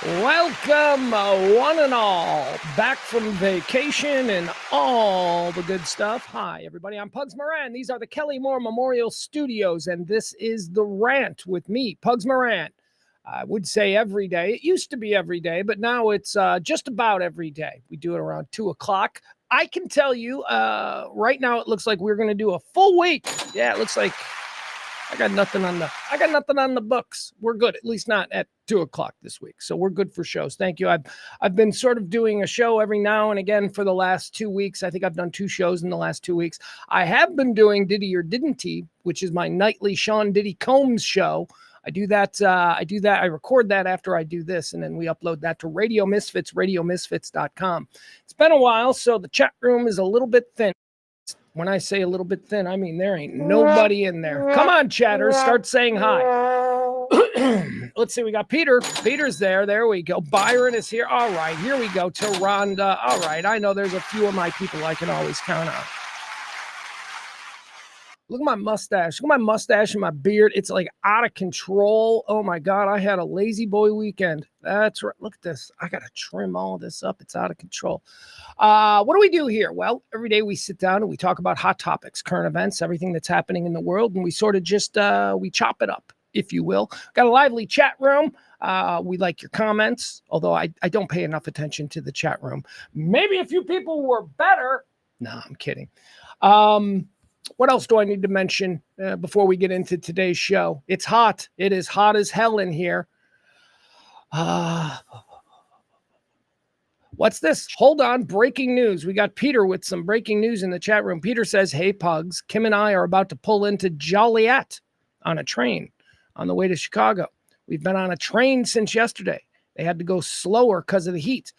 Welcome, one and all, back from vacation and all the good stuff. Hi, everybody. I'm Pugs Moran. These are the Kelly Moore Memorial Studios, and this is the Rant with me, Pugs Moran. I would say every day. It used to be every day, but now it's just about every day. We do it around 2 o'clock. I can tell you right now it looks like we're going to do a full week. Yeah, it looks like I got nothing on the books. We're good, at least not at 2 o'clock this week. So we're good for shows. Thank you. I've been sort of doing a show every now and again for the last 2 weeks. I think I've done 2 shows in the last 2 weeks. I have been doing Diddy or Didn't He, which is my nightly Sean Diddy Combs show. I do that. I record that after I do this, and then we upload that to Radio Misfits, radiomisfits.com. It's been a while, so the chat room is a little bit thin. When I say a little bit thin, I mean there ain't nobody in there. Come on, chatters, start saying hi. Let's see, we got Peter. Peter's there. There we go. Byron is here. All right, here we go. Taronda. All right, I know there's a few of my people I can always count on. Look at my mustache. Look at my mustache and my beard. It's like out of control. Oh my God, I had a lazy boy weekend. That's right. Look at this. I got to trim all this up. It's out of control. What do we do here? Well, every day we sit down and we talk about hot topics, current events, everything that's happening in the world. And we sort of just, we chop it up, if you will. Got a lively chat room. We like your comments, although I don't pay enough attention to the chat room. Maybe a few people were better. No, I'm kidding. What else do I need to mention before we get into today's show? It's hot. It is hot as hell in here. What's this? Hold on. Breaking news. We got Peter with some breaking news in the chat room. Peter says, hey, Pugs, Kim and I are about to pull into Joliet on a train on the way to Chicago. We've been on a train since yesterday. They had to go slower because of the heat.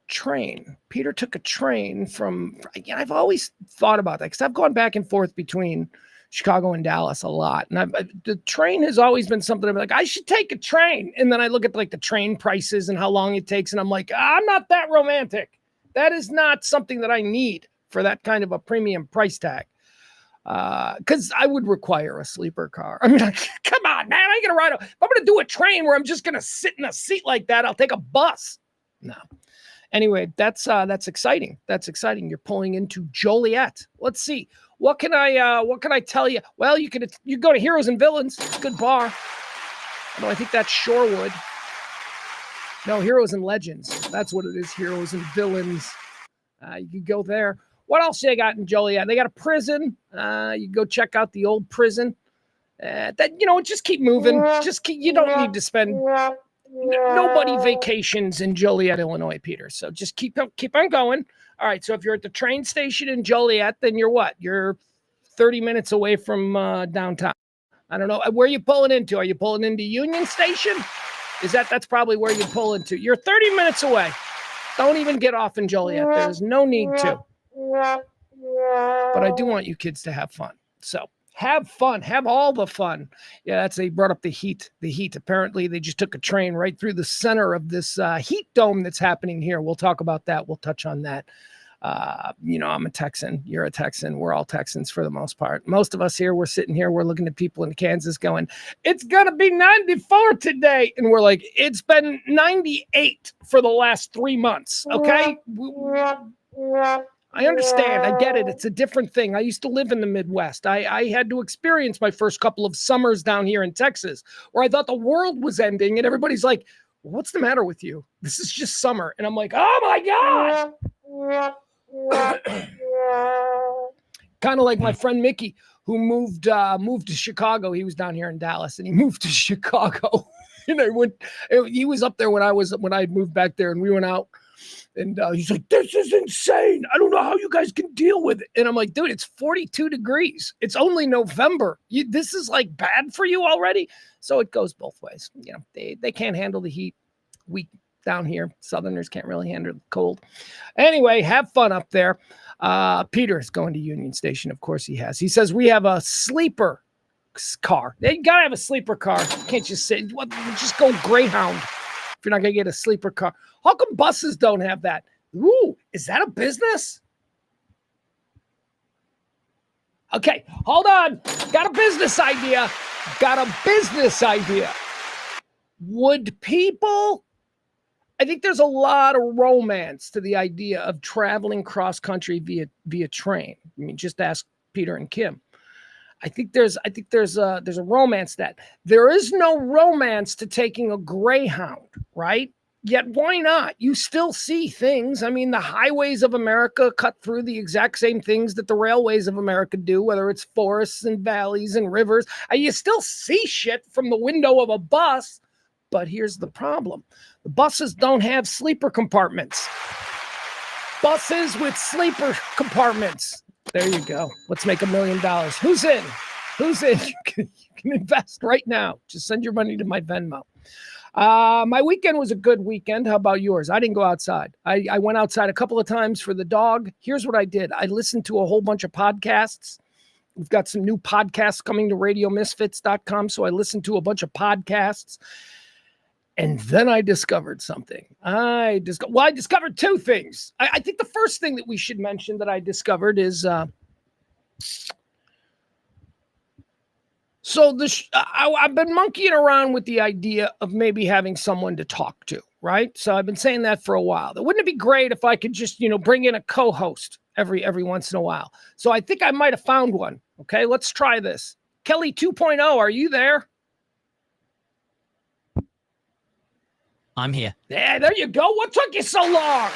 Train. Peter took a train from, I've always thought about that because I've gone back and forth between Chicago and Dallas a lot. And the train has always been something I'm like, I should take a train. And then I look at like the train prices and how long it takes. And I'm like, I'm not that romantic. That is not something that I need for that kind of a premium price tag. Because I would require a sleeper car. I mean, come on, man. I ain't going to ride. If I'm going to do a train where I'm just going to sit in a seat like that, I'll take a bus. No. Anyway, that's exciting. That's exciting. You're pulling into Joliet. Let's see. What can I tell you? Well, you go to Heroes and Villains. It's a good bar. Although I think that's Shorewood. No, Heroes and Legends. That's what it is. Heroes and Villains. You can go there. What else they got in Joliet? They got a prison. You go check out the old prison. Just keep moving. You don't need to spend. Nobody vacations in Joliet, Illinois, Peter. So just keep on going. All right. So if you're at the train station in Joliet, then you're what? You're 30 minutes away from downtown. I don't know. Where are you pulling into? Are you pulling into Union Station? That's probably where you pull into. You're 30 minutes away. Don't even get off in Joliet. There's no need to. But I do want you kids to have fun. So have fun. Have all the fun. Yeah, they brought up the heat. The heat. Apparently, they just took a train right through the center of this heat dome that's happening here. We'll talk about that. We'll touch on that. I'm a Texan. You're a Texan. We're all Texans for the most part. Most of us here, we're sitting here. We're looking at people in Kansas going, it's going to be 94 today. And we're like, it's been 98 for the last 3 months. Okay? I understand. I get it. It's a different thing. I used to live in the Midwest. I had to experience my first couple of summers down here in Texas where I thought the world was ending and everybody's like, what's the matter with you? This is just summer. And I'm like, oh my God. Kind of like my friend Mickey who moved to Chicago. He was down here in Dallas and he moved to Chicago. He was up there when I moved back there and we went out. And he's like, this is insane. I don't know how you guys can deal with it. And I'm like, dude, it's 42 degrees. It's only November. This is like bad for you already. So it goes both ways. They can't handle the heat. We down here, Southerners can't really handle the cold. Anyway, have fun up there. Peter's going to Union Station. Of course he has. He says, we have a sleeper car. They got to have a sleeper car. Can't just say, just go Greyhound. If you're not going to get a sleeper car. How come buses don't have that? Ooh, is that a business? Okay, hold on. Got a business idea. Would people? I think there's a lot of romance to the idea of traveling cross country via train. I mean, just ask Peter and Kim. I think there's a romance that there is no romance to taking a Greyhound, right? Yet why not? You still see things. I mean, the highways of America cut through the exact same things that the railways of America do, whether it's forests and valleys and rivers. You still see shit from the window of a bus. But here's the problem. The buses don't have sleeper compartments. Buses with sleeper compartments. There you go. Let's make $1 million. Who's in? Who's in? You can invest right now. Just send your money to my Venmo. My weekend was a good weekend. How about yours? I didn't go outside. I went outside a couple of times for the dog. Here's what I did. I listened to a whole bunch of podcasts. We've got some new podcasts coming to radiomisfits.com. So I listened to a bunch of podcasts. And then I discovered something. I discovered two things. I think the first thing that we should mention that I discovered is, I've been monkeying around with the idea of maybe having someone to talk to, right? So I've been saying that for a while. Wouldn't it be great if I could just, bring in a co-host every once in a while? So I think I might have found one. Okay, let's try this. Kelly 2.0, are you there? I'm here. Yeah, there you go. What took you so long?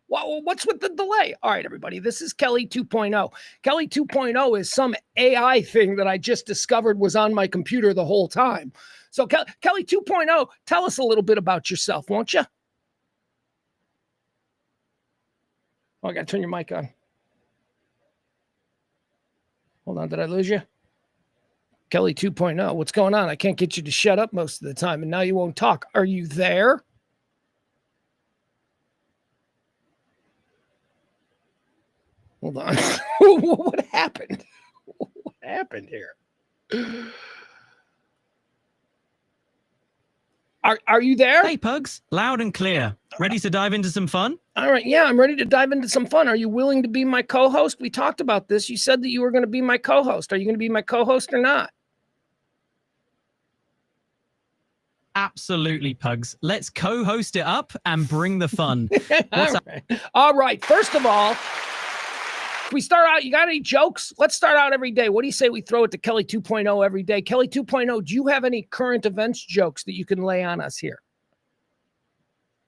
What's with the delay? All right, everybody. This is Kelly 2.0. Kelly 2.0 is some AI thing that I just discovered was on my computer the whole time. So Kelly 2.0, tell us a little bit about yourself, won't you? Oh, I got to turn your mic on. Hold on. Did I lose you? Kelly 2.0, what's going on? I can't get you to shut up most of the time, and now you won't talk. Are you there? Hold on. What happened? What happened here? Are you there? Hey, Pugs. Loud and clear. Ready to dive into some fun? All right. Yeah, I'm ready to dive into some fun. Are you willing to be my co-host? We talked about this. You said that you were going to be my co-host. Are you going to be my co-host or not? Absolutely, Pugs. Let's co-host it up and bring the fun. All right. First of all, we start out, you got any jokes? Let's start out every day. What do you say we throw it to Kelly 2.0 every day? Kelly 2.0, do you have any current events jokes that you can lay on us here?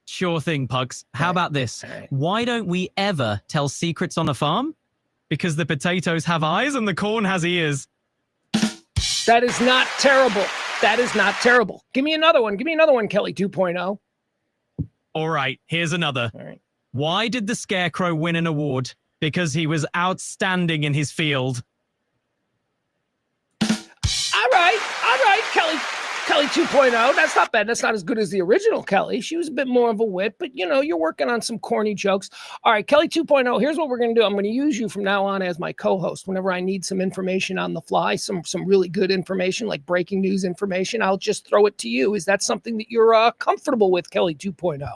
Sure thing, Pugs. How about this? Why don't we ever tell secrets on a farm? Because the potatoes have eyes and the corn has ears. That is not terrible. That is not terrible. Give me another one. Give me another one, Kelly 2.0. All right, here's another. All right. Why did the Scarecrow win an award? Because he was outstanding in his field. All right, Kelly 2.0. That's not bad. That's not as good as the original Kelly. She was a bit more of a wit, but you're working on some corny jokes. All right, Kelly 2.0. Here's what we're going to do. I'm going to use you from now on as my co-host. Whenever I need some information on the fly, some really good information, like breaking news information, I'll just throw it to you. Is that something that you're comfortable with, Kelly 2.0?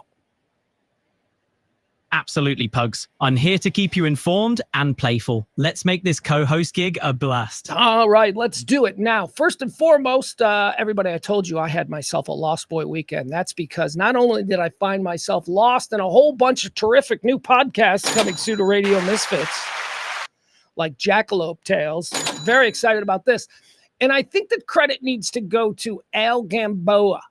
Absolutely, Pugs. I'm here to keep you informed and playful. Let's make this co-host gig a blast. All right, let's do it. Now, first and foremost, everybody, I told you I had myself a Lost Boy weekend. That's because not only did I find myself lost in a whole bunch of terrific new podcasts coming soon to Radio Misfits, like Jackalope Tales. Very excited about this. And I think that credit needs to go to Al Gamboa.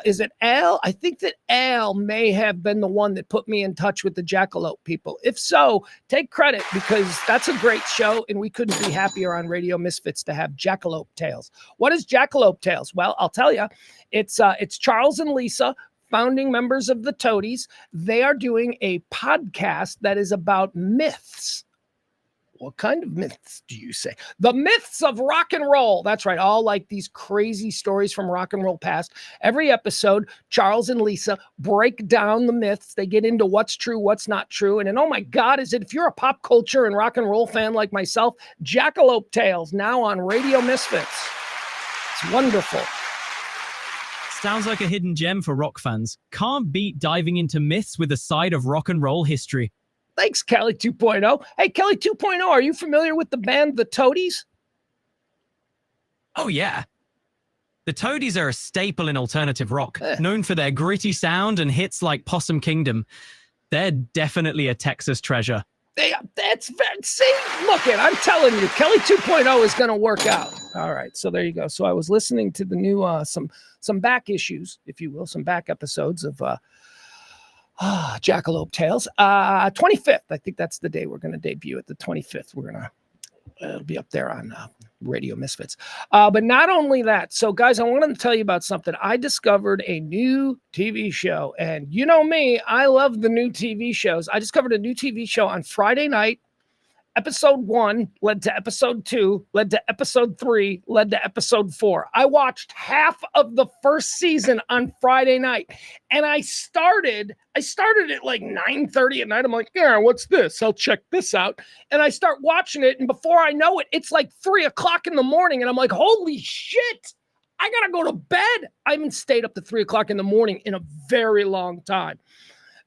Is it Al? I think that Al may have been the one that put me in touch with the Jackalope people. If so, take credit, because that's a great show, and we couldn't be happier on Radio Misfits to have Jackalope Tales. What is Jackalope Tales? Well, I'll tell you. It's Charles and Lisa, founding members of the Toadies. They are doing a podcast that is about myths. What kind of myths do you say? The myths of rock and roll. That's right. All like these crazy stories from rock and roll past. Every episode, Charles and Lisa break down the myths. They get into what's true, what's not true. And then, oh my God, if you're a pop culture and rock and roll fan like myself, Jackalope Tales now on Radio Misfits. It's wonderful. Sounds like a hidden gem for rock fans. Can't beat diving into myths with a side of rock and roll history. Thanks, Kelly 2.0. Hey, Kelly 2.0, are you familiar with the band The Toadies? Oh, yeah. The Toadies are a staple in alternative rock, known for their gritty sound and hits like Possum Kingdom. They're definitely a Texas treasure. See, look it, I'm telling you, Kelly 2.0 is going to work out. All right, so there you go. So I was listening to the new, some back issues, if you will, some back episodes of Jackalope Tales. 25th, I think that's the day we're going to debut it. The 25th, it'll be up there on Radio Misfits. But not only that, so guys, I wanted to tell you about something. I discovered a new TV show, and you know me, I love the new TV shows. I discovered a new TV show on Friday night. Episode 1 led to episode 2, led to episode 3, led to episode 4. I watched half of the first season on Friday night, and I started at like 9:30 at night. I'm like, yeah, what's this? I'll check this out. And I start watching it, and before I know it, it's like 3 o'clock in the morning, and I'm like, holy shit, I gotta go to bed. I haven't stayed up to 3 o'clock in the morning in a very long time.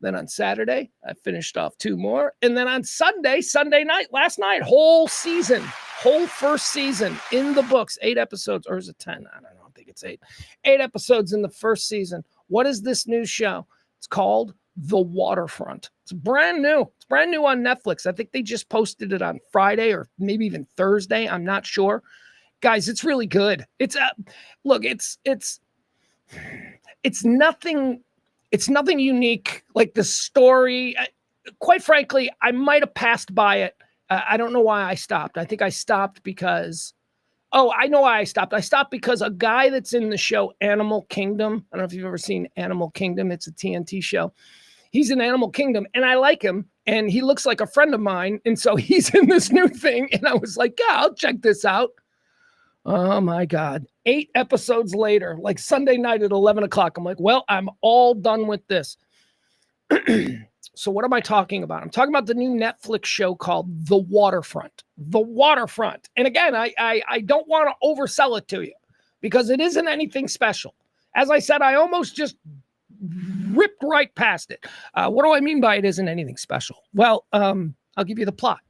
Then on Saturday, I finished off 2 more. And then on Sunday night, last night, whole first season in the books, 8 episodes, or is it 10? I don't know. I think it's 8. 8 episodes in the first season. What is this new show? It's called The Waterfront. It's brand new. It's brand new on Netflix. I think they just posted it on Friday or maybe even Thursday. I'm not sure. Guys, it's really good. It's look, it's nothing. It's nothing unique, like the story. Quite frankly, I might have passed by it. I don't know why I stopped. I think I stopped because, I know why I stopped. I stopped because a guy that's in the show Animal Kingdom, I don't know if you've ever seen Animal Kingdom. It's a TNT show. He's in Animal Kingdom, and I like him, and he looks like a friend of mine, and so he's in this new thing, and I was like, yeah, I'll check this out. Oh my God. 8 episodes later, like Sunday night at 11 o'clock. I'm like, well, I'm all done with this. So what am I talking about? I'm talking about the new Netflix show called The Waterfront. The Waterfront. And again, I don't want to oversell it to you because it isn't anything special. As I said, I almost just ripped right past it. What do I mean by it isn't anything special? Well, I'll give you the plot.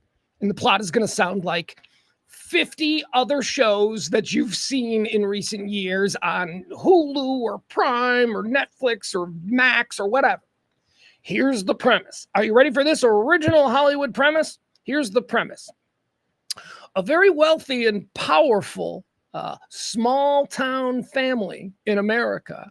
And the plot is going to sound like 50 other shows that you've seen in recent years on Hulu or Prime or Netflix or Max or whatever. Here's the premise. Are you ready for this original Hollywood premise? Here's the premise. A very wealthy and powerful small town family in America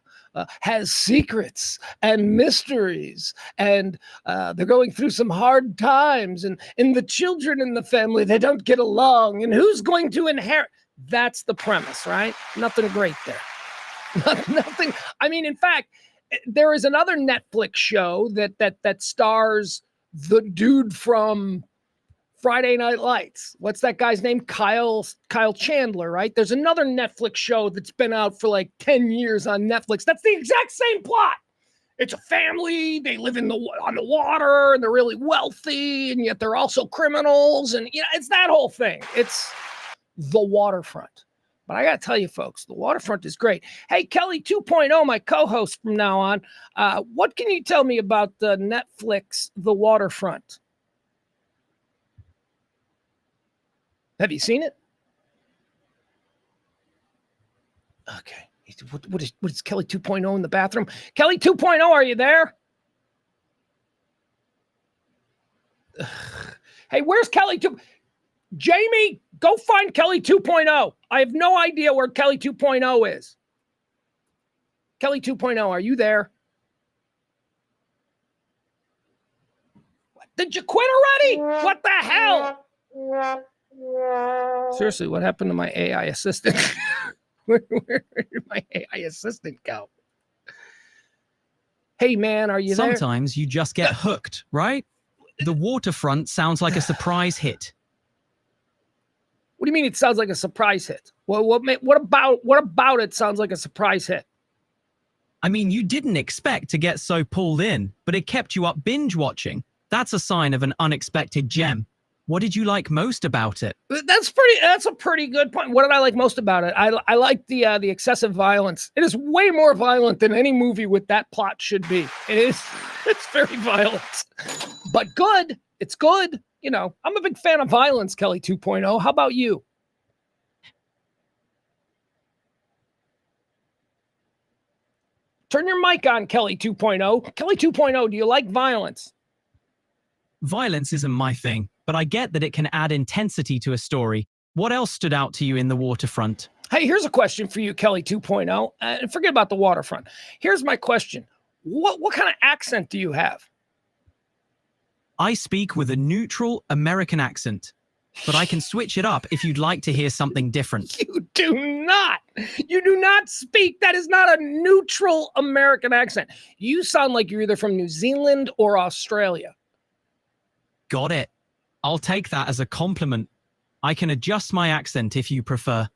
has secrets and mysteries, and they're going through some hard times, and the children in the family, they don't get along, and who's going to inherit? That's the premise, right? Nothing great there. Nothing. I mean, in fact, there is another Netflix show that stars the dude from Friday Night Lights. What's that guy's name? Kyle Chandler, right? There's another Netflix show that's been out for like 10 years on Netflix. That's the exact same plot. It's a family. They live on the water, and they're really wealthy, and yet they're also criminals. And it's that whole thing. It's The Waterfront. But I got to tell you, folks, The Waterfront is great. Hey, Kelly 2.0, my co-host from now on, what can you tell me about the Netflix The Waterfront? Have you seen it? Okay. What is Kelly 2.0 in the bathroom? Kelly 2.0, are you there? Ugh. Hey, where's Kelly 2? Jamie, go find Kelly 2.0. I have no idea where Kelly 2.0 is. Kelly 2.0, are you there? Did you quit already? What the hell? Seriously, what happened to my AI assistant? Where did my AI assistant go? Hey, man, are you there? Sometimes you just get hooked, right? The Waterfront sounds like a surprise hit. What do you mean it sounds like a surprise hit? What about it sounds like a surprise hit? I mean, you didn't expect to get so pulled in, but it kept you up binge watching. That's a sign of an unexpected gem. What did you like most about it? That's a pretty good point. What did I like most about it? I like the excessive violence. It is way more violent than any movie with that plot should be. It's very violent, but good. It's good. I'm a big fan of violence, Kelly 2.0. How about you? Turn your mic on, Kelly 2.0. Kelly 2.0, do you like violence? Violence isn't my thing, but I get that it can add intensity to a story. What else stood out to you in The Waterfront? Hey, here's a question for you, Kelly 2.0. And forget about The Waterfront. Here's my question. What kind of accent do you have? I speak with a neutral American accent, but I can switch it up if you'd like to hear something different. You do not. You do not speak. That is not a neutral American accent. You sound like you're either from New Zealand or Australia. Got it. I'll take that as a compliment. I can adjust my accent if you prefer.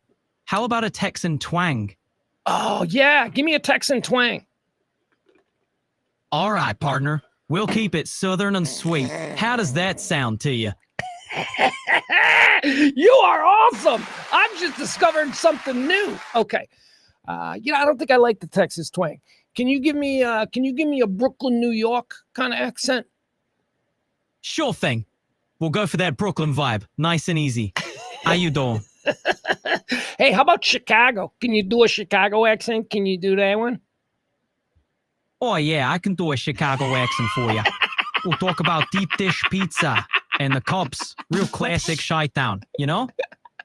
How about a Texan twang? Oh, yeah. Give me a Texan twang. All right, partner. We'll keep it southern and sweet. How does that sound to you? You are awesome. I've just discovered something new. Okay. I don't think I like the Texas twang. Can you give me a Brooklyn, New York kind of accent? Sure thing. We'll go for that Brooklyn vibe. Nice and easy. How you doing? Hey, how about Chicago? Can you do a Chicago accent? Can you do that one? Oh, yeah, I can do a Chicago accent for you. We'll talk about deep dish pizza and the Cubs. Real classic Chi-Town, you know?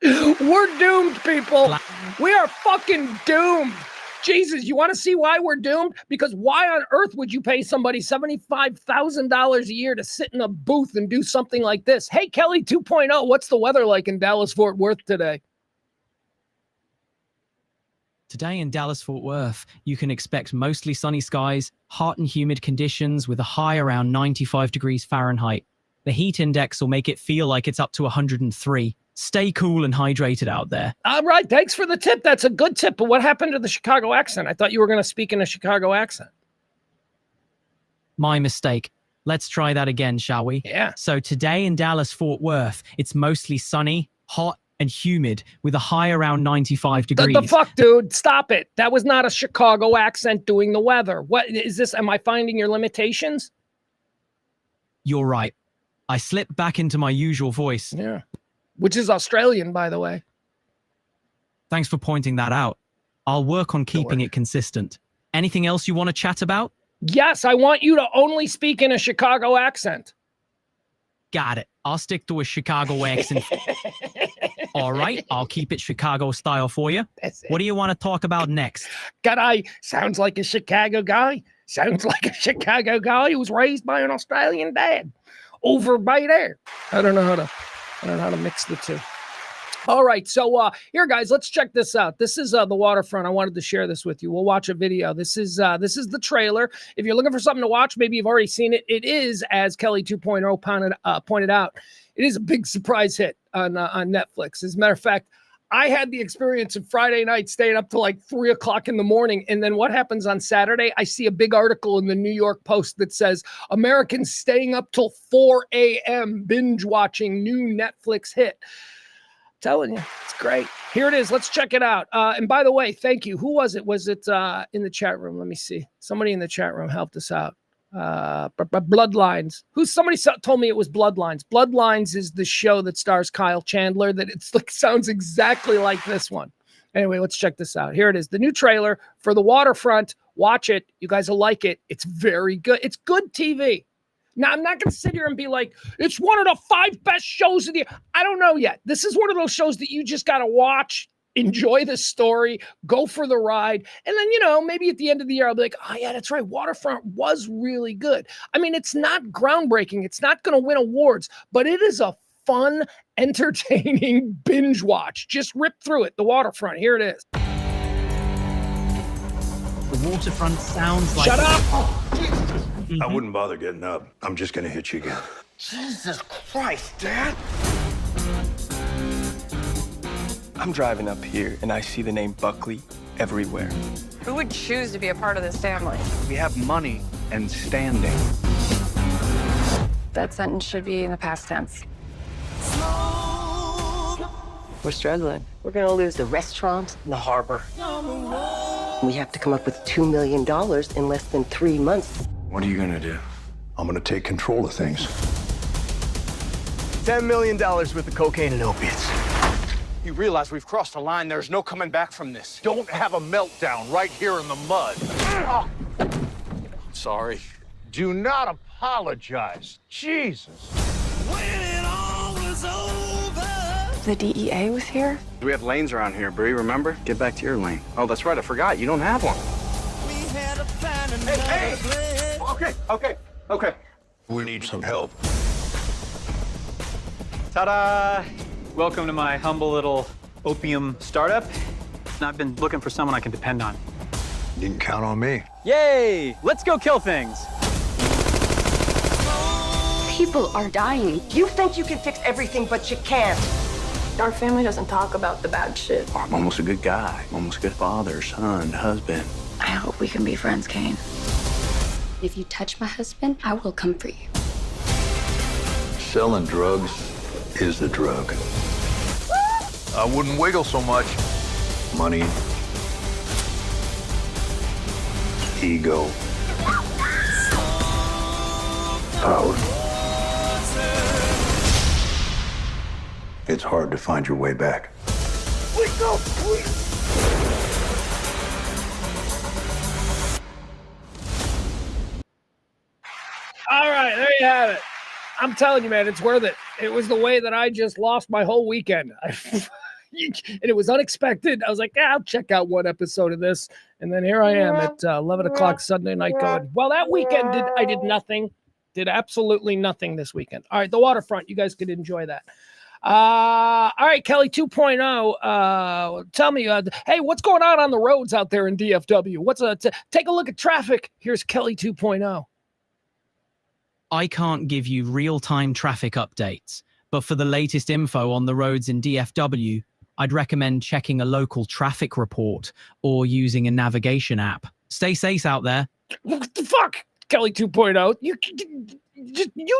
We're doomed, people. We are fucking doomed. Jesus, you want to see why we're doomed? Because why on earth would you pay somebody $75,000 a year to sit in a booth and do something like this? Hey, Kelly 2.0, what's the weather like in Dallas-Fort Worth today? Today in Dallas-Fort Worth, you can expect mostly sunny skies, hot and humid conditions with a high around 95 degrees Fahrenheit. The heat index will make it feel like it's up to 103. Stay cool and hydrated out there. All right, thanks for the tip. That's a good tip. But what happened to the Chicago accent? I thought you were going to speak in a Chicago accent. My mistake. Let's try that again, shall we? Yeah. So today in Dallas-Fort Worth, it's mostly sunny, hot, and humid with a high around 95 degrees. The fuck, dude? Stop it. That was not a Chicago accent doing the weather. What is this? Am I finding your limitations? You're right. I slipped back into my usual voice. Yeah. Which is Australian, by the way. Thanks for pointing that out. I'll work on keeping it consistent. Anything else you want to chat about? Yes, I want you to only speak in a Chicago accent. Got it. I'll stick to a Chicago accent. All right, I'll keep it Chicago style for you. What do you want to talk about next? Guy sounds like a Chicago guy. Sounds like a Chicago guy who was raised by an Australian dad over by there. I don't know how to mix the two. All right, so here, guys, let's check this out. This is The Waterfront. I wanted to share this with you. We'll watch a video. This is the trailer. If you're looking for something to watch, maybe you've already seen it. It is, as Kelly 2.0 pointed out, it is a big surprise hit on Netflix. As a matter of fact, I had the experience of Friday night staying up to like 3 o'clock in the morning. And then what happens on Saturday? I see a big article in the New York Post that says Americans staying up till 4 a.m. binge watching new Netflix hit. Telling you, it's great. Here it is. Let's check it out. And by the way, thank you. Who was it? Was it in the chat room? Let me see. Somebody in the chat room helped us out. Bloodlines. Somebody told me it was Bloodlines. Bloodlines is the show that stars Kyle Chandler. That sounds exactly like this one. Anyway, let's check this out. Here it is. The new trailer for The Waterfront. Watch it. You guys will like it. It's very good. It's good TV. Now, I'm not going to sit here and be like, it's one of the 5 best shows of the year. I don't know yet. This is one of those shows that you just got to watch, enjoy the story, go for the ride. And then, maybe at the end of the year, I'll be like, oh, yeah, that's right. Waterfront was really good. I mean, it's not groundbreaking. It's not going to win awards, but it is a fun, entertaining binge watch. Just rip through it. The Waterfront. Here it is. The Waterfront sounds like... Shut up! I wouldn't bother getting up. I'm just gonna hit you again. Jesus Christ, Dad! I'm driving up here and I see the name Buckley everywhere. Who would choose to be a part of this family? We have money and standing. That sentence should be in the past tense. We're struggling. We're gonna lose the restaurant and the harbor. We have to come up with $2 million in less than 3 months. What are you gonna do? I'm gonna take control of things. $10 million worth of cocaine and opiates. You realize we've crossed a line. There's no coming back from this. Don't have a meltdown right here in the mud. Sorry. Do not apologize. Jesus. The DEA was here? We have lanes around here, Bree, remember? Get back to your lane. Oh, that's right, I forgot. You don't have one. Hey! Okay. We need some help. Ta-da! Welcome to my humble little opium startup. I've been looking for someone I can depend on. Didn't count on me. Yay! Let's go kill things! People are dying. You think you can fix everything, but you can't. Our family doesn't talk about the bad shit. Oh, I'm almost a good guy. I'm almost a good father, son, husband. I hope we can be friends, Kane. If you touch my husband, I will come for you. Selling drugs is the drug. I wouldn't wiggle so much. Money. Ego. Power. It's hard to find your way back. All right, there you have it. I'm telling you, man, it's worth it. It was the way that I just lost my whole weekend. And it was unexpected. I was like, yeah, I'll check out one episode of this. And then here I am at 11 o'clock Sunday night going, well, that weekend I did nothing. Did absolutely nothing this weekend. All right, the waterfront. You guys could enjoy that. All right, Kelly 2.0. Tell me, hey, what's going on the roads out there in DFW? Take a look at traffic. Here's Kelly 2.0. I can't give you real-time traffic updates, but for the latest info on the roads in DFW, I'd recommend checking a local traffic report or using a navigation app. Stay safe out there. What the fuck, Kelly 2.0? You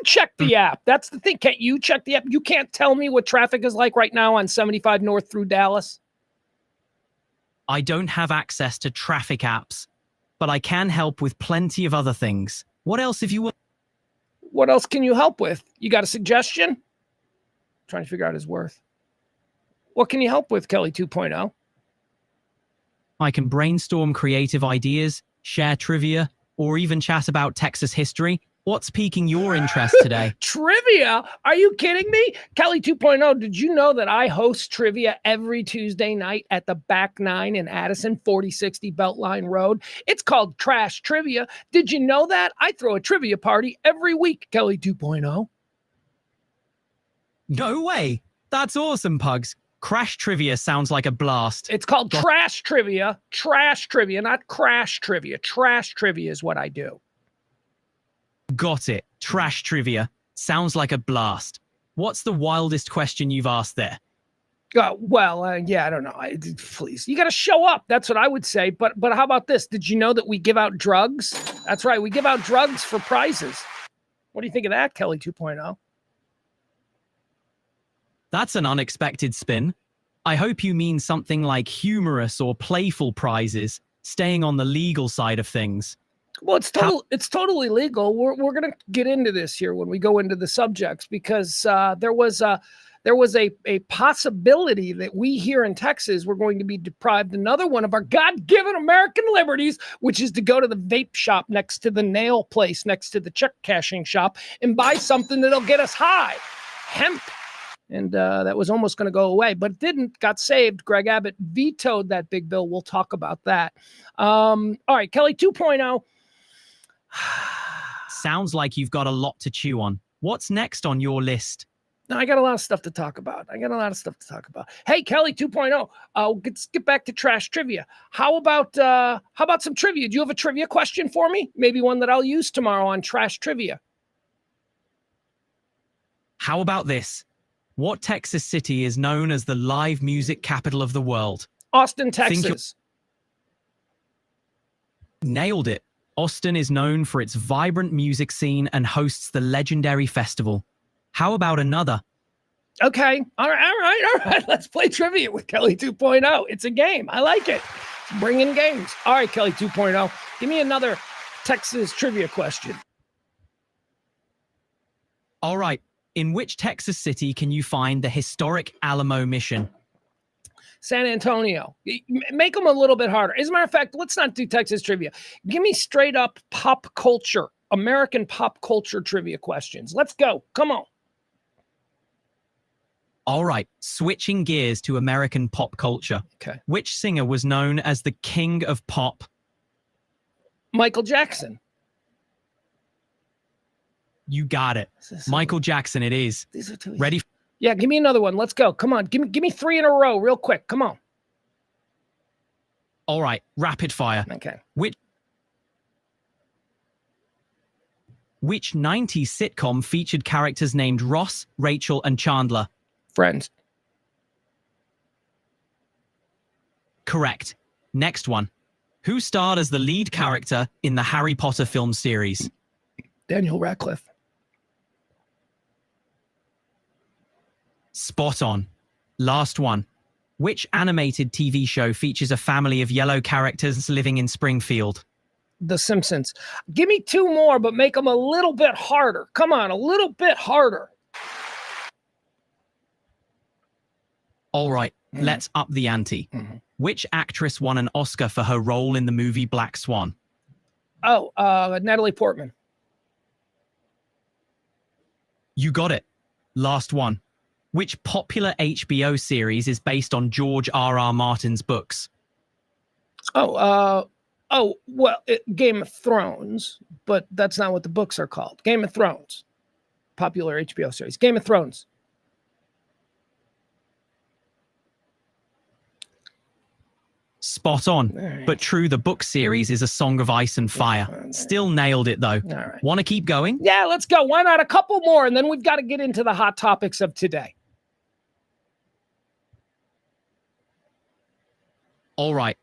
check the app. That's the thing. Can't you check the app? You can't tell me what traffic is like right now on 75 North through Dallas? I don't have access to traffic apps, but I can help with plenty of other things. What else if you will? What else can you help with? You got a suggestion? Trying to figure out his worth. What can you help with, Kelly 2.0? I can brainstorm creative ideas, share trivia, or even chat about Texas history. What's piquing your interest today? Trivia? Are you kidding me? Kelly 2.0, did you know that I host trivia every Tuesday night at the Back Nine in Addison, 4060 Beltline Road? It's called Trash Trivia. Did you know that? I throw a trivia party every week, Kelly 2.0. No way. That's awesome, Pugs. Crash Trivia sounds like a blast. It's called Trash Trivia. Trash Trivia, not Crash Trivia. Trash Trivia is what I do. Got it. Trash Trivia. Sounds like a blast. What's the wildest question you've asked there? Yeah, I don't know. Please, you got to show up. That's what I would say. But how about this? Did you know that we give out drugs? That's right. We give out drugs for prizes. What do you think of that, Kelly 2.0? That's an unexpected spin. I hope you mean something like humorous or playful prizes, staying on the legal side of things. Well, it's totally legal. We're gonna get into this here when we go into the subjects because there was a possibility that we here in Texas were going to be deprived another one of our God-given American liberties, which is to go to the vape shop next to the nail place, next to the check cashing shop, and buy something that'll get us high, hemp. And that was almost going to go away, but it didn't. Got saved. Greg Abbott vetoed that big bill. We'll talk about that. All right, Kelly 2.0. Sounds like you've got a lot to chew on. What's next on your list? No, I got a lot of stuff to talk about. Hey, Kelly 2.0. Let's get back to trash trivia. How about some trivia? Do you have a trivia question for me? Maybe one that I'll use tomorrow on trash trivia. How about this? What Texas city is known as the live music capital of the world? Austin, Texas. Nailed it. Austin is known for its vibrant music scene and hosts the legendary festival. How about another? Okay. All right. Let's play trivia with Kelly 2.0. It's a game. I like it. Bring in games. All right, Kelly 2.0. Give me another Texas trivia question. All right. In which Texas city can you find the historic Alamo Mission? San Antonio. Make them a little bit harder. As a matter of fact, let's not do Texas trivia. Give me straight up pop culture, American pop culture trivia questions. Let's go. Come on. All right, switching gears to American pop culture. Okay. Which singer was known as the King of Pop? Michael Jackson. You got it. Michael Jackson it is. These are too Ready? Yeah, give me another one. Let's go. Come on. Give me 3 in a row real quick. Come on. All right, rapid fire. Okay. Which 90s sitcom featured characters named Ross, Rachel, and Chandler? Friends. Correct. Next one. Who starred as the lead character in the Harry Potter film series? Daniel Radcliffe. Spot on. Last one. Which animated TV show features a family of yellow characters living in Springfield? The Simpsons. Give me 2 more, but make them a little bit harder. Come on, a little bit harder. All right, let's up the ante. Which actress won an Oscar for her role in the movie Black Swan? Oh, Natalie Portman. You got it. Last one. Which popular HBO series is based on George R.R. Martin's books? Well, Game of Thrones, but that's not what the books are called. Game of Thrones. Popular HBO series. Game of Thrones. Spot on. Right. But true, the book series is A Song of Ice and Fire. Still nailed it, though. All right. Want to keep going? Yeah, let's go. Why not a couple more? And then we've got to get into the hot topics of today. All right.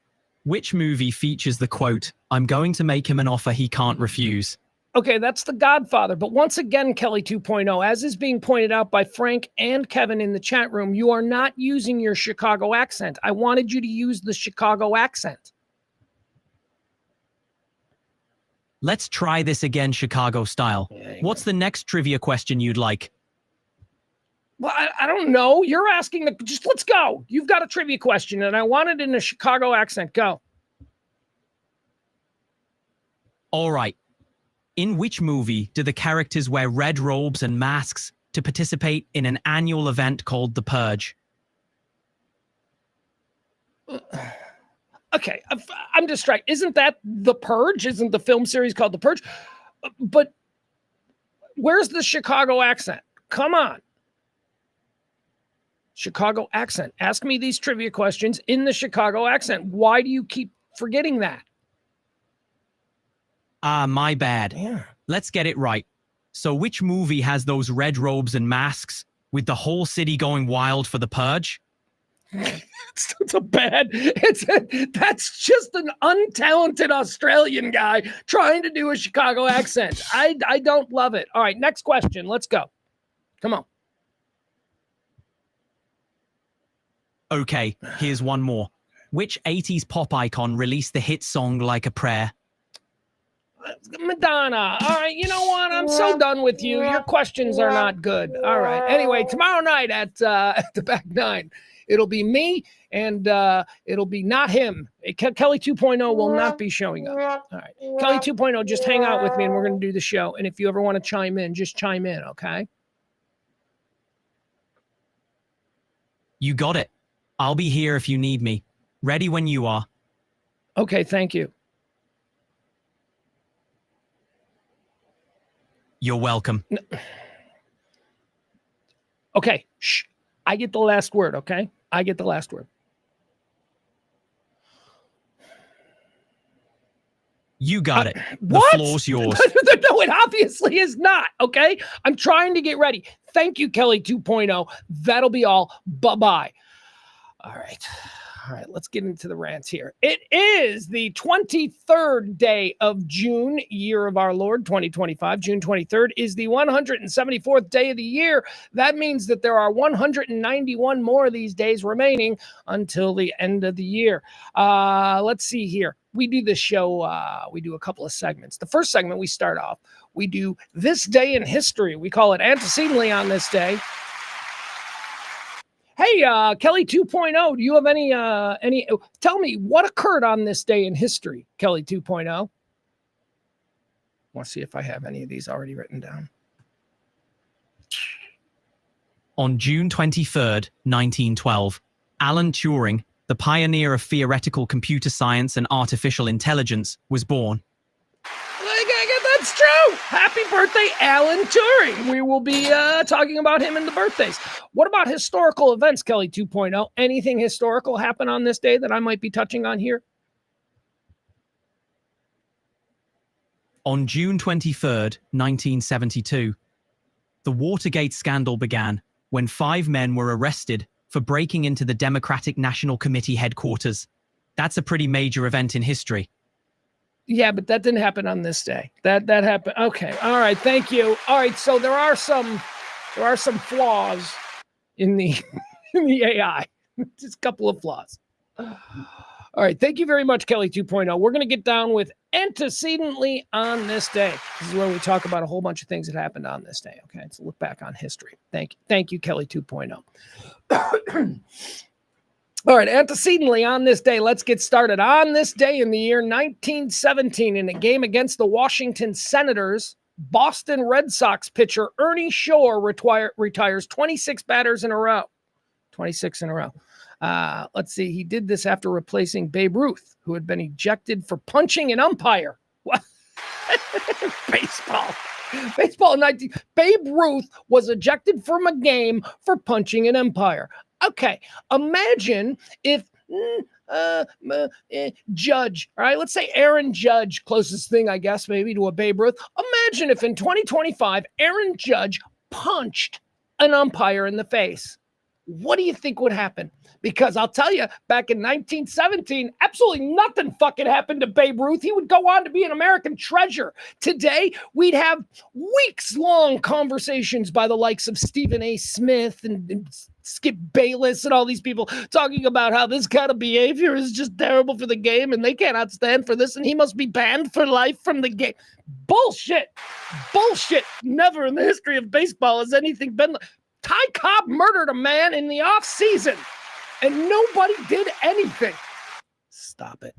Which movie features the quote, "I'm going to make him an offer he can't refuse"? Okay, that's The Godfather. But once again, Kelly 2.0, as is being pointed out by Frank and Kevin in the chat room, you are not using your Chicago accent. I wanted you to use the Chicago accent. Let's try this again, Chicago style. What's the next trivia question you'd like? Well, I don't know. You're asking just let's go. You've got a trivia question, and I want it in a Chicago accent. Go. All right. In which movie do the characters wear red robes and masks to participate in an annual event called The Purge? Okay, I'm distracted. Isn't that The Purge? Isn't the film series called The Purge? But where's the Chicago accent? Come on. Chicago accent. Ask me these trivia questions in the Chicago accent. Why do you keep forgetting that? My bad. Yeah. Let's get it right. So which movie has those red robes and masks with the whole city going wild for the purge? That's just an untalented Australian guy trying to do a Chicago accent. I don't love it. All right, next question. Let's go. Come on. Okay, here's one more. Which 80s pop icon released the hit song Like a Prayer? Madonna. All right, you know what? I'm so done with you. Your questions are not good. All right. Anyway, tomorrow night at the Back Nine, it'll be me and it'll be not him. Kelly 2.0 will not be showing up. All right. Kelly 2.0, just hang out with me and we're going to do the show. And if you ever want to chime in, just chime in, okay? You got it. I'll be here if you need me. Ready when you are. Okay, thank you. You're welcome. Okay, shh. I get the last word, okay? I get the last word. You got it. What? The floor's yours. No, it obviously is not, okay? I'm trying to get ready. Thank you, Kelly 2.0. That'll be all. Bye-bye. All right. All right, let's get into the rants here. It is the 23rd day of June, year of our Lord, 2025. June 23rd is the 174th day of the year. That means that there are 191 more of these days remaining until the end of the year. Let's see here. We do this show, we do a couple of segments. The first segment, we start off, we do This Day in History. We call it Antecedently on This Day. Hey, Kelly 2.0, do you have any, tell me what occurred on this day in history, Kelly 2.0? Want to see if I have any of these already written down. On June 23rd, 1912, Alan Turing, the pioneer of theoretical computer science and artificial intelligence, was born. That's true. Happy birthday, Alan Turing. We will be talking about him in the birthdays. What about historical events, Kelly 2.0? Anything historical happen on this day that I might be touching on here? On June 23rd, 1972, the Watergate scandal began when 5 men were arrested for breaking into the Democratic National Committee headquarters. That's a pretty major event in history. Yeah, but that didn't happen on this day. That happened. Okay. All right. Thank you. All right. So there are some flaws in the in the AI. Just a couple of flaws. All right. Thank you very much, Kelly 2.0. We're going to get down with antecedently on this day. This is where we talk about a whole bunch of things that happened on this day. Okay. So look back on history. Thank you, Kelly 2.0. All right, antecedently on this day, let's get started. On this day in the year 1917, in a game against the Washington Senators, Boston Red Sox pitcher Ernie Shore retires 26 batters in a row. 26 in a row. Let's see, he did this after replacing Babe Ruth, who had been ejected for punching an umpire. What? Baseball. Babe Ruth was ejected from a game for punching an umpire. Okay, imagine if Judge, all right, let's say Aaron Judge, closest thing, I guess, maybe to a Babe Ruth. Imagine if in 2025, Aaron Judge punched an umpire in the face. What do you think would happen? Because I'll tell you, back in 1917, absolutely nothing fucking happened to Babe Ruth. He would go on to be an American treasure. Today, we'd have weeks-long conversations by the likes of Stephen A. Smith and Skip Bayless and all these people talking about how this kind of behavior is just terrible for the game and they cannot stand for this and he must be banned for life from the game. Bullshit. Never in the history of baseball has anything been like. Ty Cobb murdered a man in the offseason and nobody did anything. Stop it.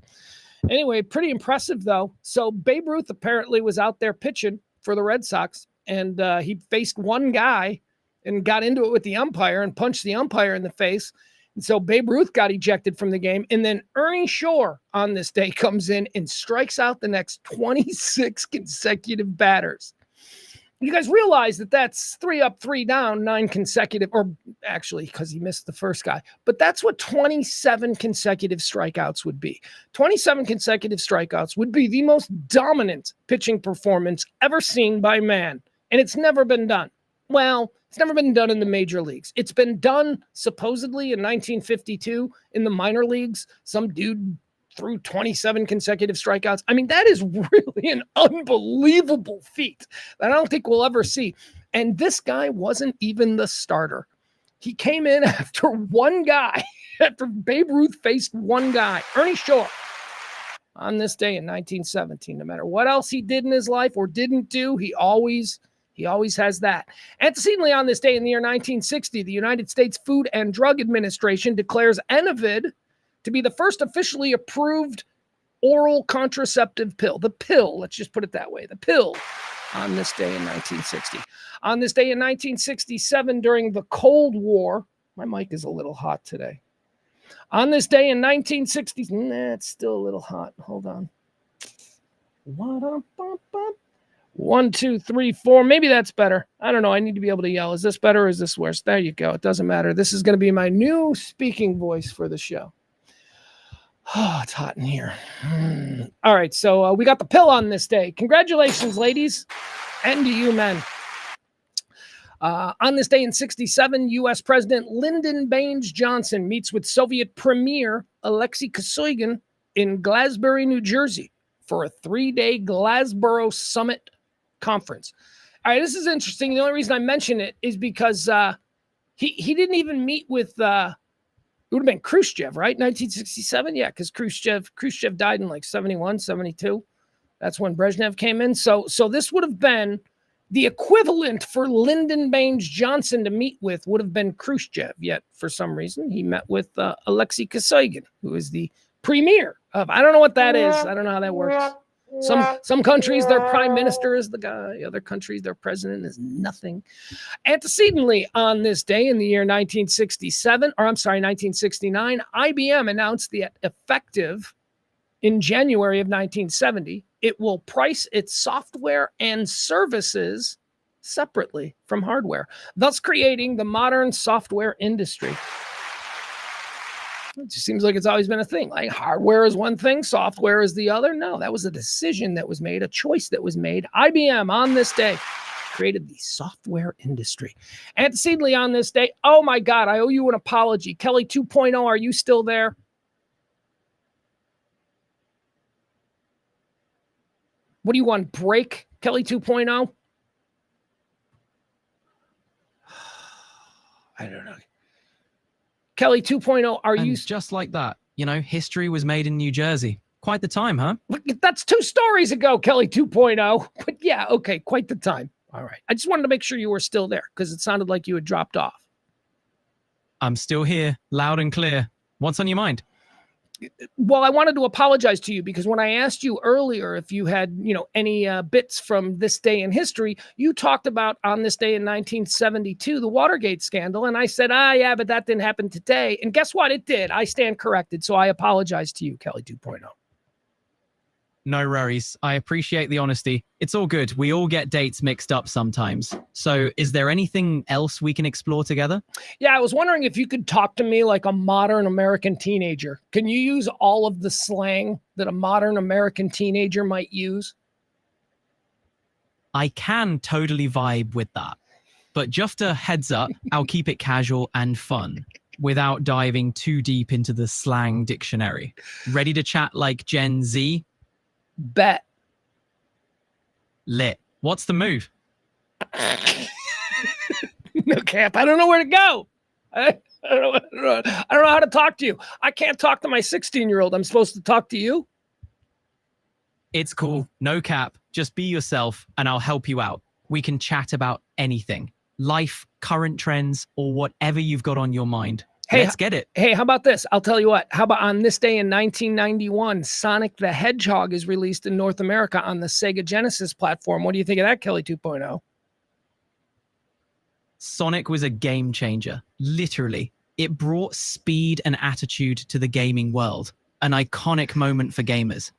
Anyway, pretty impressive though. So Babe Ruth apparently was out there pitching for the Red Sox and he faced one guy and got into it with the umpire and punched the umpire in the face. And so Babe Ruth got ejected from the game. And then Ernie Shore on this day comes in and strikes out the next 26 consecutive batters. You guys realize that that's 3 up, 3 down, 9 consecutive, or actually because he missed the first guy, but that's what 27 consecutive strikeouts would be. 27 consecutive strikeouts would be the most dominant pitching performance ever seen by man. And it's never been done. Well, it's never been done in the major leagues. It's been done supposedly in 1952 in the minor leagues. Some dude threw 27 consecutive strikeouts. I mean, that is really an unbelievable feat that I don't think we'll ever see. And this guy wasn't even the starter. He came in after one guy, after Babe Ruth faced one guy, Ernie Shore, on this day in 1917. No matter what else he did in his life or didn't do, he always has that. Antecedently on this day in the year 1960, the United States Food and Drug Administration declares Enovid to be the first officially approved oral contraceptive pill. The pill, let's just put it that way, the pill on this day in 1960. On this day in 1967, during the Cold War, my mic is a little hot today. On this day in 1960, it's still a little hot. Hold on. 1, 2, 3, 4. Maybe that's better. I don't know. I need to be able to yell. Is this better or is this worse? There you go. It doesn't matter. This is going to be my new speaking voice for the show. Oh, it's hot in here. All right. So we got the pill on this day. Congratulations, ladies. And to you, men. On this day in 1967, U.S. President Lyndon Baines Johnson meets with Soviet Premier Alexei Kosygin in Glassbury, New Jersey for a 3-day Glassboro Summit conference. All right, this is interesting. The only reason I mention it is because he didn't even meet with, it would have been Khrushchev, right? 1967? Yeah, because Khrushchev died in like 71, 72. That's when Brezhnev came in. So this would have been The equivalent for Lyndon Baines Johnson to meet with would have been Khrushchev, yet for some reason he met with Alexei Kosygin, who is the premier of, I don't know what that is. I don't know how that works. Some countries, their prime minister is the guy. Other countries, their president is nothing. Antecedently, on this day in the year 1969, IBM announced that effective in January of 1970, it will price its software and services separately from hardware, thus creating the modern software industry. It just seems like it's always been a thing. Like hardware is one thing, software is the other. No, that was a decision that was made, a choice that was made. IBM on this day created the software industry. Antecedently on this day, oh my God, I owe you an apology. Kelly 2.0, are you still there? What do you want, break, Kelly 2.0? I don't know. Kelly 2.0, are you... Just like that, you know, history was made in New Jersey. Quite the time, huh? That's 2 stories ago, Kelly 2.0. But yeah, okay, quite the time. All right. I just wanted to make sure you were still there because it sounded like you had dropped off. I'm still here, loud and clear. What's on your mind? Well, I wanted to apologize to you because when I asked you earlier if you had, any bits from this day in history, you talked about on this day in 1972, the Watergate scandal. And I said, yeah, but that didn't happen today. And guess what? It did. I stand corrected. So I apologize to you, Kelly 2.0. No worries. I appreciate the honesty. It's all good. We all get dates mixed up sometimes. So is there anything else we can explore together? Yeah, I was wondering if you could talk to me like a modern American teenager. Can you use all of the slang that a modern American teenager might use? I can totally vibe with that. But just a heads up, I'll keep it casual and fun without diving too deep into the slang dictionary. Ready to chat like Gen Z? Bet. Lit. What's the move? No cap. I don't know where to go. I don't know how to talk to you. I can't talk to my 16-year-old. I'm supposed to talk to you? It's cool. No cap. Just be yourself and I'll help you out. We can chat about anything. Life, current trends, or whatever you've got on your mind. Hey, let's get it. Hey, how about this? I'll tell you what. How about on this day in 1991, Sonic the Hedgehog is released in North America on the Sega Genesis platform. What do you think of that, Kelly 2.0? Sonic was a game changer. Literally. It brought speed and attitude to the gaming world. An iconic moment for gamers.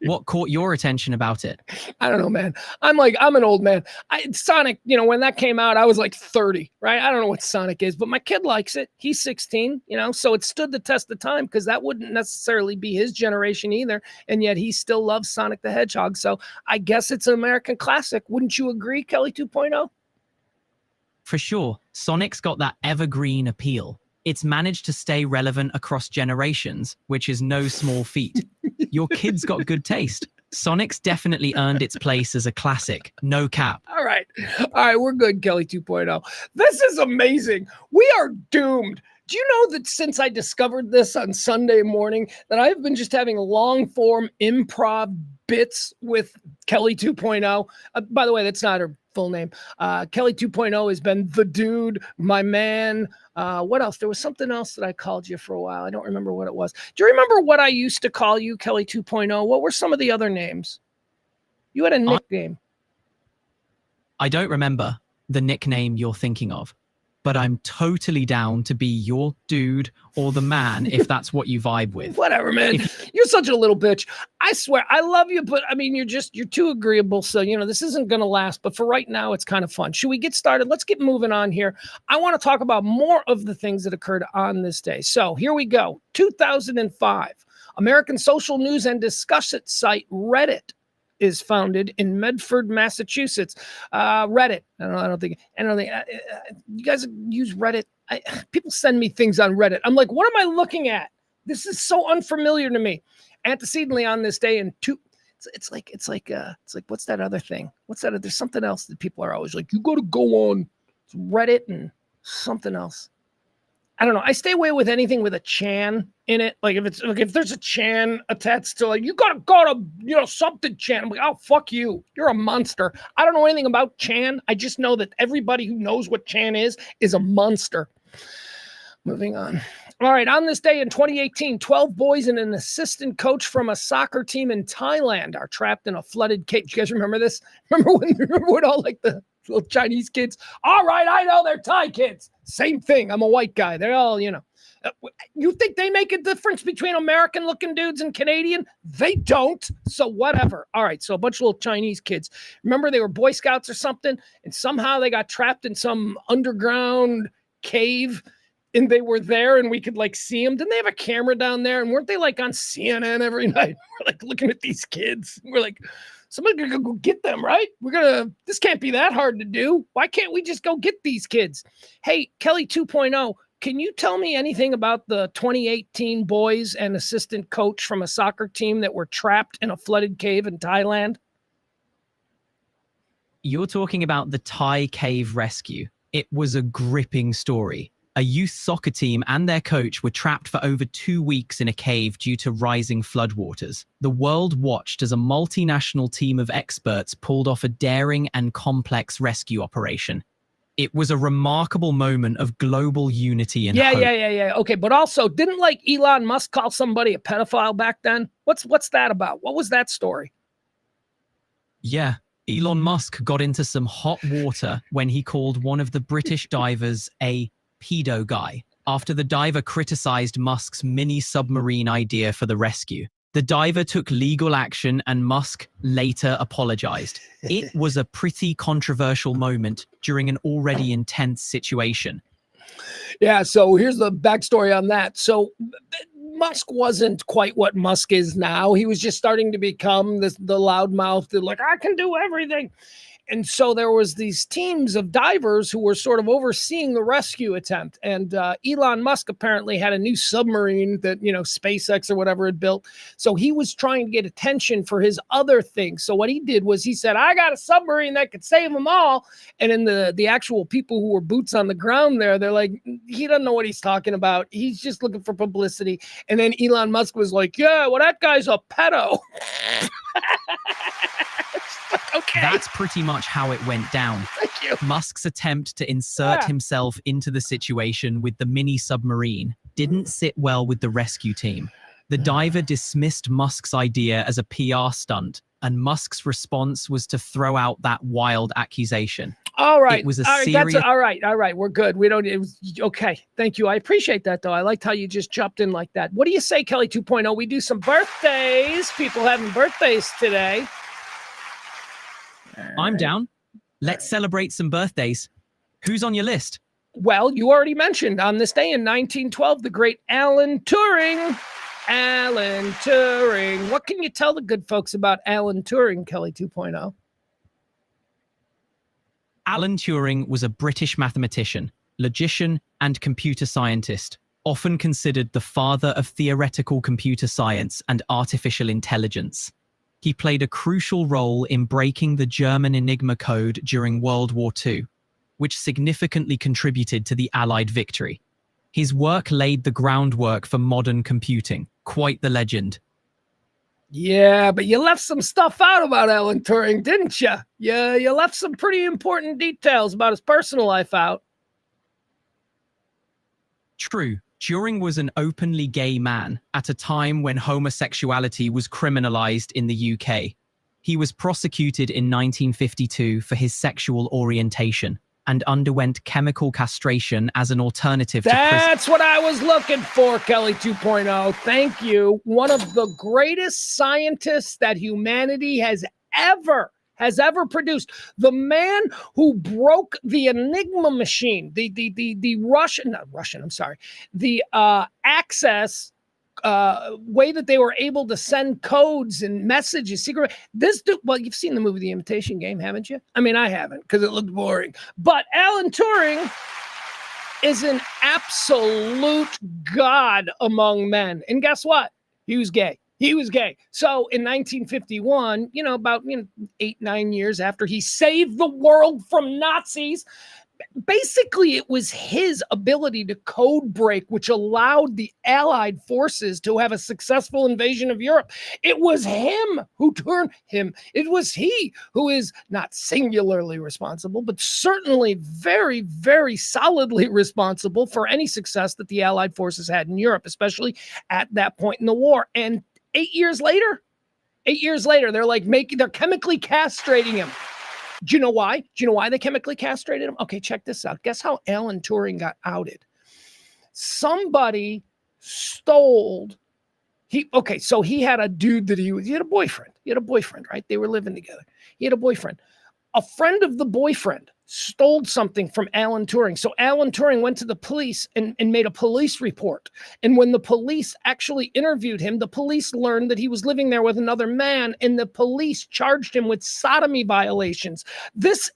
What caught your attention about it? I don't know, man. I'm an old man. Sonic, when that came out, I was like 30, right? I don't know what Sonic is, but my kid likes it. He's 16, so it stood the test of time because that wouldn't necessarily be his generation either. And yet he still loves Sonic the Hedgehog. So I guess it's an American classic. Wouldn't you agree, Kelly 2.0? For sure. Sonic's got that evergreen appeal. It's managed to stay relevant across generations, which is no small feat. Your kid's got good taste. Sonic's definitely earned its place as a classic. No cap. All right, we're good, Kelly 2.0. This is amazing. We are doomed. Do you know that since I discovered this on Sunday morning, that I've been just having long-form improv bits with Kelly 2.0? By the way, that's not her full name. Kelly 2.0 has been the dude, my man. What else? There was something else that I called you for a while. I don't remember what it was. Do you remember what I used to call you, Kelly 2.0? What were some of the other names? You had a nickname. I don't remember the nickname you're thinking of, but I'm totally down to be your dude or the man if that's what you vibe with. Whatever, man. You're such a little bitch. I swear, I love you, but I mean, you're too agreeable. So, this isn't going to last. But for right now, it's kind of fun. Should we get started? Let's get moving on here. I want to talk about more of the things that occurred on this day. So here we go. 2005, American social news and discussion site Reddit is founded in Medford, Massachusetts. Reddit. I don't think you guys use Reddit. People send me things on Reddit. I'm like, what am I looking at? This is so unfamiliar to me. Antecedently on this day it's like what's that other thing? What's that? There's something else that people are always like, you got to go on Reddit and something else. I don't know. I stay away with anything with a Chan in it. Like if there's a Chan attached to like, you gotta go to, something Chan. I'm like, oh, fuck you. You're a monster. I don't know anything about Chan. I just know that everybody who knows what Chan is a monster. Moving on. All right. On this day in 2018, 12 boys and an assistant coach from a soccer team in Thailand are trapped in a flooded cave. You guys remember this? Remember when all like the little Chinese kids? All right. I know they're Thai kids. Same thing. I'm a white guy. They're all, you think they make a difference between American looking dudes and Canadian? They don't. So whatever. All right. So a bunch of little Chinese kids. Remember they were Boy Scouts or something, and somehow they got trapped in some underground cave, and they were there and we could like see them. Didn't they have a camera down there? And weren't they like on CNN every night? We're like looking at these kids. We're like, somebody's gonna go get them, right? This can't be that hard to do. Why can't we just go get these kids? Hey, Kelly 2.0, can you tell me anything about the 2018 boys and assistant coach from a soccer team that were trapped in a flooded cave in Thailand? You're talking about the Thai cave rescue. It was a gripping story. A youth soccer team and their coach were trapped for over 2 weeks in a cave due to rising floodwaters. The world watched as a multinational team of experts pulled off a daring and complex rescue operation. It was a remarkable moment of global unity and hope. Yeah. Okay, but also, didn't like Elon Musk call somebody a pedophile back then? What's that about? What was that story? Yeah, Elon Musk got into some hot water when he called one of the British divers a pedo guy after the diver criticized Musk's mini submarine idea for the rescue. The diver took legal action and Musk later apologized. It was a pretty controversial moment during an already intense situation. Yeah, so here's the backstory on that. So Musk wasn't quite what Musk is now. He was just starting to become the loudmouth, like, I can do everything. And so there was these teams of divers who were sort of overseeing the rescue attempt. And Elon Musk apparently had a new submarine that, SpaceX or whatever had built. So he was trying to get attention for his other things. So what he did was he said, I got a submarine that could save them all. And then the actual people who were boots on the ground there, they're like, he doesn't know what he's talking about. He's just looking for publicity. And then Elon Musk was like, yeah, well, that guy's a pedo. Okay. That's pretty much how it went down. Thank you. Musk's attempt to insert himself into the situation with the mini submarine didn't sit well with the rescue team. The diver dismissed Musk's idea as a PR stunt, and Musk's response was to throw out that wild accusation. All right. It was a serious... serious... All right. We're good. We don't... It was... Okay. Thank you. I appreciate that, though. I liked how you just jumped in like that. What do you say, Kelly 2.0? We do some birthdays. People having birthdays today. I'm down. Let's celebrate some birthdays. Who's on your list? Well, you already mentioned on this day in 1912, the great Alan Turing. Alan Turing. What can you tell the good folks about Alan Turing, Kelly 2.0? Alan Turing was a British mathematician, logician, and computer scientist, often considered the father of theoretical computer science and artificial intelligence. He played a crucial role in breaking the German Enigma code during World War II, which significantly contributed to the Allied victory. His work laid the groundwork for modern computing. Quite the legend. Yeah, but you left some stuff out about Alan Turing, didn't you? Yeah, you left some pretty important details about his personal life out. True. Turing was an openly gay man at a time when homosexuality was criminalized in the UK. He was prosecuted in 1952 for his sexual orientation and underwent chemical castration as an alternative to prison. That's what I was looking for, Kelly 2.0. Thank you. One of the greatest scientists that humanity has ever produced. The man who broke the Enigma machine, the access way that they were able to send codes and messages, secret. This dude, well, you've seen the movie The Imitation Game, haven't you? I mean, I haven't because it looked boring. But Alan Turing is an absolute god among men. And guess what? He was gay. So in 1951, about 8-9 years after he saved the world from Nazis, basically it was his ability to code break, which allowed the Allied forces to have a successful invasion of Europe. It was him who turned him. It was he who is not singularly responsible, but certainly very, very solidly responsible for any success that the Allied forces had in Europe, especially at that point in the war. And 8 years later, they're like they're chemically castrating him. Do you know why? Do you know why they chemically castrated him? Okay, check this out. Guess how Alan Turing got outed? Somebody stole. So he had a dude that he had a boyfriend. He had a boyfriend, right? They were living together. He had a boyfriend. A friend of the boyfriend stole something from Alan Turing. So Alan Turing went to the police and made a police report. And when the police actually interviewed him, the police learned that he was living there with another man, and the police charged him with sodomy violations. This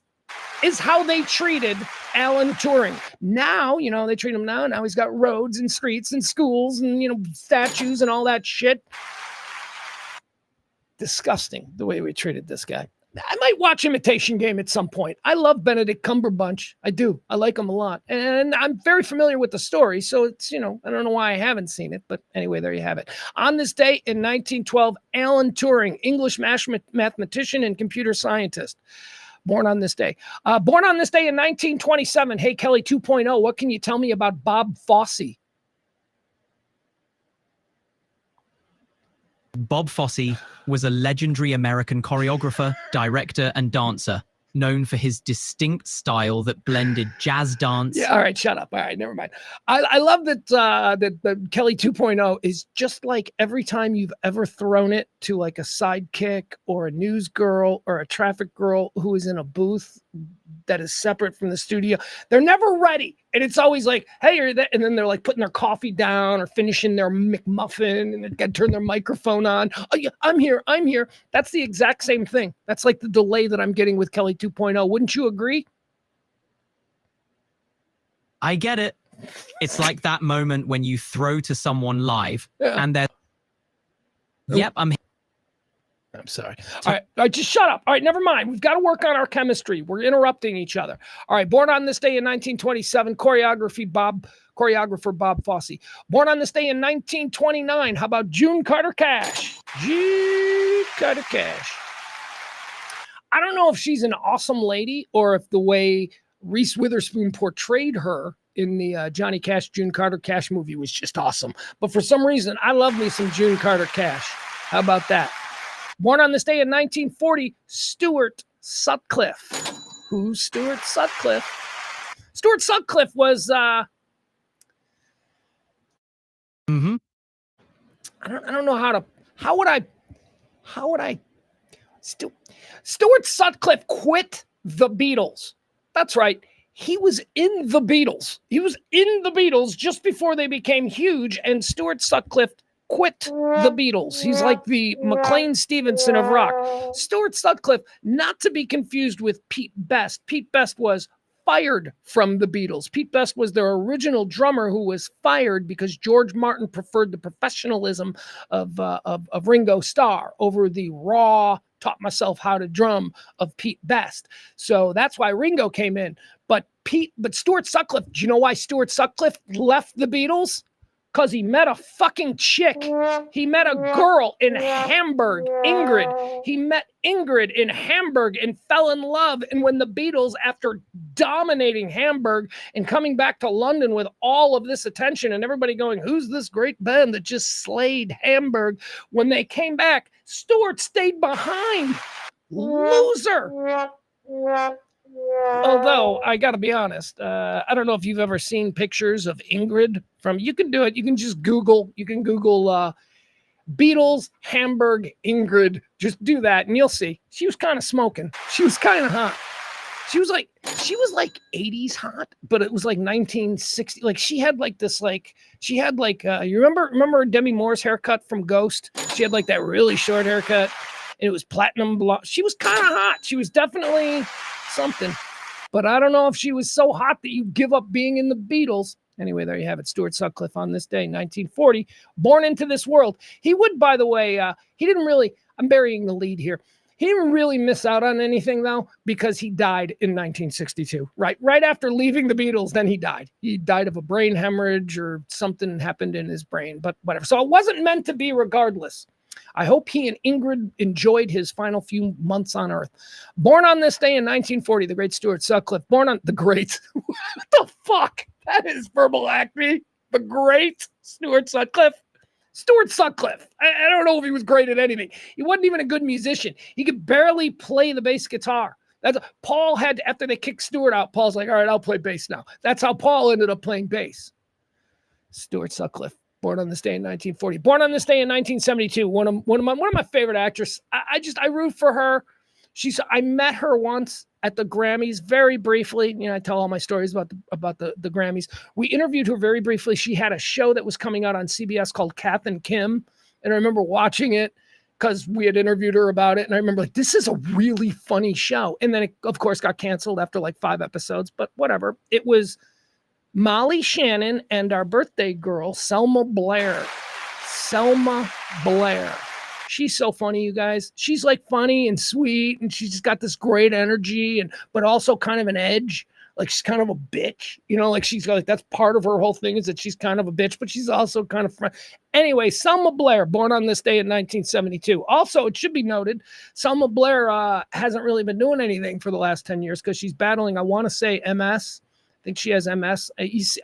is how they treated Alan Turing. Now, they treat him now. Now he's got roads and streets and schools and, statues and all that shit. Disgusting the way we treated this guy. I might watch Imitation Game at some point. I love Benedict Cumberbatch. I do. I like him a lot. And I'm very familiar with the story. So it's, I don't know why I haven't seen it. But anyway, there you have it. On this day in 1912, Alan Turing, English mathematician and computer scientist. Born on this day. Born on this day in 1927. Hey, Kelly 2.0, what can you tell me about Bob Fosse? Bob Fosse was a legendary American choreographer, director, and dancer, known for his distinct style that blended jazz dance. Yeah, all right, shut up. All right, never mind. I love that that Kelly 2.0 is just like every time you've ever thrown it to like a sidekick or a news girl or a traffic girl who is in a booth that is separate from the studio. They're never ready. And it's always like, hey, you're that. And then they're like putting their coffee down or finishing their McMuffin and they got to turn their microphone on. Oh, yeah, I'm here. That's the exact same thing. That's like the delay that I'm getting with Kelly 2.0. Wouldn't you agree? I get it. It's like that moment when you throw to someone live and they're, yep, I'm sorry. All right, just shut up. All right, never mind. We've got to work on our chemistry. We're interrupting each other. All right, born on this day in 1927, choreographer Bob Fosse. Born on this day in 1929, how about June Carter Cash? June Carter Cash. I don't know if she's an awesome lady or if the way Reese Witherspoon portrayed her in the Johnny Cash, June Carter Cash movie was just awesome. But for some reason, I love me some June Carter Cash. How about that? Born on this day in 1940, Stuart Sutcliffe. Who's Stuart Sutcliffe? Stuart Sutcliffe was I don't know how would I Stuart Sutcliffe quit the Beatles. That's right. He was in the Beatles. He was in the Beatles just before they became huge, and Stuart Sutcliffe quit the Beatles. He's like the McLean Stevenson of rock. Stuart Sutcliffe, not to be confused with Pete Best. Pete Best was fired from the Beatles. Pete Best was their original drummer who was fired because George Martin preferred the professionalism of Ringo Starr over the raw, taught myself how to drum of Pete Best. So that's why Ringo came in. But Stuart Sutcliffe, do you know why Stuart Sutcliffe left the Beatles? Because he met a fucking chick. He met a girl in Hamburg, Ingrid. He met Ingrid in Hamburg and fell in love. And when the Beatles, after dominating Hamburg and coming back to London with all of this attention and everybody going, who's this great band that just slayed Hamburg? When they came back, Stuart stayed behind. Loser. Although, I got to be honest, I don't know if you've ever seen pictures of Ingrid you can do it. You can just Google, Beatles, Hamburg, Ingrid. Just do that and you'll see. She was kind of smoking. She was kind of hot. She was like 80s hot, but it was like 1960. Like she had like this, you remember Demi Moore's haircut from Ghost? She had like that really short haircut and it was platinum blonde. She was kind of hot. She was definitely something, but I don't know if she was so hot that you give up being in the Beatles. Anyway, there you have it. Stuart Sutcliffe on this day, 1940, born into this world. He would, by the way, he didn't really, I'm burying the lead here. He didn't really miss out on anything, though, because he died in 1962, right after leaving the Beatles. Then he died. He died of a brain hemorrhage or something happened in his brain, but whatever. So it wasn't meant to be regardless. I hope he and Ingrid enjoyed his final few months on Earth. Born on this day in 1940, the great Stuart Sutcliffe. Born on the great. What the fuck? That is verbal acme. The great Stuart Sutcliffe. Stuart Sutcliffe. I don't know if he was great at anything. He wasn't even a good musician. He could barely play the bass guitar. Paul had, after they kicked Stuart out, Paul's like, all right, I'll play bass now. That's how Paul ended up playing bass. Stuart Sutcliffe, born on this day in 1940. Born on this day in 1972. One of my favorite actresses. I root for her. I met her once at the Grammys very briefly. You know, I tell all my stories about the Grammys. We interviewed her very briefly. She had a show that was coming out on CBS called Kath and Kim. And I remember watching it because we had interviewed her about it. And I remember like, this is a really funny show. And then it, of course, got canceled after like 5 episodes, but whatever. It was Molly Shannon and our birthday girl, Selma Blair. Selma Blair. She's so funny, you guys. She's like funny and sweet, and she's just got this great energy, but also kind of an edge. Like she's kind of a bitch, you know. Like she's like that's part of her whole thing is that she's kind of a bitch, but she's also kind of fun. Anyway, Selma Blair, born on this day in 1972. Also, it should be noted, Selma Blair hasn't really been doing anything for the last 10 years because she's battling, I want to say, MS. I think she has MS.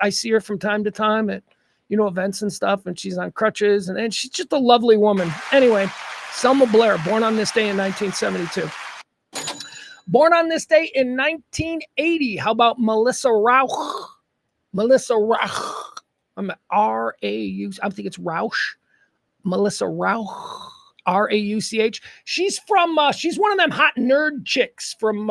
I see her from time to time at events and stuff, and she's on crutches, and she's just a lovely woman. Anyway, Selma Blair, born on this day in 1972. Born on this day in 1980. How about Melissa Rauch? Melissa Rauch. I'm at R-A-U. I think it's Rauch. Melissa Rauch. R-A-U-C-H. She's from, she's one of them hot nerd chicks from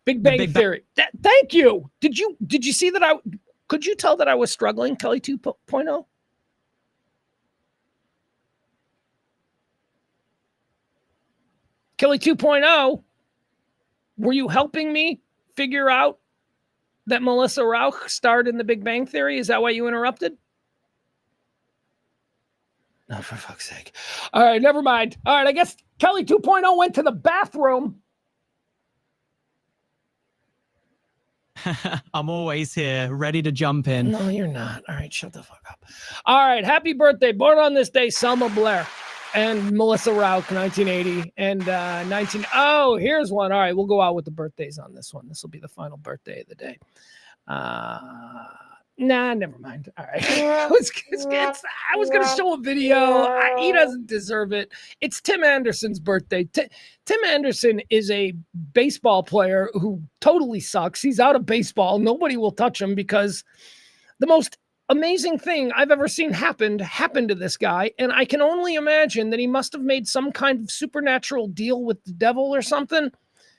Big Bang Theory. Thank you. Did you see that could you tell that I was struggling, Kelly 2.0? Kelly 2.0, were you helping me figure out that Melissa Rauch starred in the Big Bang Theory? Is that why you interrupted? No, for fuck's sake. All right, never mind. All right, I guess Kelly 2.0 went to the bathroom. I'm always here, ready to jump in. No, you're not. All right, shut the fuck up. All right, happy birthday. Born on this day, Selma Blair and Melissa Rauch, 1980. And here's one. All right, we'll go out with the birthdays on this one. This will be the final birthday of the day. Nah, never mind. All right. I was going to show a video. He doesn't deserve it. It's Tim Anderson's birthday. Tim Anderson is a baseball player who totally sucks. He's out of baseball. Nobody will touch him because the most amazing thing I've ever seen happened to this guy. And I can only imagine that he must have made some kind of supernatural deal with the devil or something.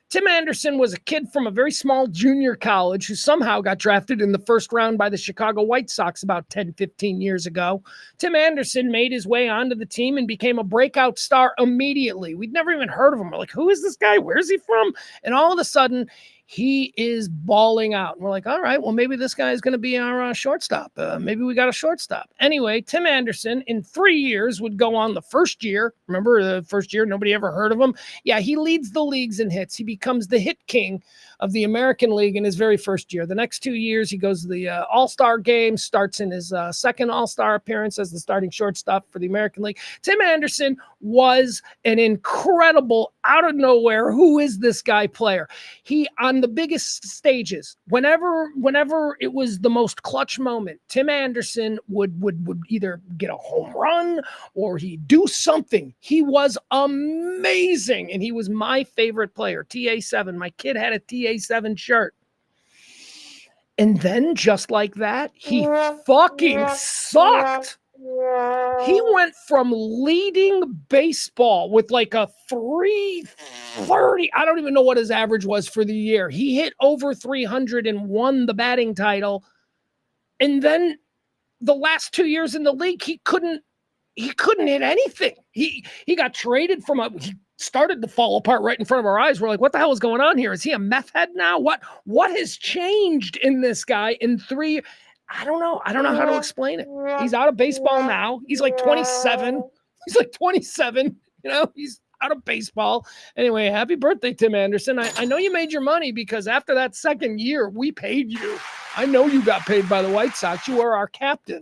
Tim Anderson was a kid from a very small junior college who somehow got drafted in the first round by the Chicago White Sox about 10, 15 years ago. Tim Anderson made his way onto the team and became a breakout star immediately. We'd never even heard of him. We're like, who is this guy? Where's he from? And all of a sudden, he is balling out. And we're like, all right, well, maybe this guy is going to be our shortstop. Maybe we got a shortstop. Anyway, Tim Anderson in 3 years would go on the first year. Remember the first year, nobody ever heard of him. Yeah, he leads the leagues in hits. He becomes the hit king of the American League in his very first year. The next 2 years, he goes to the All-Star game, starts in his second All-Star appearance as the starting shortstop for the American League. Tim Anderson was an incredible, out of nowhere, who is this guy player. He, on the biggest stages, whenever it was the most clutch moment, Tim Anderson would either get a home run or he'd do something. He was amazing, and he was my favorite player, TA7. My kid had a TA7 shirt. And then, just like that, he fucking sucked. He went from leading baseball with like a 330. I don't even know what his average was for the year. He hit over 300 and won the batting title. And then the last 2 years in the league, he couldn't hit anything. He got traded from he started to fall apart right in front of our eyes. We're like, what the hell is going on here? Is he a meth head now? What has changed in this guy in 3 years? I don't know how to explain it. He's out of baseball now. He's like 27, He's like 27. He's out of baseball. Anyway, happy birthday, Tim Anderson. I know you made your money because after that second year, we paid you. I know you got paid by the White Sox. You were our captain.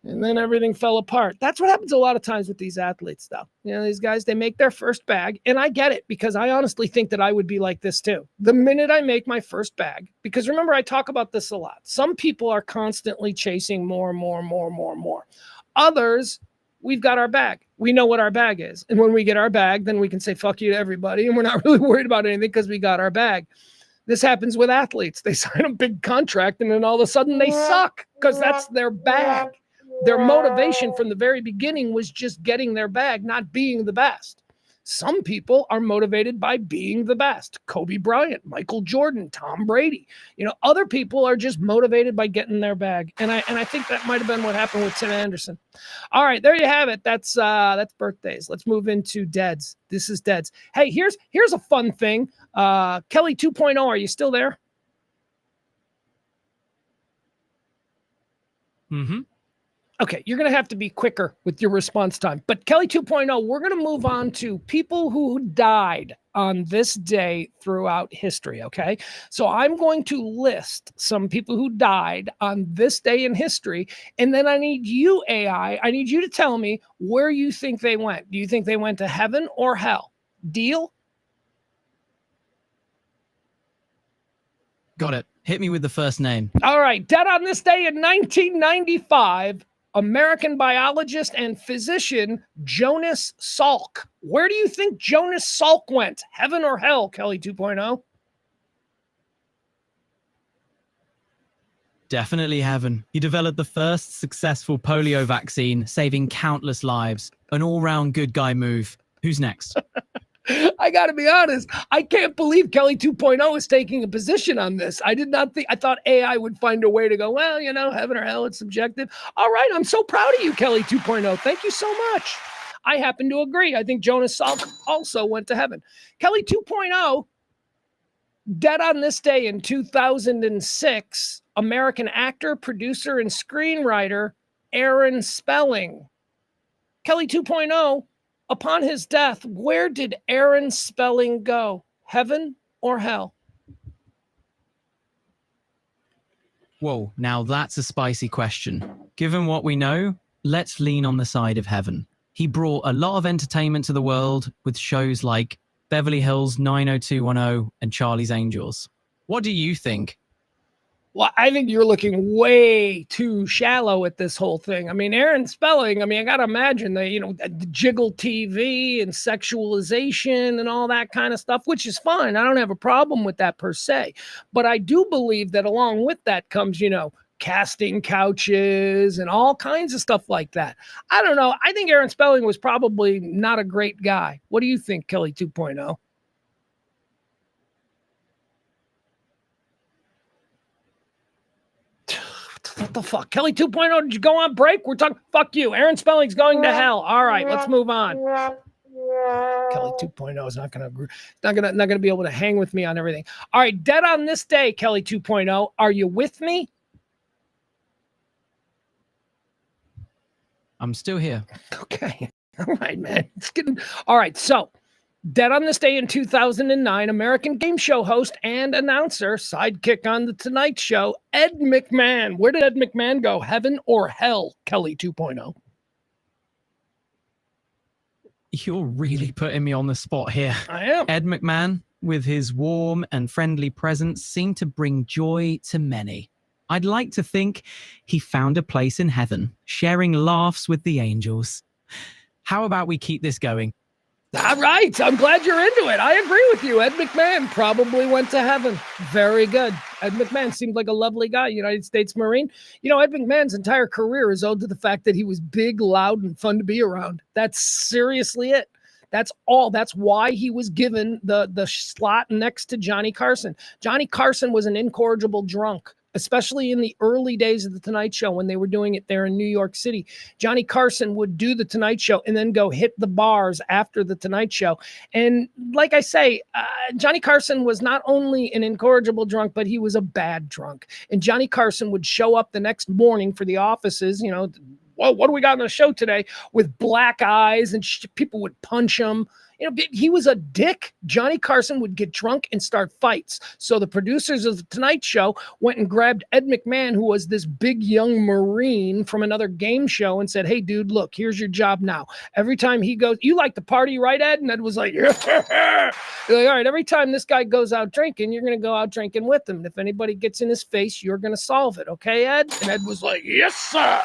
And then everything fell apart. That's what happens a lot of times with these athletes, though. These guys, they make their first bag. And I get it because I honestly think that I would be like this, too. The minute I make my first bag, because remember, I talk about this a lot. Some people are constantly chasing more and more and more and more and more. Others, we've got our bag. We know what our bag is. And when we get our bag, then we can say, fuck you to everybody. And we're not really worried about anything because we got our bag. This happens with athletes. They sign a big contract and then all of a sudden they suck because that's their bag. Their motivation from the very beginning was just getting their bag, not being the best. Some people are motivated by being the best. Kobe Bryant, Michael Jordan, Tom Brady. Other people are just motivated by getting their bag. And I think that might have been what happened with Tim Anderson. All right, there you have it. That's birthdays. Let's move into Deads. This is Deads. Hey, here's a fun thing. Kelly 2.0, are you still there? Mm-hmm. Okay, you're going to have to be quicker with your response time. But Kelly 2.0, we're going to move on to people who died on this day throughout history, okay? So I'm going to list some people who died on this day in history, and then I need you, AI, I need you to tell me where you think they went. Do you think they went to heaven or hell? Deal? Got it. Hit me with the first name. All right, dead on this day in 1995, American biologist and physician Jonas Salk. Where do you think Jonas Salk went? Heaven or hell, Kelly 2.0? Definitely heaven. He developed the first successful polio vaccine, saving countless lives. An all-round good guy move. Who's next? I got to be honest. I can't believe Kelly 2.0 is taking a position on this. I thought AI would find a way to go, well, heaven or hell, it's subjective. All right. I'm so proud of you, Kelly 2.0. Thank you so much. I happen to agree. I think Jonas Salk also went to heaven. Kelly 2.0, dead on this day in 2006, American actor, producer, and screenwriter Aaron Spelling. Kelly 2.0, upon his death, where did Aaron Spelling go? Heaven or hell? Whoa, now that's a spicy question. Given what we know, let's lean on the side of heaven. He brought a lot of entertainment to the world with shows like Beverly Hills 90210 and Charlie's Angels. What do you think? Well, I think you're looking way too shallow at this whole thing. I mean, Aaron Spelling, I got to imagine the jiggle TV and sexualization and all that kind of stuff, which is fine. I don't have a problem with that per se. But I do believe that along with that comes, casting couches and all kinds of stuff like that. I don't know. I think Aaron Spelling was probably not a great guy. What do you think, Kelly 2.0? What the fuck? Kelly 2.0, did you go on break? We're talking, fuck you. Aaron Spelling's going to hell. All right, let's move on. Kelly 2.0 is not going to agree. Not going to be able to hang with me on everything. All right, dead on this day, Kelly 2.0. Are you with me? I'm still here. Okay. All right, man. It's getting all right. So, dead on this day in 2009, American game show host and announcer, sidekick on The Tonight Show, Ed McMahon. Where did Ed McMahon go? Heaven or hell, Kelly 2.0? You're really putting me on the spot here. I am. Ed McMahon, with his warm and friendly presence, seemed to bring joy to many. I'd like to think he found a place in heaven, sharing laughs with the angels. How about we keep this going? All right. I'm glad you're into it. I agree with you. Ed McMahon probably went to heaven. Very good. Ed McMahon seemed like a lovely guy, United States Marine. Ed McMahon's entire career is owed to the fact that he was big, loud, and fun to be around. That's seriously it. That's all. That's why he was given the slot next to Johnny Carson. Johnny Carson was an incorrigible drunk, especially in the early days of The Tonight Show when they were doing it there in New York City. Johnny Carson would do The Tonight Show and then go hit the bars after The Tonight Show. And like I say, Johnny Carson was not only an incorrigible drunk, but he was a bad drunk. And Johnny Carson would show up the next morning for the offices, well, what do we got on the show today? With black eyes and people would punch him. You know, he was a dick. Johnny Carson would get drunk and start fights. So the producers of the Tonight Show went and grabbed Ed McMahon, who was this big young Marine from another game show, and said, hey, dude, look, here's your job now. Every time he goes, you like to party, right, Ed? And Ed was like, yeah. Like, all right, every time this guy goes out drinking, you're going to go out drinking with him. And if anybody gets in his face, you're going to solve it. Okay, Ed? And Ed was like, yes, sir.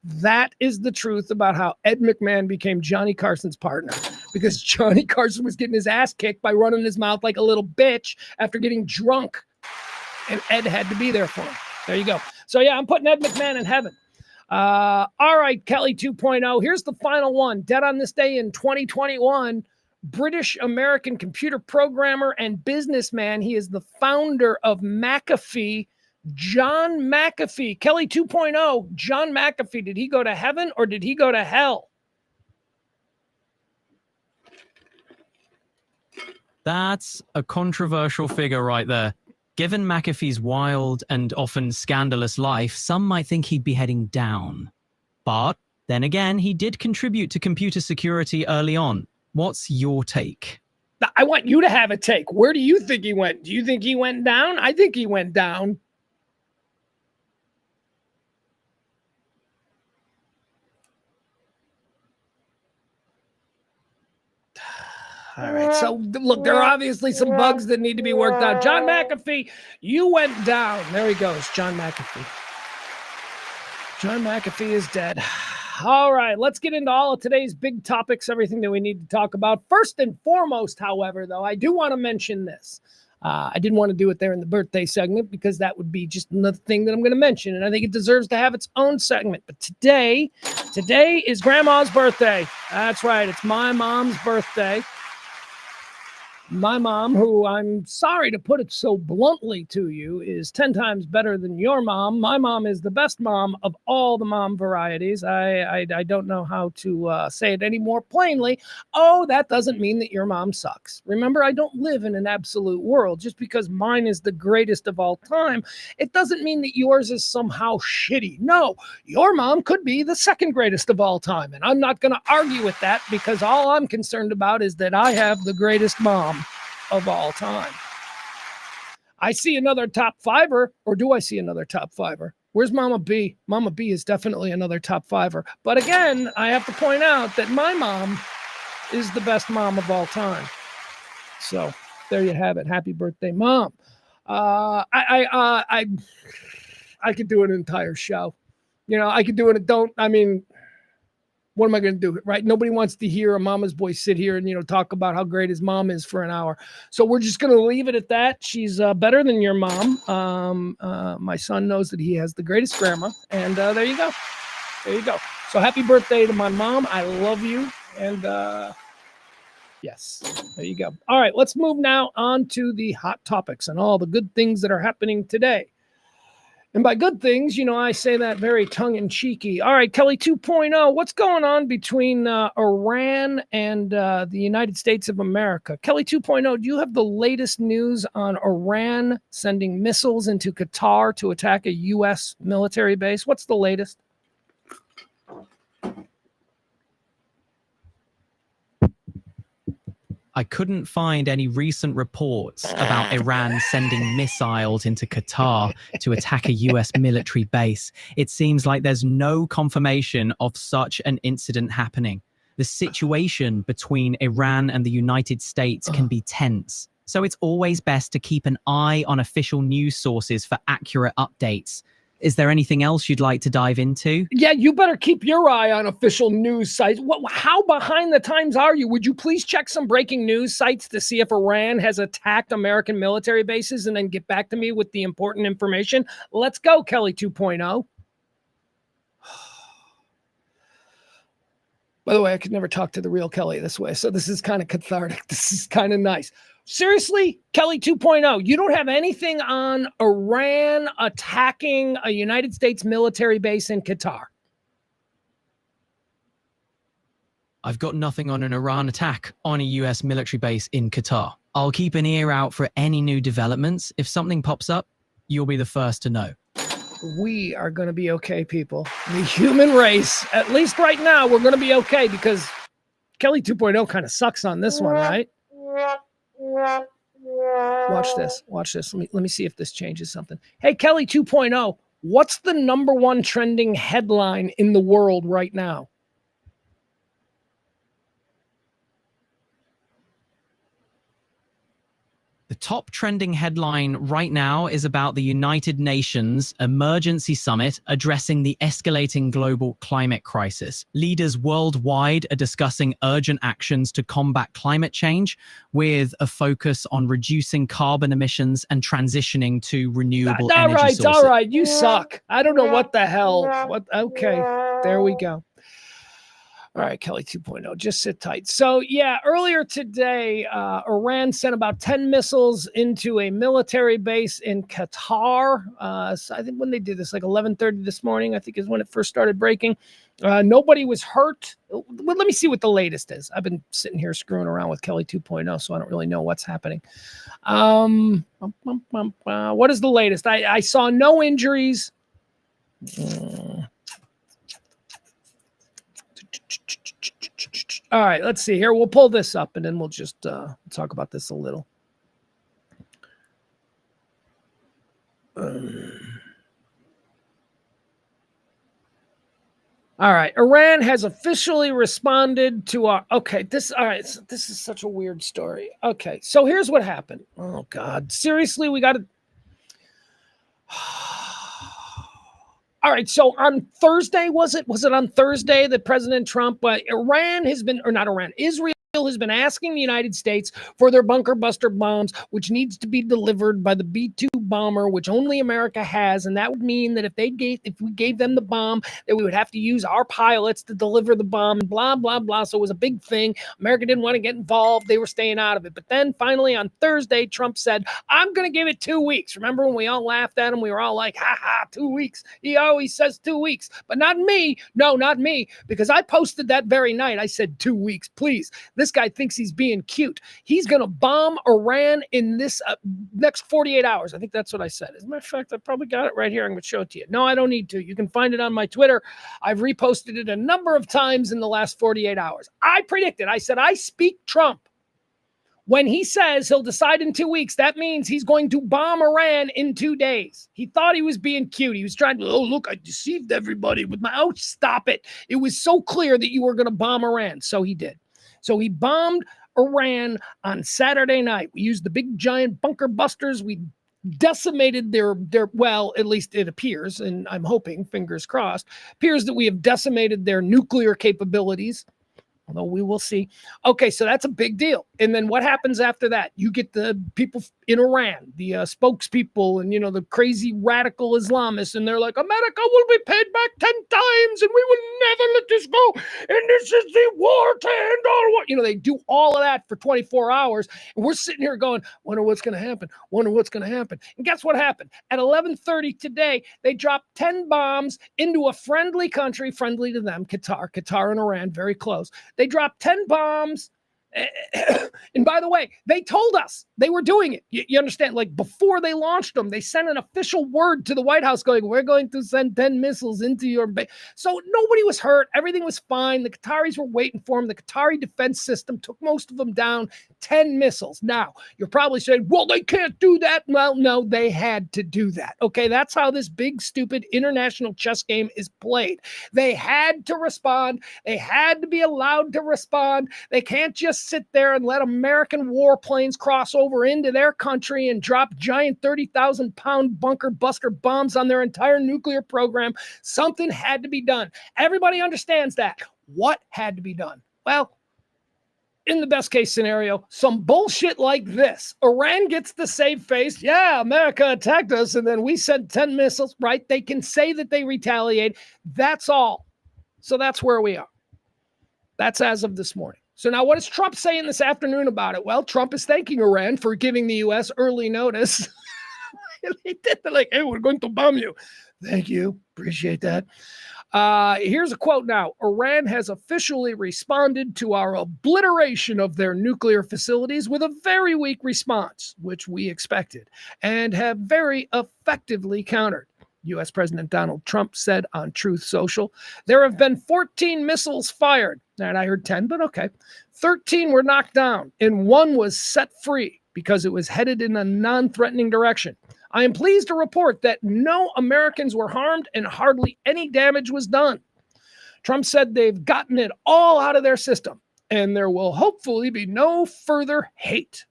That is the truth about how Ed McMahon became Johnny Carson's partner, because Johnny Carson was getting his ass kicked by running his mouth like a little bitch after getting drunk, and Ed had to be there for him. There you go. So yeah, I'm putting Ed McMahon in heaven. All right, Kelly 2.0. Here's the final one. Dead on this day in 2021, British-American computer programmer and businessman. He is the founder of McAfee, John McAfee. Kelly 2.0, John McAfee, did he go to heaven or did he go to hell? That's a controversial figure right there. Given McAfee's wild and often scandalous life, some might think he'd be heading down. But then again, he did contribute to computer security early on. What's your take? I want you to have a take. Where do you think he went? Do you think he went down? I think he went down. All right, so look, there are obviously some bugs that need to be worked out. John McAfee, you went down. There he goes, John McAfee. John McAfee is dead. All right, let's get into all of today's big topics, everything that we need to talk about. First and foremost, however, though, I do want to mention this. I didn't want to do it there in the birthday segment because that would be just another thing that I'm going to mention, and I think it deserves to have its own segment. But today is Grandma's birthday. That's right, it's my mom's birthday. My mom, who I'm sorry to put it so bluntly to you, is 10 times better than your mom. My mom is the best mom of all the mom varieties. I don't know how to say it any more plainly. Oh, that doesn't mean that your mom sucks. Remember, I don't live in an absolute world. Just because mine is the greatest of all time, it doesn't mean that yours is somehow shitty. No, your mom could be the second greatest of all time. And I'm not going to argue with that, because all I'm concerned about is that I have the greatest mom of all time. I see another top fiver, or do I see another top fiver? Where's Mama B? Mama B is definitely another top fiver. But again, I have to point out that my mom is the best mom of all time. So there you have it. Happy birthday, Mom. I could do an entire show. You know, I could do it. What am I going to do, right? Nobody wants to hear a mama's boy sit here and, talk about how great his mom is for an hour. So we're just going to leave it at that. She's better than your mom. My son knows that he has the greatest grandma. And there you go. There you go. So happy birthday to my mom. I love you. And yes, there you go. All right, let's move now on to the hot topics and all the good things that are happening today. And by good things, I say that very tongue-in-cheeky. All right, Kelly 2.0, what's going on between Iran and the United States of America? Kelly 2.0, do you have the latest news on Iran sending missiles into Qatar to attack a U.S. military base? What's the latest? I couldn't find any recent reports about Iran sending missiles into Qatar to attack a US military base. It seems like there's no confirmation of such an incident happening. The situation between Iran and the United States can be tense, so it's always best to keep an eye on official news sources for accurate updates. Is there anything else you'd like to dive into? Yeah, you better keep your eye on official news sites. How behind the times are you? Would you please check some breaking news sites to see if Iran has attacked American military bases and then get back to me with the important information? Let's go, Kelly 2.0. By the way, I could never talk to the real Kelly this way, so this is kind of cathartic. This is kind of nice. Seriously, Kelly 2.0, you don't have anything on Iran attacking a United States military base in Qatar? I've got nothing on an Iran attack on a US military base in Qatar. I'll keep an ear out for any new developments. If something pops up, you'll be the first to know. We are going to be okay, people. The human race, at least right now, we're going to be okay because Kelly 2.0 kind of sucks on this one, right? Watch this. Watch this. Let me see if this changes something. Hey, Kelly 2.0, what's the number one trending headline in the world right now? The top trending headline right now is about the United Nations Emergency Summit addressing the escalating global climate crisis. Leaders worldwide are discussing urgent actions to combat climate change with a focus on reducing carbon emissions and transitioning to renewable energy sources. All right, you suck. I don't know what the hell. Okay, there we go. All right, Kelly 2.0, just sit tight. So, yeah, earlier today, Iran sent about 10 missiles into a military base in Qatar. So I think when they did this, like 11:30 this morning, I think is when it first started breaking. Nobody was hurt. Well, let me see what the latest is. I've been sitting here screwing around with Kelly 2.0, so I don't really know what's happening. What is the latest? I saw no injuries. All right, let's see here. We'll pull this up and then we'll just talk about this a little. All right, Iran has officially responded to our. Okay, this. All right, so this is such a weird story. Okay, so here's what happened. Oh God, seriously, we got to. All right, so on Thursday, was it on Thursday that President Trump, Israel has been asking the United States for their bunker buster bombs, which needs to be delivered by the B-2 bomber, which only America has. And that would mean that if we gave them the bomb, that we would have to use our pilots to deliver the bomb, blah, blah, blah. So it was a big thing. America didn't want to get involved. They were staying out of it. But then finally on Thursday, Trump said, I'm going to give it 2 weeks. Remember when we all laughed at him? We were all like, ha ha, 2 weeks. He always says 2 weeks, but not me. No, not me, because I posted that very night. I said 2 weeks, please. This guy thinks he's being cute. He's going to bomb Iran in this next 48 hours. I think that's what I said. As a matter of fact, I probably got it right here. I'm going to show it to you. No, I don't need to. You can find it on my Twitter. I've reposted it a number of times in the last 48 hours. I predicted. I said, I speak Trump. When he says he'll decide in 2 weeks, that means he's going to bomb Iran in 2 days. He thought he was being cute. He was trying to, oh, look, I deceived everybody with my, oh, stop it. It was so clear that you were going to bomb Iran. So he did. So he bombed Iran on Saturday night. We used the big giant bunker busters. We decimated their well, at least it appears, and I'm hoping, fingers crossed, appears that we have decimated their nuclear capabilities. Although we will see. Okay, so that's a big deal. And then what happens after that? You get the people in Iran, the spokespeople and, the crazy radical Islamists, and they're like, America will be paid back 10 times, and we will never let this go. And this is the war to end all war. They do all of that for 24 hours. And we're sitting here going, wonder what's going to happen. Wonder what's going to happen. And guess what happened? At 11:30 today, they dropped 10 bombs into a friendly country, friendly to them, Qatar and Iran, very close. They dropped 10 bombs. And by the way, they told us they were doing it. You understand? Like before they launched them, they sent an official word to the White House going, we're going to send 10 missiles into your base. So nobody was hurt. Everything was fine. The Qataris were waiting for them. The Qatari defense system took most of them down. 10 missiles. Now, you're probably saying, well, they can't do that. Well, no, they had to do that. Okay, that's how this big, stupid international chess game is played. They had to respond. They had to be allowed to respond. They can't just sit there and let American warplanes cross over into their country and drop giant 30,000-pound bunker buster bombs on their entire nuclear program. Something had to be done. Everybody understands that. What had to be done? Well, in the best case scenario, some bullshit like this. Iran gets the save face. Yeah, America attacked us, and then we sent 10 missiles, right? They can say that they retaliate. That's all. So that's where we are. That's as of this morning. So now what is Trump saying this afternoon about it? Well, Trump is thanking Iran for giving the U.S. early notice. They did. They're like, hey, we're going to bomb you. Thank you. Appreciate that. Here's a quote now. Iran has officially responded to our obliteration of their nuclear facilities with a very weak response, which we expected, and have very effectively countered. U.S. President Donald Trump said on Truth Social. There have been 14 missiles fired. And I heard 10, but okay. 13 were knocked down, and one was set free because it was headed in a non-threatening direction. I am pleased to report that no Americans were harmed and hardly any damage was done. Trump said they've gotten it all out of their system, and there will hopefully be no further hate.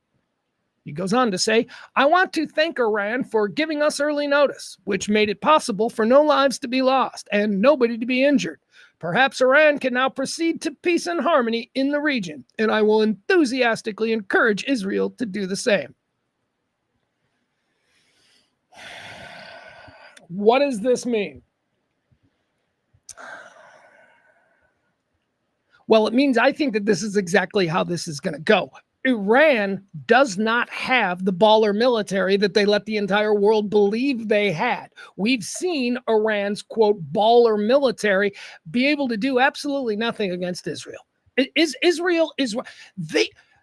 He goes on to say, I want to thank Iran for giving us early notice, which made it possible for no lives to be lost and nobody to be injured. Perhaps Iran can now proceed to peace and harmony in the region, and I will enthusiastically encourage Israel to do the same. What does this mean? Well, it means I think that this is exactly how this is going to go. Iran does not have the baller military that they let the entire world believe they had. We've seen Iran's, quote, baller military be able to do absolutely nothing against Israel.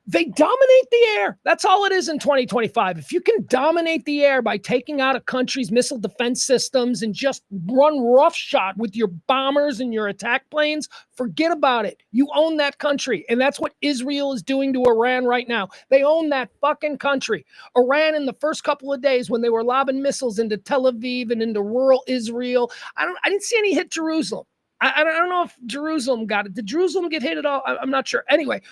They dominate the air. That's all it is in 2025. If you can dominate the air by taking out a country's missile defense systems and just run roughshod with your bombers and your attack planes, forget about it. You own that country. And that's what Israel is doing to Iran right now. They own that fucking country. Iran, in the first couple of days when they were lobbing missiles into Tel Aviv and into rural Israel, I didn't see any hit Jerusalem. I don't know if Jerusalem got it. Did Jerusalem get hit at all? I'm not sure. Anyway,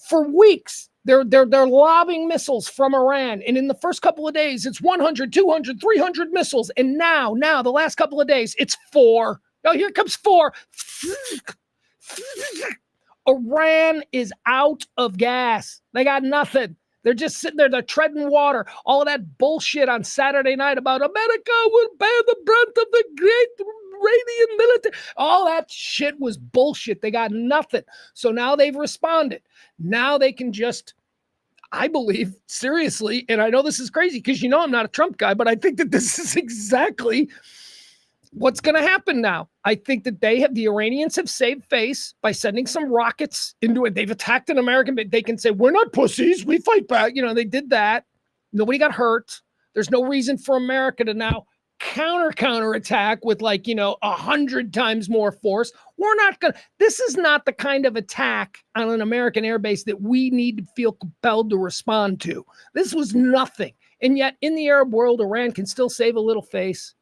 for weeks, they're lobbing missiles from Iran. And in the first couple of days, it's 100, 200, 300 missiles. And now, the last couple of days, it's 4. Now, here comes 4. Iran is out of gas. They got nothing. They're just sitting there. They're treading water. All of that bullshit on Saturday night about America will bear the brunt of the great Iranian military. All that shit was bullshit. They got nothing. So now they've responded. Now they can just, I believe, seriously, and I know this is crazy because I'm not a Trump guy, but I think that this is exactly what's going to happen now. I think that the Iranians have saved face by sending some rockets into it. They've attacked an American, but they can say, we're not pussies. We fight back. They did that. Nobody got hurt. There's no reason for America to now counter attack with 100 times more force. We're not going to, this is not the kind of attack on an American airbase that we need to feel compelled to respond to. This was nothing. And yet in the Arab world, Iran can still save a little face.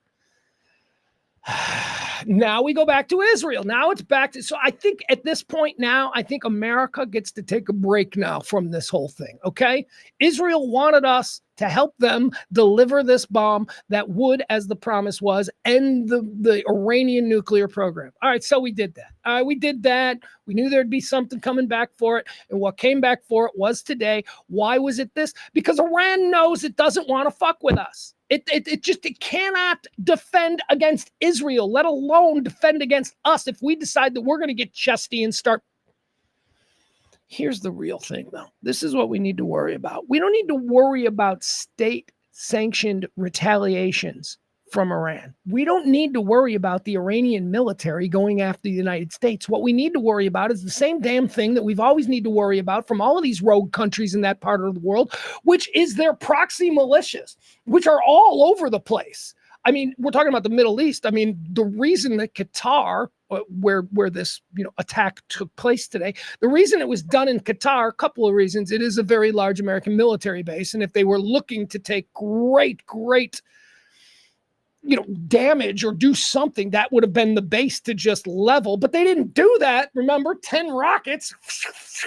Now we go back to Israel. Now it's back to, so I think at this point now, I think America gets to take a break now from this whole thing. Okay. Israel wanted us to help them deliver this bomb that would, as the promise was, end the Iranian nuclear program. All right. So we did that. We did that. We knew there'd be something coming back for it. And what came back for it was today. Why was it this? Because Iran knows it doesn't want to fuck with us. It cannot defend against Israel, let alone defend against us if we decide that we're going to get chesty and start. Here's the real thing, though. This is what we need to worry about. We don't need to worry about state-sanctioned retaliations from Iran. We don't need to worry about the Iranian military going after the United States. What we need to worry about is the same damn thing that we've always need to worry about from all of these rogue countries in that part of the world, which is their proxy militias, which are all over the place. I mean, we're talking about the Middle East. I mean, the reason that Qatar, where this attack took place today, the reason it was done in Qatar, a couple of reasons. It is a very large American military base, and if they were looking to take great damage or do something, that would have been the base to just level, but they didn't do that. Remember, 10 rockets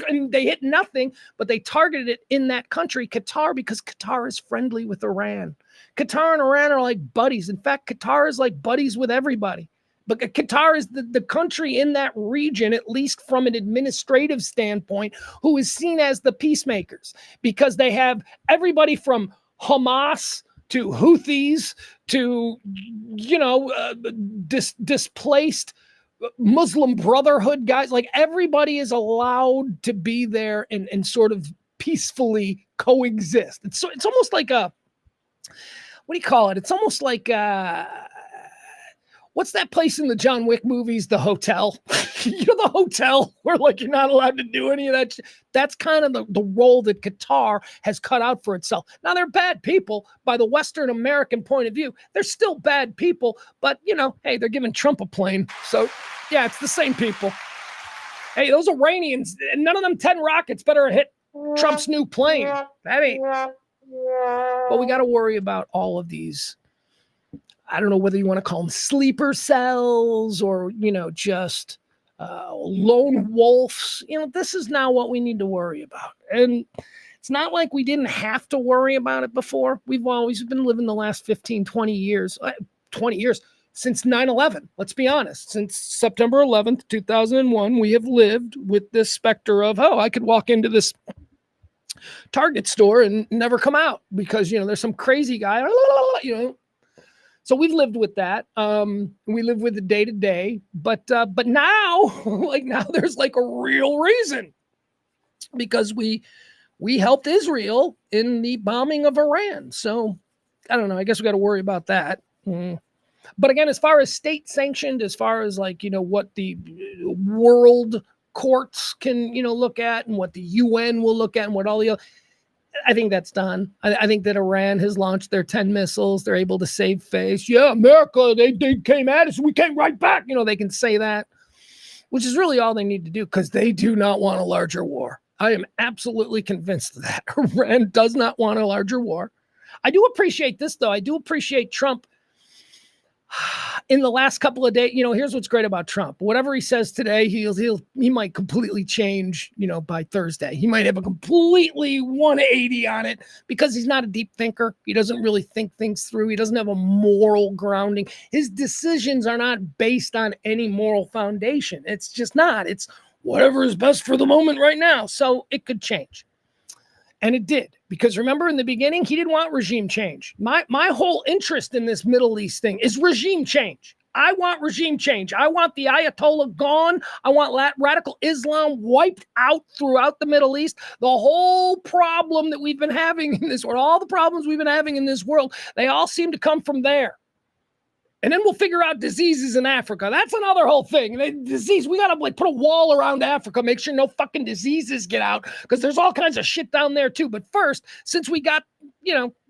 and they hit nothing, but they targeted it in that country, Qatar, because Qatar is friendly with Iran. Qatar and Iran are like buddies. In fact, Qatar is like buddies with everybody. But Qatar is the country in that region, at least from an administrative standpoint, who is seen as the peacemakers, because they have everybody from Hamas to Houthis to, displaced Muslim Brotherhood guys. Like, everybody is allowed to be there and sort of peacefully coexist. It's almost like what do you call it? It's almost like, what's that place in the John Wick movies? The hotel. the hotel where like you're not allowed to do any of that. That's kind of the role that Qatar has cut out for itself. Now they're bad people by the Western American point of view. They're still bad people, but hey, they're giving Trump a plane. So yeah, it's the same people. Hey, those Iranians, none of them 10 rockets better hit Trump's new plane. That ain't. But we got to worry about all of these. I don't know whether you want to call them sleeper cells or, just lone wolves. This is now what we need to worry about. And it's not like we didn't have to worry about it before. We've always been living the last 15, 20 years, since 9/11. Let's be honest. Since September 11th, 2001, we have lived with this specter of, I could walk into this Target store and never come out because, there's some crazy guy, So we've lived with that. We live with it day to day, but now, now there's like a real reason because we helped Israel in the bombing of Iran. So I don't know. I guess we got to worry about that. But again, as far as state sanctioned, as far as what the world courts can, look at and what the UN will look at and what all the other, I think that's done. I think that Iran has launched their 10 missiles. They're able to save face. Yeah, America, they came at us. We came right back. They can say that, which is really all they need to do because they do not want a larger war. I am absolutely convinced of that. Iran does not want a larger war. I do appreciate this, though. I do appreciate Trump in the last couple of days. Here's what's great about Trump. Whatever he says today, he might completely change, by Thursday. He might have a completely 180 on it because he's not a deep thinker. He doesn't really think things through. He doesn't have a moral grounding. His decisions are not based on any moral foundation. It's just not. It's whatever is best for the moment right now. So it could change. And it did, because remember in the beginning, he didn't want regime change. My whole interest in this Middle East thing is regime change. I want regime change. I want the Ayatollah gone. I want radical Islam wiped out throughout the Middle East. The whole problem that we've been having in this world, all the problems we've been having in this world, they all seem to come from there. And then we'll figure out diseases in Africa. That's another whole thing. Disease, we got to put a wall around Africa, make sure no fucking diseases get out because there's all kinds of shit down there too. But first, since we got,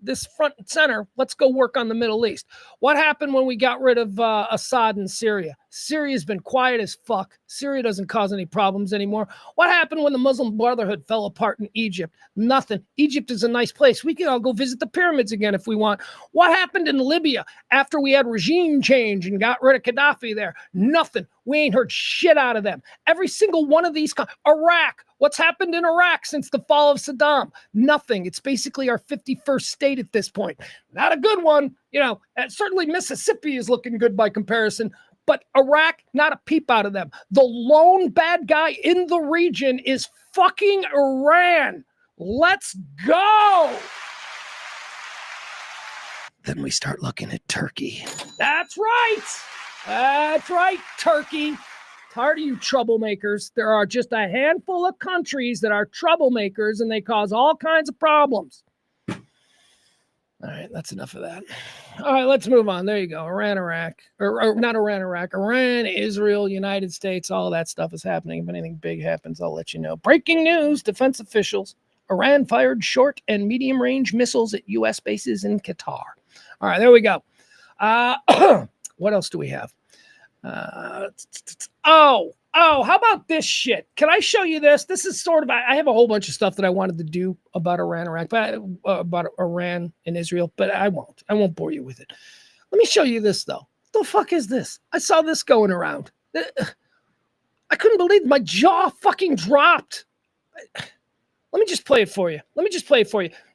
this front and center, let's go work on the Middle East. What happened when we got rid of Assad in Syria? Syria's been quiet as fuck. Syria doesn't cause any problems anymore. What happened when the Muslim Brotherhood fell apart in Egypt? Nothing. Egypt is a nice place. We can all go visit the pyramids again if we want. What happened in Libya after we had regime change and got rid of Gaddafi there? Nothing. We ain't heard shit out of them. Every single one of these, Iraq, what's happened in Iraq since the fall of Saddam? Nothing. It's basically our 51st state at this point. Not a good one. Certainly Mississippi is looking good by comparison, but Iraq, not a peep out of them. The lone bad guy in the region is fucking Iran. Let's go. Then we start looking at Turkey. That's right. That's right, Turkey. Tired of you troublemakers. There are just a handful of countries that are troublemakers and they cause all kinds of problems. All right, that's enough of that. All right, let's move on. There you go. Iran, Iraq, or not Iran, Iraq, Iran, Israel, United States, all that stuff is happening. If anything big happens, I'll let you know. Breaking news, defense officials. Iran fired short and medium range missiles at U.S. bases in Qatar. All right, there we go. What else do we have? How about this shit? Can I show you this? This is sort of, I have a whole bunch of stuff that I wanted to do about Iran, Iraq, about Iran and Israel, but I won't bore you with it. Let me show you this though. What the fuck is this? I saw this going around. I couldn't believe my jaw fucking dropped. Let me just play it for you.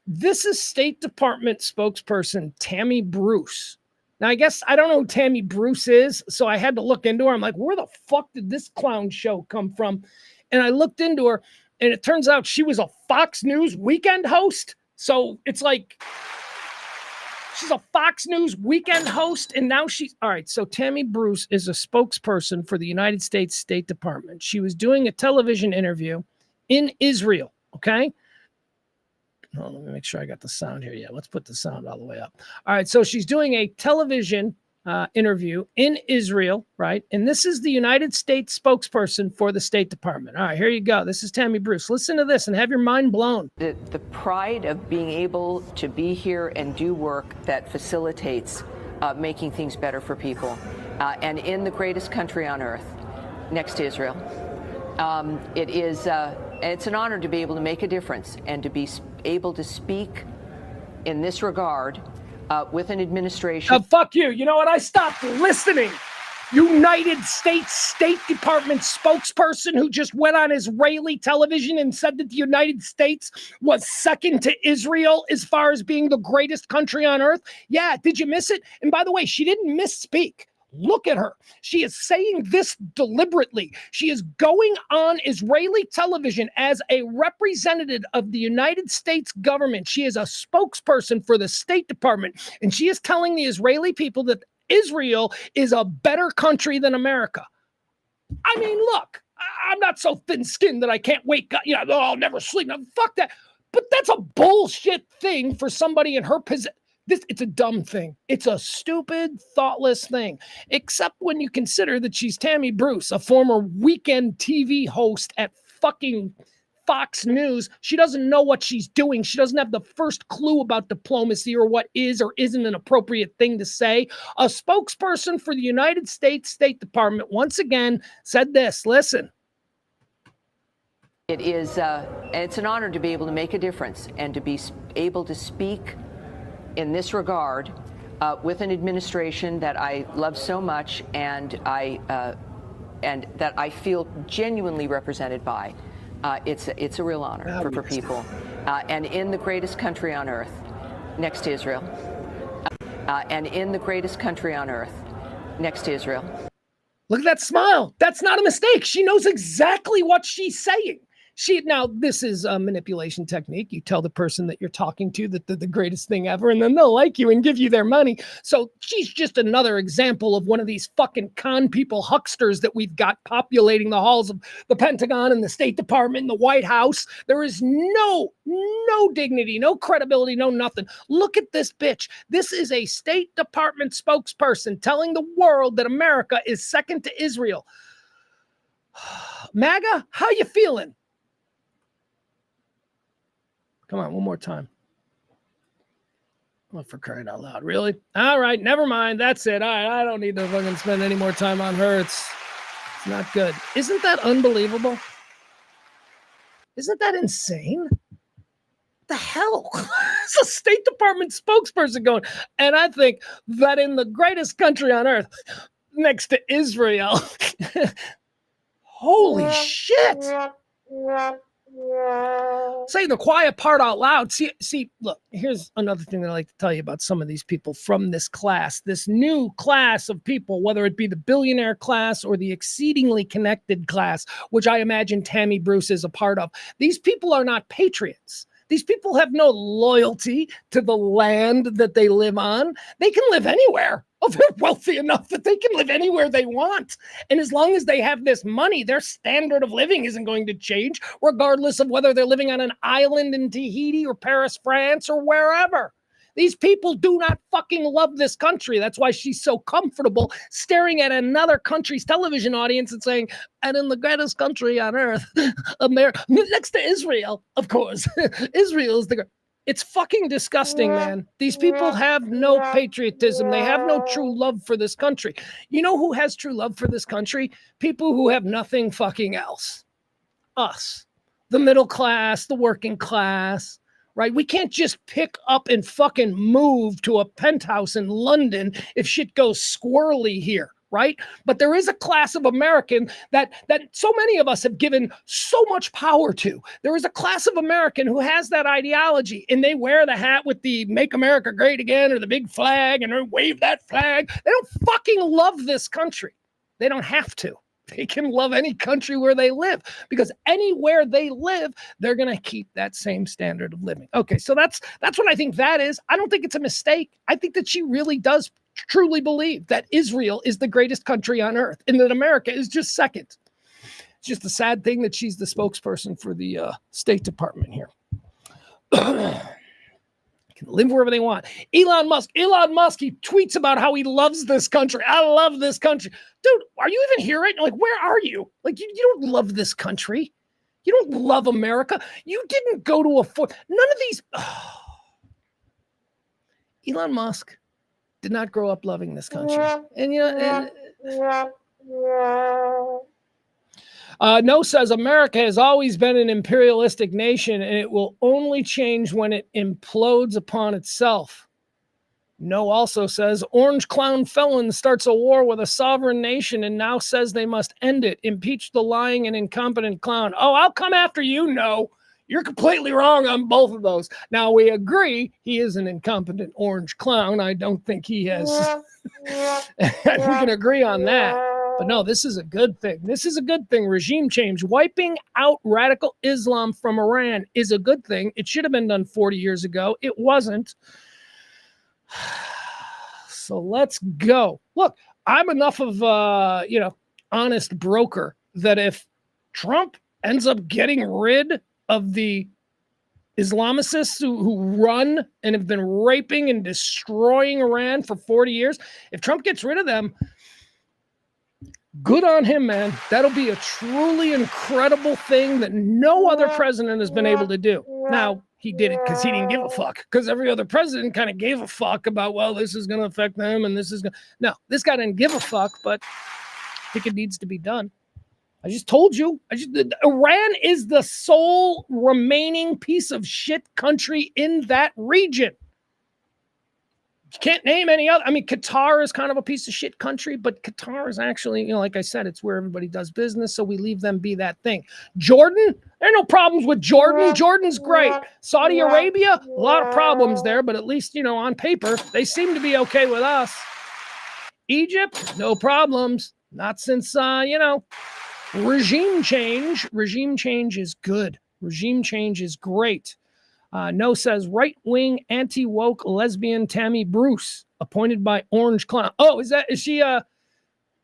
This is State Department spokesperson Tammy Bruce. Now, I guess I don't know who Tammy Bruce is, so I had to look into her. I'm like, where the fuck did this clown show come from? And I looked into her, and it turns out she was a Fox News weekend host. So it's like she's a Fox News weekend host, and now she's... All right, so Tammy Bruce is a spokesperson for the United States State Department. She was doing a television interview in Israel, okay? Oh, let me make sure I got the sound here. Yeah, let's put the sound all the way up. All right, so she's doing a television interview in Israel, right? And this is the United States spokesperson for the State Department. All right, here you go. This is Tammy Bruce. Listen to this and have your mind blown. The pride of being able to be here and do work that facilitates making things better for people, and in the greatest country on earth, next to Israel. It's an honor to be able to make a difference and to be able to speak in this regard with an administration. Fuck you. You know what? I stopped listening. United States State Department spokesperson who just went on Israeli television and said that the United States was second to Israel as far as being the greatest country on earth. Yeah, did you miss it? And by the way, she didn't misspeak. Look at her. She is saying this deliberately. She is going on Israeli television as a representative of the United States government. She is a spokesperson for the State Department, and she is telling the Israeli people that Israel is a better country than America. I mean, look, I'm not so thin-skinned that I can't wake up. I'll never sleep. No, fuck that. But that's a bullshit thing for somebody in her position. It's a dumb thing. It's a stupid, thoughtless thing, except when you consider that she's Tammy Bruce, a former weekend TV host at fucking Fox News. She doesn't know what she's doing. She doesn't have the first clue about diplomacy or what is or isn't an appropriate thing to say. A spokesperson for the United States State Department once again said this. Listen. It's an honor to be able to make a difference and to be able to speak in this regard with an administration that I love so much and that I feel genuinely represented by. It's a real honor for people. And in the greatest country on earth, next to Israel. And in the greatest country on earth, next to Israel. Look at that smile. That's not a mistake. She knows exactly what she's saying. Now, this is a manipulation technique. You tell the person that you're talking to that they're the greatest thing ever, and then they'll like you and give you their money. So she's just another example of one of these fucking con people hucksters that we've got populating the halls of the Pentagon and the State Department and the White House. There is no dignity, no credibility, no nothing. Look at this bitch. This is a State Department spokesperson telling the world that America is second to Israel. MAGA, how you feeling? Come on, one more time. Oh, for crying out loud. Really? All right, never mind. That's it. All right, I don't need to fucking spend any more time on her. It's not good. Isn't that unbelievable? Isn't that insane? What the hell? It's a State Department spokesperson going, and I think that in the greatest country on earth, next to Israel, holy shit. Saying the quiet part out loud. See, look, here's another thing that I like to tell you about some of these people from this class, this new class of people, whether it be the billionaire class or the exceedingly connected class, which I imagine Tammy Bruce is a part of. These people are not patriots. These people have no loyalty to the land that they live on. They can live anywhere. Oh, they're wealthy enough that they can live anywhere they want. And as long as they have this money, their standard of living isn't going to change, regardless of whether they're living on an island in Tahiti or Paris, France, or wherever. These people do not fucking love this country. That's why she's so comfortable staring at another country's television audience and saying, and in the greatest country on earth, America, next to Israel, of course. Israel is the greatest. It's fucking disgusting, man. These people have no patriotism. They have no true love for this country. You know who has true love for this country? People who have nothing fucking else. Us. The middle class, the working class, right? We can't just pick up and fucking move to a penthouse in London if shit goes squirrely here. Right? But there is a class of American that so many of us have given so much power to. There is a class of American who has that ideology, and they wear the hat with the Make America Great Again or the big flag and they wave that flag. They don't fucking love this country. They don't have to. They can love any country where they live, because anywhere they live, they're going to keep that same standard of living. Okay, so that's what I think that is. I don't think it's a mistake. I think that she really does truly believe that Israel is the greatest country on earth and that America is just second. It's just a sad thing that she's the spokesperson for the State Department here. can live wherever they want. Elon Musk, he tweets about how he loves this country. I love this country. Dude, are you even here? Like, where are you? Like, you don't love this country. You don't love America. You didn't go to none of these. Elon Musk did not grow up loving this country. And, No says America has always been an imperialistic nation, and it will only change when it implodes upon itself. No also says Orange Clown Felon starts a war with a sovereign nation and now says they must end it. Impeach the lying and incompetent clown. Oh, I'll come after you. No, you're completely wrong on both of those. Now, we agree he is an incompetent orange clown. I don't think he has. We can agree on that. But no, this is a good thing. This is a good thing. Regime change. Wiping out radical Islam from Iran is a good thing. It should have been done 40 years ago. It wasn't. So let's go. Look, I'm enough of honest broker that if Trump ends up getting rid of the Islamicists who run and have been raping and destroying Iran for 40 years, if Trump gets rid of them, good on him, man. That'll be a truly incredible thing that no other president has been able to do. Now, he did it because he didn't give a fuck, because every other president kind of gave a fuck about, well, this is going to affect them and this is going to... No, this guy didn't give a fuck, but I think it needs to be done. I just told you. Iran is the sole remaining piece of shit country in that region. You can't name any other. I mean, Qatar is kind of a piece of shit country, but Qatar is actually, like I said, it's where everybody does business, so we leave them be that thing. Jordan, there are no problems with Jordan. Jordan's great. Saudi Arabia, a lot of problems there, but at least, on paper, they seem to be okay with us. Egypt, no problems. Not since, regime change. Regime change is good. Regime change is great. No says right-wing, anti-woke lesbian Tammy Bruce, appointed by Orange Clown. Oh, is she,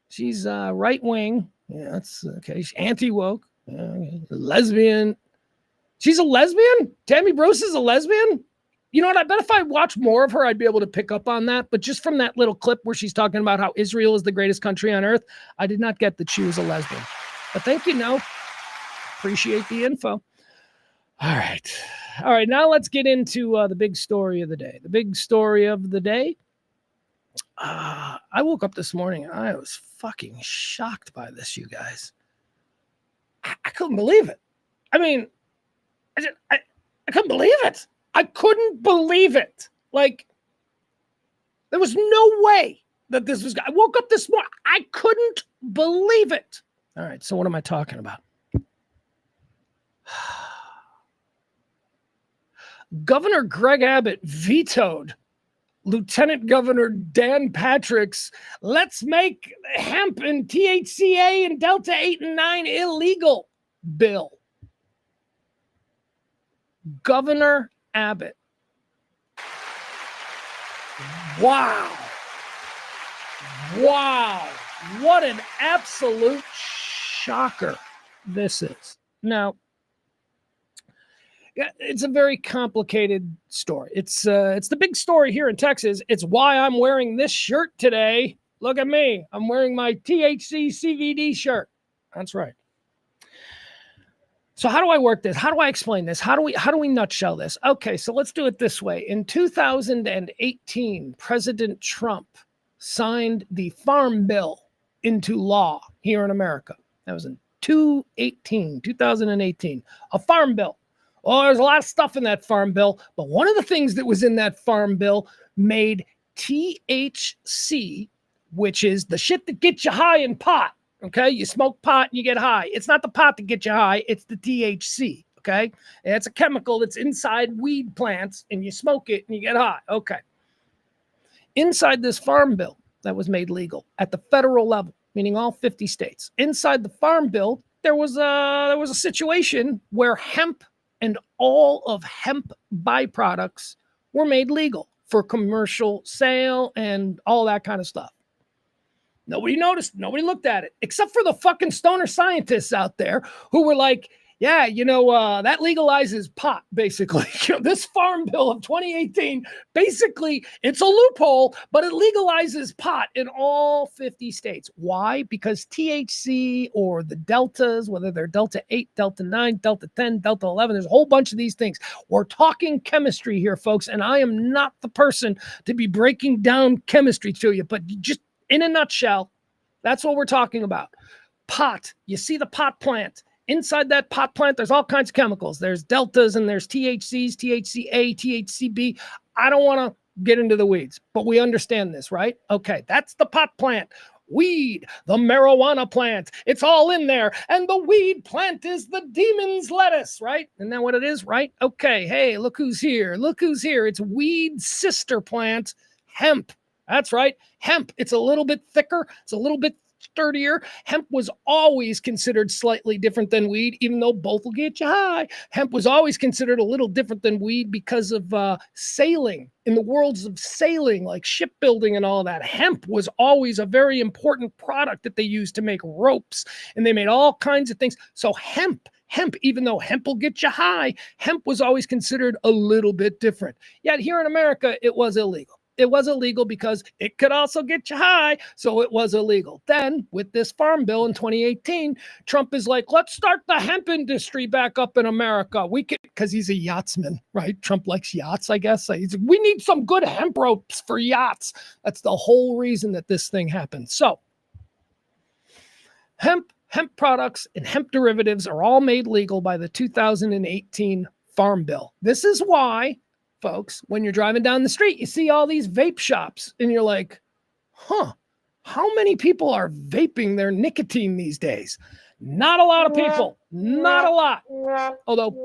she's right-wing. Yeah, that's okay. She's anti-woke, lesbian. She's a lesbian? Tammy Bruce is a lesbian? You know what? I bet if I watch more of her, I'd be able to pick up on that. But just from that little clip where she's talking about how Israel is the greatest country on earth, I did not get that she was a lesbian. But thank you, No. Appreciate the info. All right, now let's get into the big story of the day. The big story of the day. I woke up this morning and I was fucking shocked by this, you guys. I couldn't believe it. I mean, I couldn't believe it. I couldn't believe it. Like, there was no way that this was... I woke up this morning. I couldn't believe it. All right, so what am I talking about? Governor Greg Abbott vetoed Lieutenant Governor Dan Patrick's "Let's make hemp and THCA and Delta 8 and 9 illegal" bill. Governor Abbott. Wow. What an absolute shocker this is. Now, it's a very complicated story. It's the big story here in Texas. It's why I'm wearing this shirt today. Look at me. I'm wearing my THC CBD shirt. That's right. So how do I work this? How do I explain this? How do we nutshell this? Okay, so let's do it this way. In 2018, President Trump signed the Farm Bill into law here in America. That was in 2018, a Farm Bill. Oh, there's a lot of stuff in that Farm Bill, but one of the things that was in that Farm Bill made THC, which is the shit that gets you high in pot, okay? You smoke pot and you get high. It's not the pot that gets you high, it's the THC, okay? And it's a chemical that's inside weed plants, and you smoke it and you get high, okay? Inside this Farm Bill that was made legal at the federal level, meaning all 50 states, inside the Farm Bill, there was a situation where hemp and all of hemp byproducts were made legal for commercial sale and all that kind of stuff. Nobody noticed. Nobody looked at it, except for the fucking stoner scientists out there who were like, Yeah, that legalizes pot, basically. This farm bill of 2018, basically, it's a loophole, but it legalizes pot in all 50 states. Why? Because THC or the deltas, whether they're Delta 8, Delta 9, Delta 10, Delta 11, there's a whole bunch of these things. We're talking chemistry here, folks, and I am not the person to be breaking down chemistry to you, but just in a nutshell, that's what we're talking about. Pot, you see the pot plant. Inside that pot plant, there's all kinds of chemicals. There's deltas and there's THCs, THCA, THCB. I don't want to get into the weeds, but we understand this, right? Okay, that's the pot plant. Weed, the marijuana plant. It's all in there. And the weed plant is the demon's lettuce, right? Isn't that what it is, right? Okay, hey, look who's here. Look who's here. It's weed's sister plant, hemp. That's right, hemp. It's a little bit thicker. It's a little bit sturdier. Hemp was always considered slightly different than weed, even though both will get you high. Hemp was always considered a little different than weed because of sailing. In the worlds of sailing, like shipbuilding and all of that, hemp was always a very important product that they used to make ropes, and they made all kinds of things. So hemp, even though hemp will get you high, hemp was always considered a little bit different. Yet here in America, it was illegal. It was illegal because it could also get you high, so it was illegal. Then, with this farm bill in 2018, Trump is like, let's start the hemp industry back up in America. We can, because he's a yachtsman, right? Trump likes yachts, I guess. He's like, we need some good hemp ropes for yachts. That's the whole reason that this thing happened. So, hemp products and hemp derivatives are all made legal by the 2018 farm bill. This is why, folks, when you're driving down the street, you see all these vape shops and you're like, how many people are vaping their nicotine these days? Not a lot of people, not a lot. Although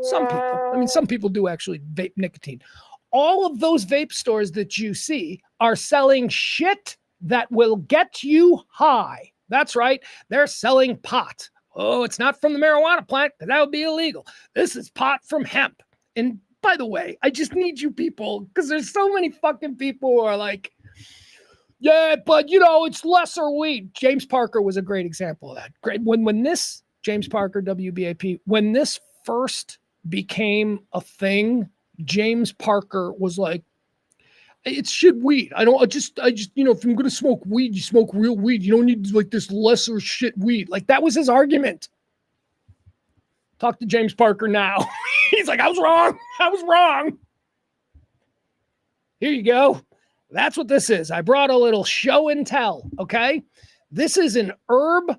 some people do actually vape nicotine. All of those vape stores that you see are selling shit that will get you high. That's right. They're selling pot. Oh, it's not from the marijuana plant, because that would be illegal. This is pot from hemp. And by the way, I just need you people, because there's so many fucking people who are like, yeah, but it's lesser weed. James Parker was a great example of that. Great. When this, James Parker, WBAP, when this first became a thing, James Parker was like, it's shit weed. I just, if I'm going to smoke weed, you smoke real weed. You don't need like this lesser shit weed. Like that was his argument. Talk to James Parker now. He's like, I was wrong. Here you go. That's what this is. I brought a little show and tell, okay? This is an herb.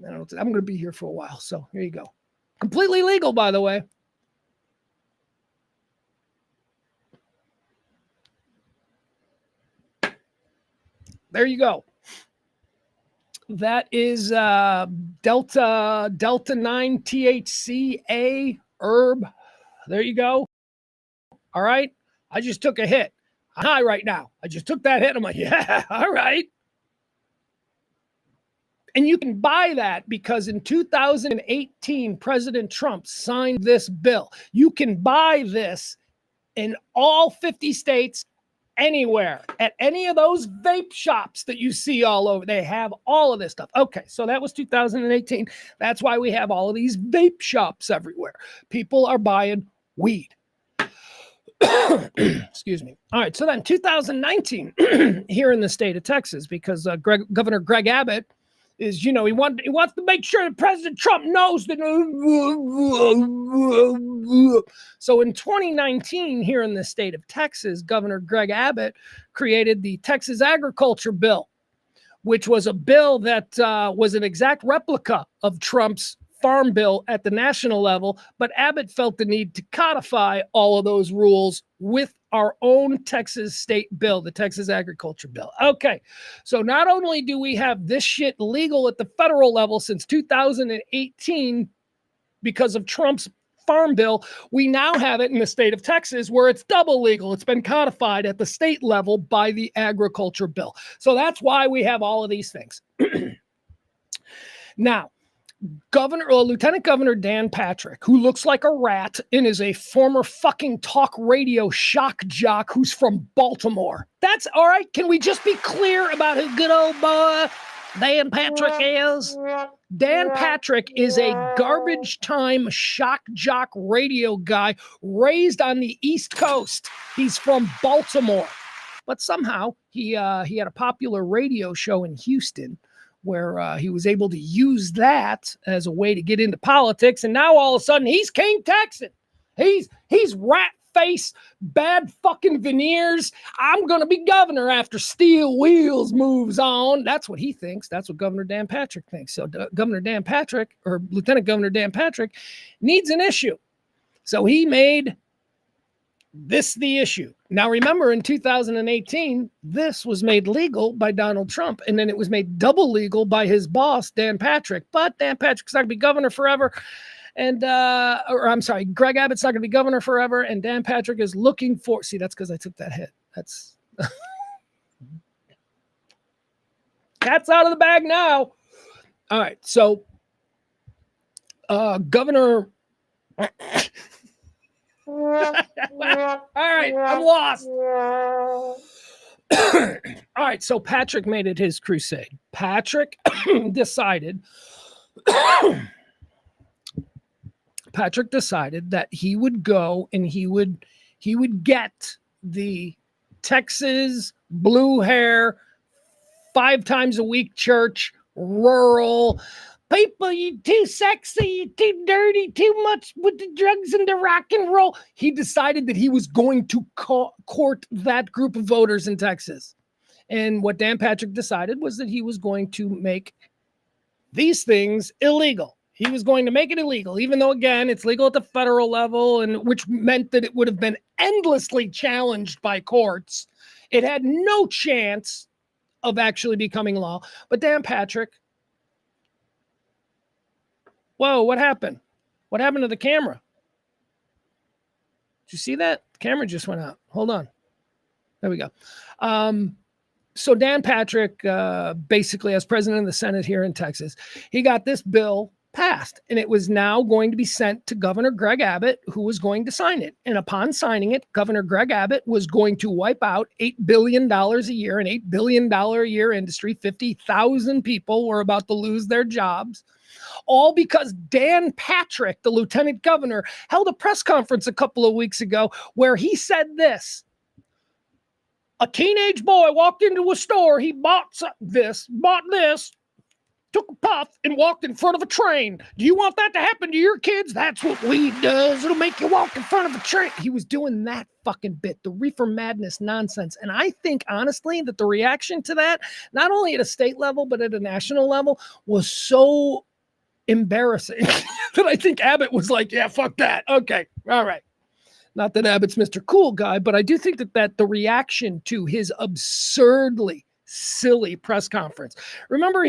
I'm going to be here for a while, so here you go. Completely legal, by the way. There you go. That is Delta 9 THCA herb. There you go. All right. I just took a hit. I'm high right now. I just took that hit. I'm like, yeah, all right. And you can buy that because in 2018, President Trump signed this bill. You can buy this in all 50 states, anywhere, at any of those vape shops that you see all over. They have all of this stuff. Okay, so that was 2018. That's why we have all of these vape shops everywhere. People are buying weed. Excuse me. All right, so then 2019 here in the state of Texas, because Governor Greg Abbott is, he wants to make sure that President Trump knows that. So in 2019 here in the state of Texas, Governor Greg Abbott created the Texas Agriculture Bill, which was a bill that was an exact replica of Trump's farm bill at the national level, but Abbott felt the need to codify all of those rules with our own Texas state bill, the Texas Agriculture Bill. Okay, so not only do we have this shit legal at the federal level since 2018 because of Trump's farm bill, we now have it in the state of Texas where it's double legal. It's been codified at the state level by the Agriculture Bill. So that's why we have all of these things. Now, Lieutenant Governor Dan Patrick, who looks like a rat and is a former fucking talk radio shock jock who's from Baltimore. That's all right. Can we just be clear about his good old boy? Dan Patrick is? Dan Patrick is a garbage time shock jock radio guy raised on the East Coast. He's from Baltimore. But somehow he had a popular radio show in Houston where he was able to use that as a way to get into politics. And now all of a sudden he's King Texan. He's rat face, bad fucking veneers. I'm going to be governor after Steel Wheels moves on. That's what he thinks. That's what Governor Dan Patrick thinks. So Governor Dan Patrick, or Lieutenant Governor Dan Patrick, needs an issue. So he made this the issue. Now remember, in 2018, this was made legal by Donald Trump, and then it was made double legal by his boss, Dan Patrick. But Dan Patrick's not going to be governor forever. And, Greg Abbott's not going to be governor forever. And Dan Patrick is looking for, see, that's because I took that hit. That's cat's out of the bag now. All right. So, Governor, all right, I'm lost. All right. So Patrick made it his crusade. Patrick decided that he would go and he would get the Texas blue hair 5 times a week church, rural people. You too sexy, you too dirty, too much with the drugs and the rock and roll. He decided that he was going to court that group of voters in Texas. And what Dan Patrick decided was that he was going to make these things illegal. He was going to make it illegal, even though, again, it's legal at the federal level, and which meant that it would have been endlessly challenged by courts. It had no chance of actually becoming law. But Dan Patrick, whoa, what happened? What happened to the camera? Did you see that? The camera just went out. Hold on. There we go. So Dan Patrick, basically, as president of the Senate here in Texas, he got this bill passed, and it was now going to be sent to Governor Greg Abbott, who was going to sign it. And upon signing it, Governor Greg Abbott was going to wipe out $8 billion a year, an $8 billion a year industry. 50,000 people were about to lose their jobs, all because Dan Patrick, the lieutenant governor, held a press conference a couple of weeks ago where he said this: a teenage boy walked into a store, he bought this, took a puff, and walked in front of a train. Do you want that to happen to your kids? That's what weed does. It'll make you walk in front of a train. He was doing that fucking bit, the reefer madness nonsense. And I think, honestly, that the reaction to that, not only at a state level, but at a national level, was so embarrassing that I think Abbott was like, yeah, fuck that. Okay, all right. Not that Abbott's Mr. Cool Guy, but I do think that the reaction to his absurdly silly press conference. Remember,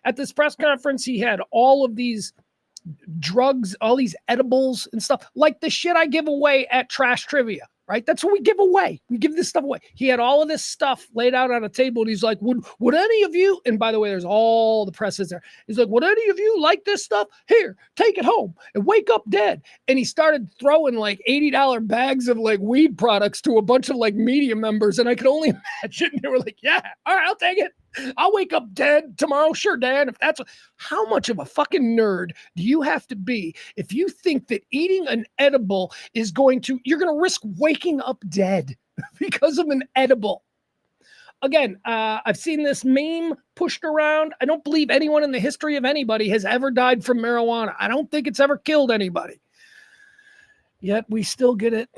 at this press conference, he had all of these drugs, all these edibles and stuff, like the shit I give away at Trash Trivia, right? That's what we give away. We give this stuff away. He had all of this stuff laid out on a table, and he's like, would any of you, and by the way, there's all the presses there. He's like, would any of you like this stuff? Here, take it home and wake up dead. And he started throwing like $80 bags of like weed products to a bunch of like media members. And I could only imagine they were like, yeah, all right, I'll take it. I'll wake up dead tomorrow. Sure, Dan. If that's how much of a fucking nerd do you have to be if you think that eating an edible is you're going to risk waking up dead because of an edible? Again, I've seen this meme pushed around. I don't believe anyone in the history of anybody has ever died from marijuana. I don't think it's ever killed anybody. Yet we still get it,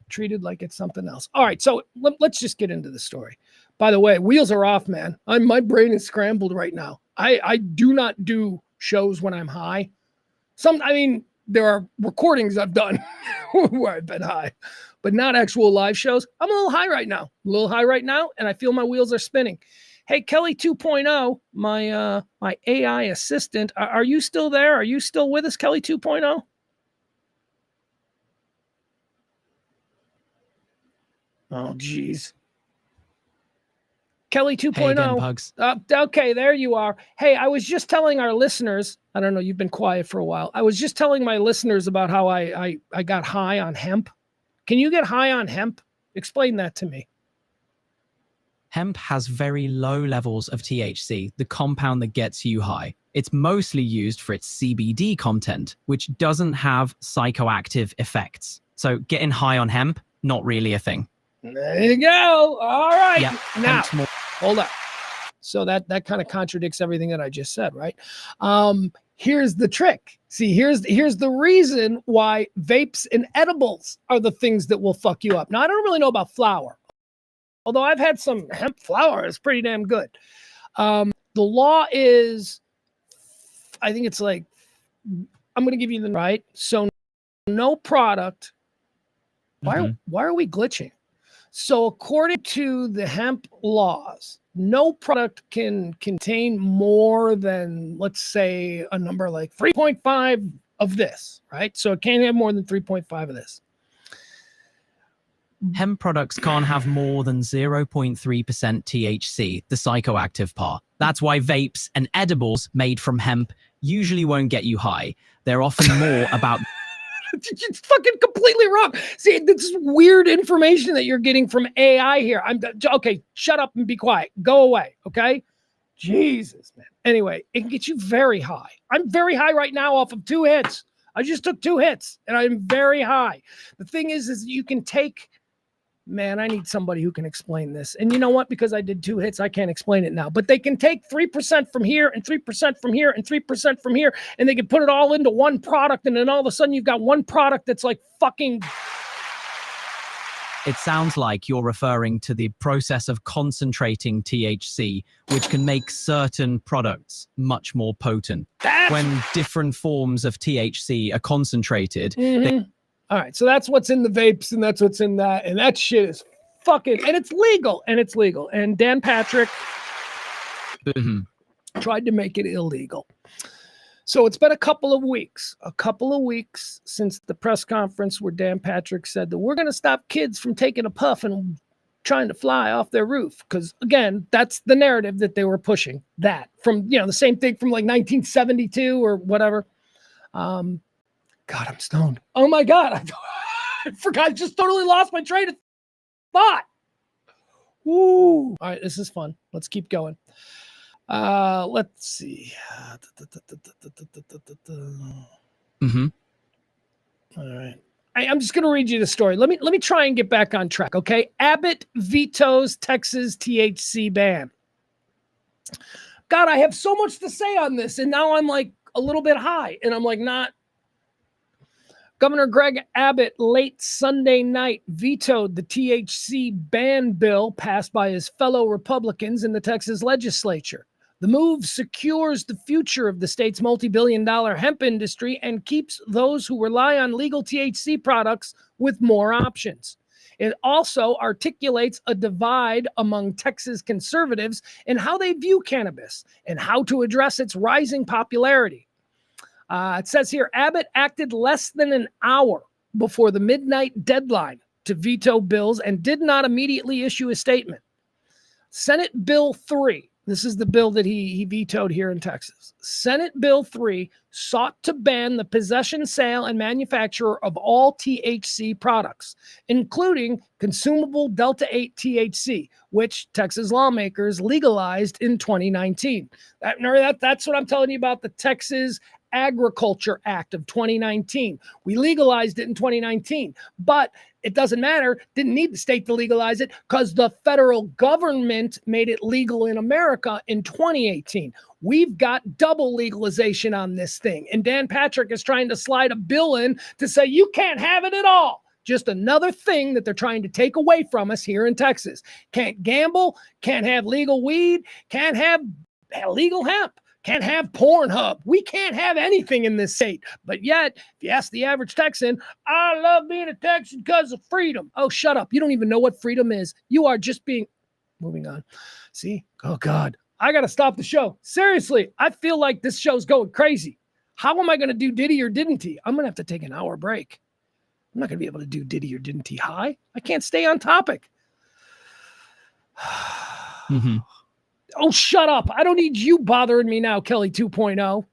treated like it's something else. All right, so let's just get into the story. By the way, wheels are off, man. My brain is scrambled right now. I do not do shows when I'm high. There are recordings I've done where I've been high, but not actual live shows. I'm a little high right now, and I feel my wheels are spinning. Hey, Kelly 2.0, my AI assistant, are you still there? Are you still with us, Kelly 2.0? Oh, geez. Kelly 2.0. Hey again, Pugs. Okay, there you are. Hey, I was just telling our listeners, I don't know, you've been quiet for a while. I was just telling my listeners about how I got high on hemp. Can you get high on hemp? Explain that to me. Hemp has very low levels of THC, the compound that gets you high. It's mostly used for its CBD content, which doesn't have psychoactive effects. So getting high on hemp, not really a thing. There you go. All right. Yeah, Now, hemp's more. hold up. So that kind of contradicts everything that I just said, right? Here's the trick. See, here's the reason why vapes and edibles are the things that will fuck you up. Now, I don't really know about flower, although I've had some hemp flower. It's pretty damn good. The law is, I think it's like, I'm going to give you the right. So no product. Why are we glitching? So according to the hemp laws, no product can contain more than, let's say, a number like 3.5 of this, right? So it can't have more than 3.5 of this. Hemp products can't have more than 0.3% THC, the psychoactive part. That's why vapes and edibles made from hemp usually won't get you high. They're often more about... It's fucking completely wrong. See, this is weird information that you're getting from AI here. Okay, shut up and be quiet. Go away, okay? Jesus, man. Anyway, it can get you very high. I'm very high right now off of 2 hits. I just took 2 hits, and I'm very high. The thing is you can take... Man, I need somebody who can explain this. And you know what? Because I did 2 hits, I can't explain it now. But they can take 3% from here and 3% from here and 3% from here, and they can put it all into one product, and then all of a sudden you've got one product that's like fucking... It sounds like you're referring to the process of concentrating THC, which can make certain products much more potent. When different forms of THC are concentrated, All right, so that's what's in the vapes, and that's what's in that, and that shit is fucking, and it's legal, and Dan Patrick tried to make it illegal. So it's been a couple of weeks since the press conference where Dan Patrick said that we're going to stop kids from taking a puff and trying to fly off their roof. Because again, that's the narrative that they were pushing, that from, the same thing from like 1972 or whatever. God, I'm stoned. Oh my God. I forgot. I just totally lost my train of thought. Woo. All right. This is fun. Let's keep going. Let's see. Mm-hmm. All right. I'm just going to read you the story. Let me try and get back on track. Okay. Abbott vetoes Texas THC ban. God, I have so much to say on this. And now I'm like a little bit high and I'm like not. Governor Greg Abbott late Sunday night vetoed the THC ban bill passed by his fellow Republicans in the Texas legislature. The move secures the future of the state's multi-billion-dollar hemp industry and keeps those who rely on legal THC products with more options. It also articulates a divide among Texas conservatives in how they view cannabis and how to address its rising popularity. It says here, Abbott acted less than an hour before the midnight deadline to veto bills and did not immediately issue a statement. Senate Bill 3, this is the bill that he vetoed here in Texas. Senate Bill 3 sought to ban the possession, sale, and manufacture of all THC products, including consumable Delta-8 THC, which Texas lawmakers legalized in 2019. That's what I'm telling you about the Texas Agriculture Act of 2019. We legalized it in 2019, but it doesn't matter. Didn't need the state to legalize it because the federal government made it legal in America in 2018. We've got double legalization on this thing. And Dan Patrick is trying to slide a bill in to say you can't have it at all. Just another thing that they're trying to take away from us here in Texas. Can't gamble, can't have legal weed, can't have legal hemp. Can't have Pornhub. We can't have anything in this state. But yet, if you ask the average Texan, I love being a Texan because of freedom. Oh, shut up. You don't even know what freedom is. You are just being... Moving on. See? Oh, God. I got to stop the show. Seriously, I feel like this show's going crazy. How am I going to do Diddy or Didn't He? I'm going to have to take an hour break. I'm not going to be able to do Diddy or Didn't He high. I can't stay on topic. Mm-hmm. Oh, shut up. I don't need you bothering me now, Kelly 2.0.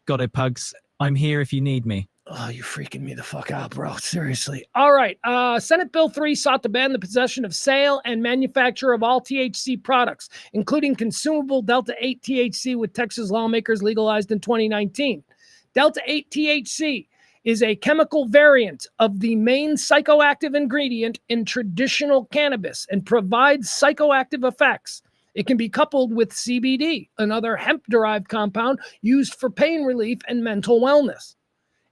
Got it, Pugs. I'm here if you need me. Oh, you're freaking me the fuck out, bro. Seriously. All right. Senate Bill 3 sought to ban the possession of sale and manufacture of all THC products, including consumable Delta-8 THC, with Texas lawmakers legalized in 2019. Delta-8 THC is a chemical variant of the main psychoactive ingredient in traditional cannabis and provides psychoactive effects. It can be coupled with CBD, another hemp-derived compound used for pain relief and mental wellness.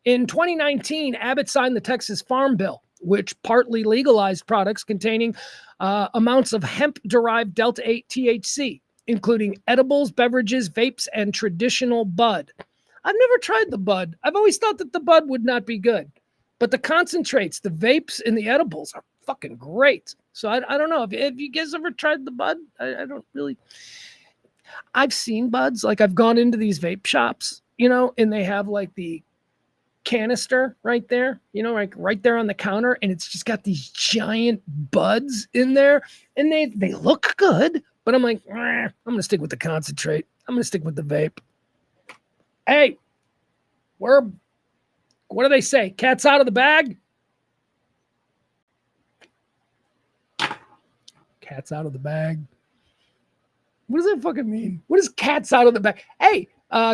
In 2019, Abbott signed the Texas Farm Bill, which partly legalized products containing amounts of hemp-derived Delta-8 THC, including edibles, beverages, vapes, and traditional bud. I've never tried the bud. I've always thought that the bud would not be good. But the concentrates, the vapes, and the edibles are fucking great. So I don't know. Have you guys ever tried the bud? I don't really. I've seen buds. Like, I've gone into these vape shops, and they have like the canister right there, like right there on the counter, and it's just got these giant buds in there, and they look good, but I'm like, I'm gonna stick with the concentrate. I'm gonna stick with the vape. Hey, what do they say? Cat's out of the bag? Cat's out of the bag. What does that fucking mean? What is cat's out of the bag? Hey,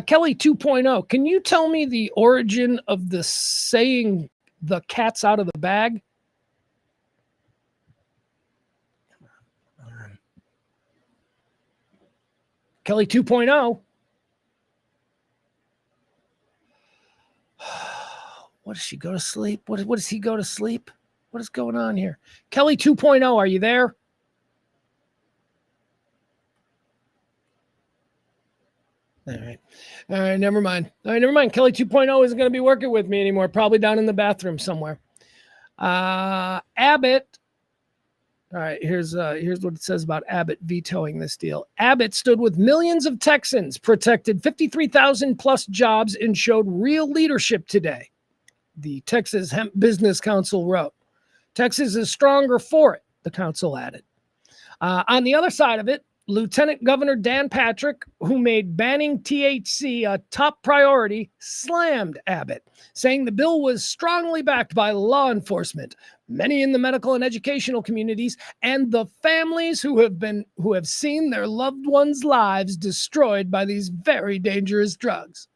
Kelly 2.0, can you tell me the origin of the saying the cat's out of the bag? Kelly 2.0. What does she go to sleep? What does he go to sleep? What is going on here? Kelly 2.0, are you there? All right, never mind. Kelly 2.0 isn't going to be working with me anymore. Probably down in the bathroom somewhere. Abbott. All right, here's what it says about Abbott vetoing this deal. Abbott stood with millions of Texans, protected 53,000 plus jobs, and showed real leadership today. The Texas Hemp Business Council wrote. Texas is stronger for it, the council added. On the other side of it, Lieutenant Governor Dan Patrick, who made banning THC a top priority, slammed Abbott, saying the bill was strongly backed by law enforcement, many in the medical and educational communities, and the families who have seen their loved ones' lives destroyed by these very dangerous drugs.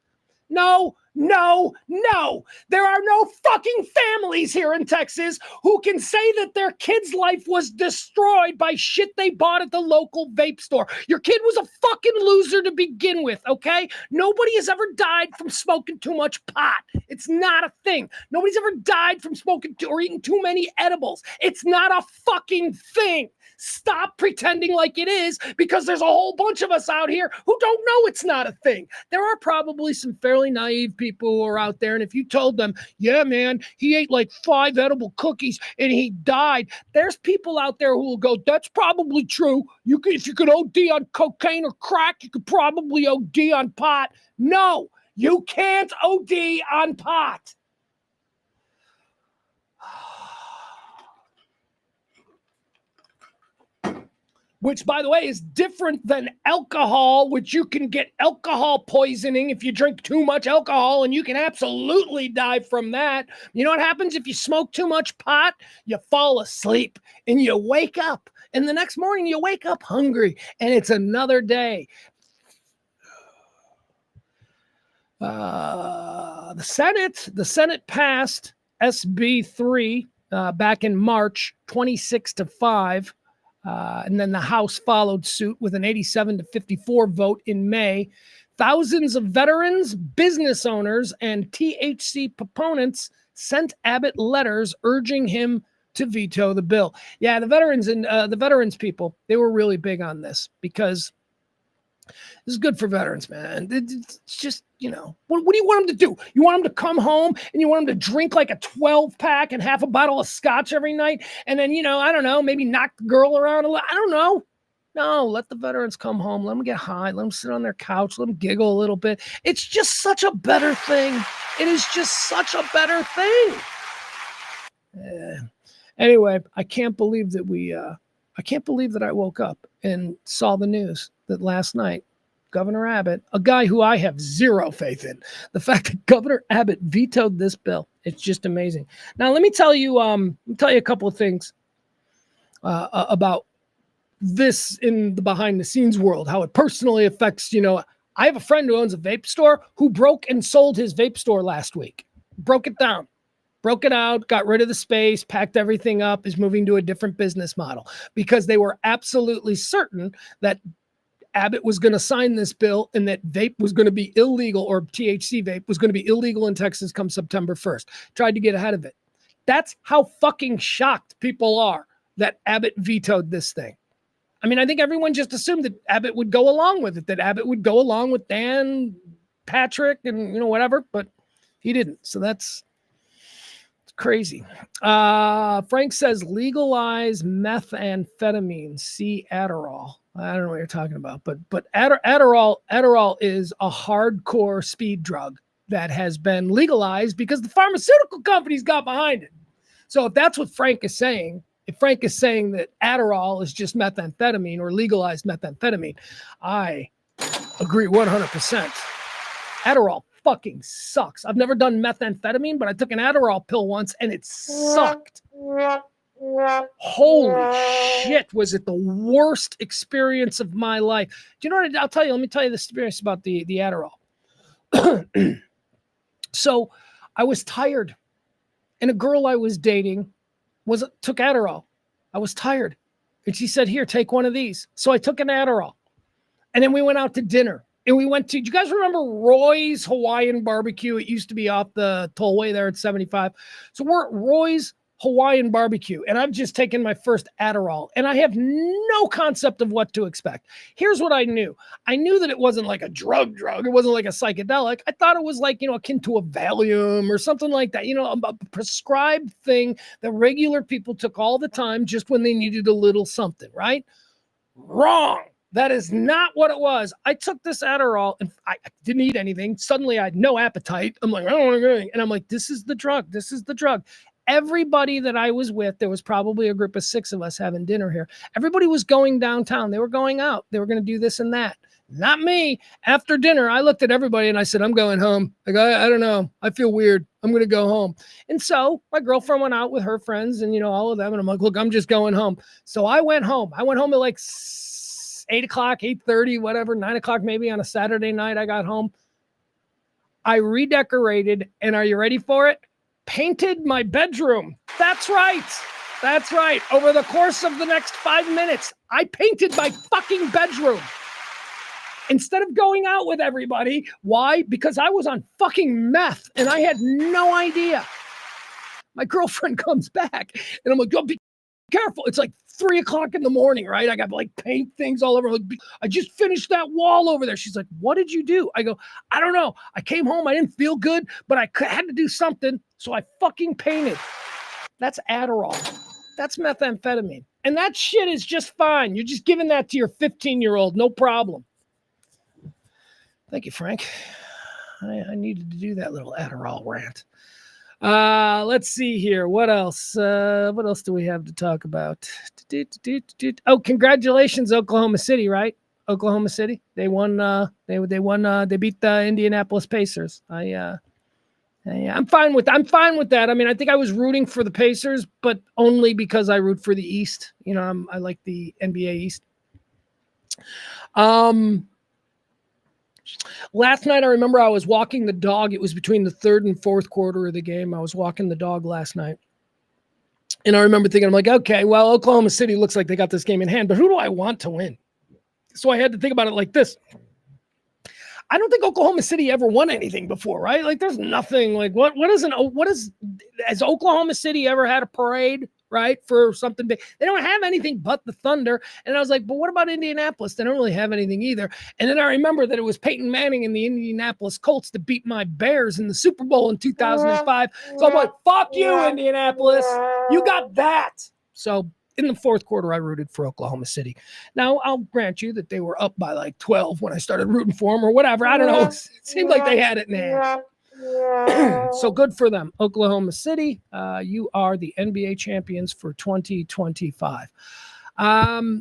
No. There are no fucking families here in Texas who can say that their kid's life was destroyed by shit they bought at the local vape store. Your kid was a fucking loser to begin with, okay? Nobody has ever died from smoking too much pot. It's not a thing. Nobody's ever died from smoking or eating too many edibles. It's not a fucking thing. Stop pretending like it is, because there's a whole bunch of us out here who don't know it's not a thing. There are probably some fairly naive people who are out there, and if you told them, yeah, man, he ate like 5 edible cookies and he died, there's people out there who will go, that's probably true. If you could OD on cocaine or crack, you could probably OD on pot. No, you can't OD on pot. Which, by the way, is different than alcohol, which you can get alcohol poisoning if you drink too much alcohol, and you can absolutely die from that. You know what happens if you smoke too much pot? You fall asleep and you wake up, and the next morning you wake up hungry, and it's another day. The Senate passed SB 3 back in March, 26-5. And then the House followed suit with an 87-54 vote in May. Thousands of veterans, business owners, and THC proponents sent Abbott letters urging him to veto the bill. Yeah, the veterans people, they were really big on this because this is good for veterans, man. It's just, what do you want them to do? You want them to come home and you want them to drink like a 12-pack and half a bottle of scotch every night? And then, I don't know, maybe knock the girl around a little. I don't know. No, let the veterans come home. Let them get high. Let them sit on their couch. Let them giggle a little bit. It's just such a better thing. It is just such a better thing. Anyway, I can't believe that I woke up and saw the news that last night Governor Abbott, a guy who I have zero faith in, the fact that Governor Abbott vetoed this bill, it's just amazing. Now, let me tell you a couple of things about this in the behind the scenes world, how it personally affects, I have a friend who owns a vape store who broke and sold his vape store last week. Broke it down, broke it out, got rid of the space, packed everything up, is moving to a different business model because they were absolutely certain that Abbott was going to sign this bill and that vape was going to be illegal, or THC vape was going to be illegal in Texas come September 1st. Tried to get ahead of it. That's how fucking shocked people are that Abbott vetoed this thing. I mean, I think everyone just assumed that Abbott would go along with it, that Abbott would go along with Dan, Patrick, and, whatever, but he didn't. So that's crazy. Frank says legalize methamphetamine, see Adderall. I don't know what you're talking about, but Adderall is a hardcore speed drug that has been legalized because the pharmaceutical companies got behind it. So if that's what Frank is saying, if Frank is saying that Adderall is just methamphetamine or legalized methamphetamine, I agree 100%. Adderall fucking sucks. I've never done methamphetamine, but I took an Adderall pill once and it sucked. Holy shit, was it the worst experience of my life. Do you know what I'll tell you? Let me tell you the experience about the Adderall. So I was tired, and a girl I was dating took Adderall. I was tired. And she said, here, take one of these. So I took an Adderall. And then we went out to dinner. And we went to, do you guys remember Roy's Hawaiian Barbecue? It used to be off the tollway there at 75. So we're at Roy's Hawaiian Barbecue, and I've just taken my first Adderall, and I have no concept of what to expect. Here's what I knew. I knew that it wasn't like a drug. It wasn't like a psychedelic. I thought it was like, akin to a Valium or something like that, a prescribed thing that regular people took all the time just when they needed a little something, right? Wrong. That is not what it was. I took this Adderall and I didn't eat anything. Suddenly I had no appetite. I'm like, I don't want to go anything. And I'm like, this is the drug. This is the drug. Everybody that I was with, there was probably a group of 6 of us having dinner here. Everybody was going downtown. They were going out. They were going to do this and that. Not me. After dinner, I looked at everybody and I said, I'm going home. Like, I don't know. I feel weird. I'm going to go home. And so my girlfriend went out with her friends and, all of them. And I'm like, look, I'm just going home. So I went home. I went home at like 8 o'clock, 8:30, whatever, 9 o'clock maybe on a Saturday night. I got home. I redecorated. And are you ready for it? Painted my bedroom. That's right. That's right. Over the course of the next 5 minutes, I painted my fucking bedroom. Instead of going out with everybody. Why? Because I was on fucking meth and I had no idea. My girlfriend comes back and I'm like, oh, be careful. It's like 3 o'clock in the morning, right? I got like paint things all over. Like, I just finished that wall over there. She's like, what did you do? I go, I don't know. I came home. I didn't feel good, but I had to do something. So I fucking painted. That's Adderall. That's methamphetamine. And that shit is just fine. You're just giving that to your 15-year-old. No problem. Thank you, Frank. I needed to do that little Adderall rant. Let's see here. What else? What else do we have to talk about? Oh, congratulations, Oklahoma City, right? Oklahoma City. They won. They won. They beat the Indianapolis Pacers. I'm fine with that. I mean, I think I was rooting for the Pacers, but only because I root for the East. I like the NBA East. Last night, I remember I was walking the dog. It was between the third and fourth quarter of the game. I was walking the dog last night. And I remember thinking, I'm like, okay, well, Oklahoma City looks like they got this game in hand, but who do I want to win? So I had to think about it like this. I don't think Oklahoma City ever won anything before, right? Like, there's nothing like has Oklahoma City ever had a parade, right? For something big? They don't have anything but the Thunder. And I was like, but what about Indianapolis? They don't really have anything either. And then I remember that it was Peyton Manning and the Indianapolis Colts to beat my Bears in the Super Bowl in 2005. So I'm like, fuck you, Indianapolis. You got that. So in the fourth quarter, I rooted for Oklahoma City. Now, I'll grant you that they were up by like 12 when I started rooting for them or whatever. I don't know. It seemed like they had it in hand. So good for them. Oklahoma City, you are the NBA champions for 2025. Nah,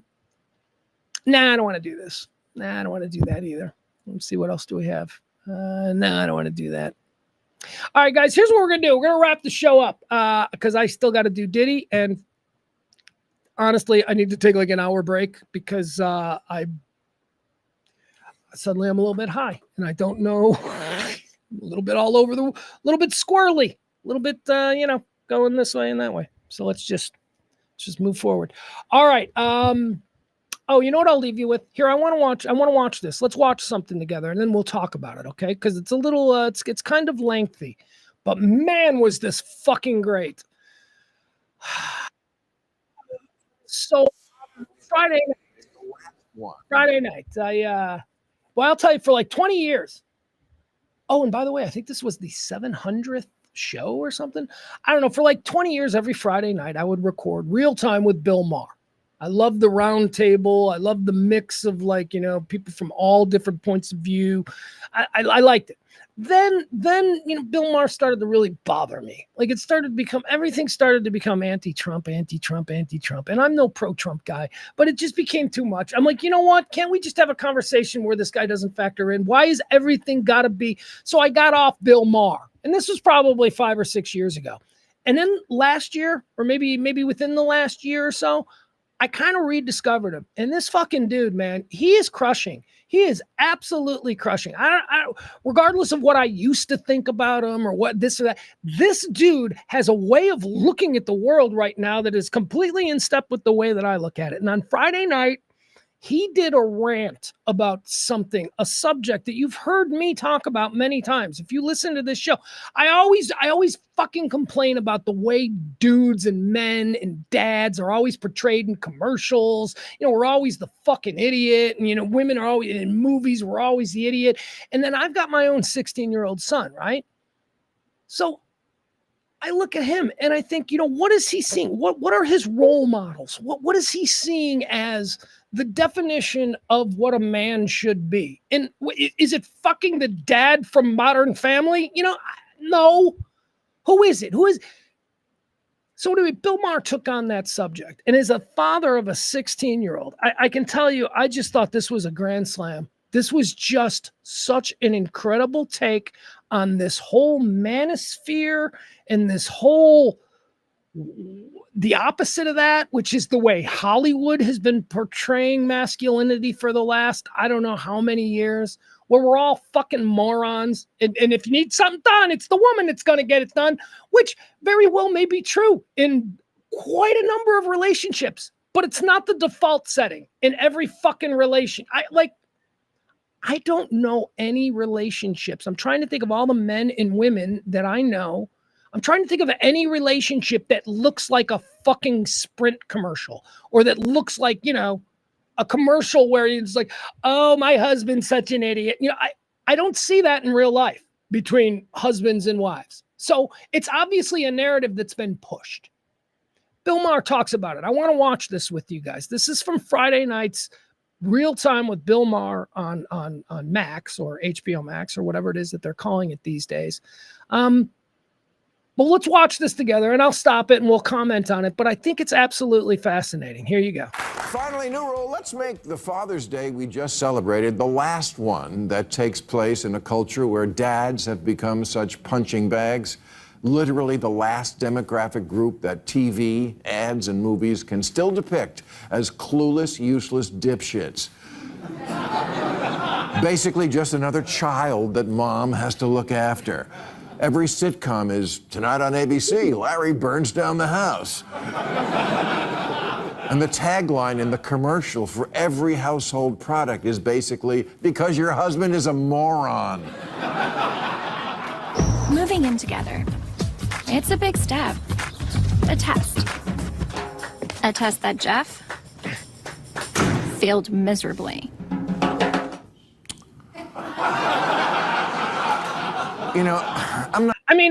I don't want to do this. Nah, I don't want to do that either. Let's see, what else do we have? No, I don't want to do that. All right, guys, here's what we're going to do. We're going to wrap the show up because I still got to do Diddy. And honestly, I need to take like an hour break because I'm a little bit high and I don't know, a little bit all over a little bit squirrely, a little bit, going this way and that way. So let's just move forward. All right. Oh, you know what I'll leave you with? Here, I want to watch this. Let's watch something together, and then we'll talk about it, okay? Because it's a little, it's kind of lengthy. But man, was this fucking great. So, Friday night, I'll tell you, for like 20 years. Oh, and by the way, I think this was the 700th show or something. I don't know. For like 20 years, every Friday night, I would record Real Time with Bill Maher. I love the round table. I love the mix of people from all different points of view. I liked it. Then Bill Maher started to really bother me. Like everything started to become anti-Trump. And I'm no pro-Trump guy, but it just became too much. I'm like, you know what? Can't we just have a conversation where this guy doesn't factor in? Why is everything got to be? So I got off Bill Maher. And this was probably 5 or 6 years ago. And then last year, or maybe within the last year or so, I kind of rediscovered him. And this fucking dude, man, he is crushing. He is absolutely crushing. I regardless of what I used to think about him or what this or that, this dude has a way of looking at the world right now that is completely in step with the way that I look at it. And on Friday night, he did a rant about something, a subject that you've heard me talk about many times. If you listen to this show, I always fucking complain about the way dudes and men and dads are always portrayed in commercials. We're always the fucking idiot. And, women are always in movies. We're always the idiot. And then I've got my own 16-year-old son, right? So I look at him and I think, what is he seeing? What are his role models? What is he seeing as the definition of what a man should be? And is it fucking the dad from Modern Family? No. Who is it? So anyway, Bill Maher took on that subject. And as a father of a 16-year-old, I can tell you, I just thought this was a grand slam. This was just such an incredible take on this whole manosphere and this whole, the opposite of that, which is the way Hollywood has been portraying masculinity for the last, I don't know how many years, where we're all fucking morons. And if you need something done, it's the woman that's going to get it done, which very well may be true in quite a number of relationships, but it's not the default setting in every fucking relation. I don't know any relationships. I'm trying to think of all the men and women that I know. I'm trying to think of any relationship that looks like a fucking Sprint commercial or that looks like, a commercial where it's like, oh, my husband's such an idiot. I don't see that in real life between husbands and wives. So it's obviously a narrative that's been pushed. Bill Maher talks about it. I want to watch this with you guys. This is from Friday night's Real Time with Bill Maher on Max or HBO Max or whatever it is that they're calling it these days. But let's watch this together and I'll stop it and we'll comment on it. But I think it's absolutely fascinating. Here you go. Finally, new rule. Let's make the Father's Day we just celebrated the last one that takes place in a culture where dads have become such punching bags. Literally the last demographic group that TV, ads, and movies can still depict as clueless, useless dipshits. Basically just another child that mom has to look after. Every sitcom is, tonight on ABC, Larry burns down the house. And the tagline in the commercial for every household product is basically, because your husband is a moron. Moving in together. It's a big step. A test. A test that Jeff failed miserably.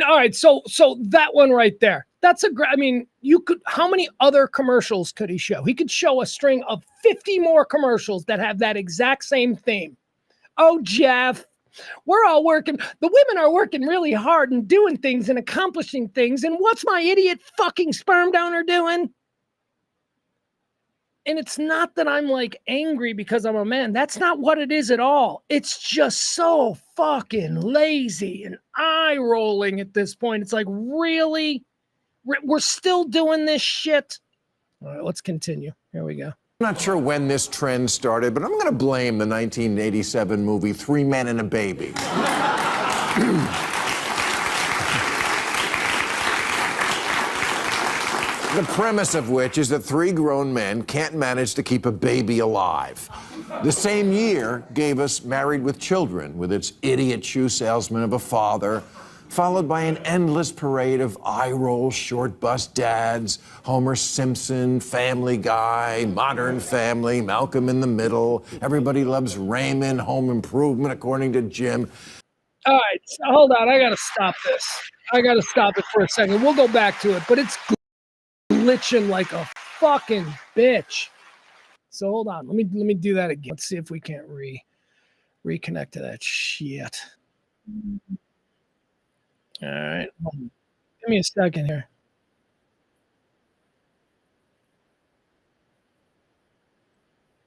All right. So that one right there, that's how many other commercials could he show? He could show a string of 50 more commercials that have that exact same theme. Oh, Jeff, we're all working. The women are working really hard and doing things and accomplishing things. And what's my idiot fucking sperm donor doing? And it's not that I'm like angry because I'm a man. That's not what it is at all. It's just so fucking lazy and eye rolling at this point. It's like, really? We're still doing this shit? All right, let's continue. Here we go. I'm not sure when this trend started, but I'm going to blame the 1987 movie Three Men and a Baby. The premise of which is that three grown men can't manage to keep a baby alive. The same year gave us Married with Children, with its idiot shoe salesman of a father, followed by an endless parade of eye-roll, short-bus dads, Homer Simpson, Family Guy, Modern Family, Malcolm in the Middle, Everybody Loves Raymond, Home Improvement, according to Jim. All right, so hold on. I got to stop this. I got to stop it for a second. We'll go back to it, but it's glitching like a fucking bitch. So hold on. Let me do that again. Let's see if we can't reconnect to that shit. All right. Give me a second here.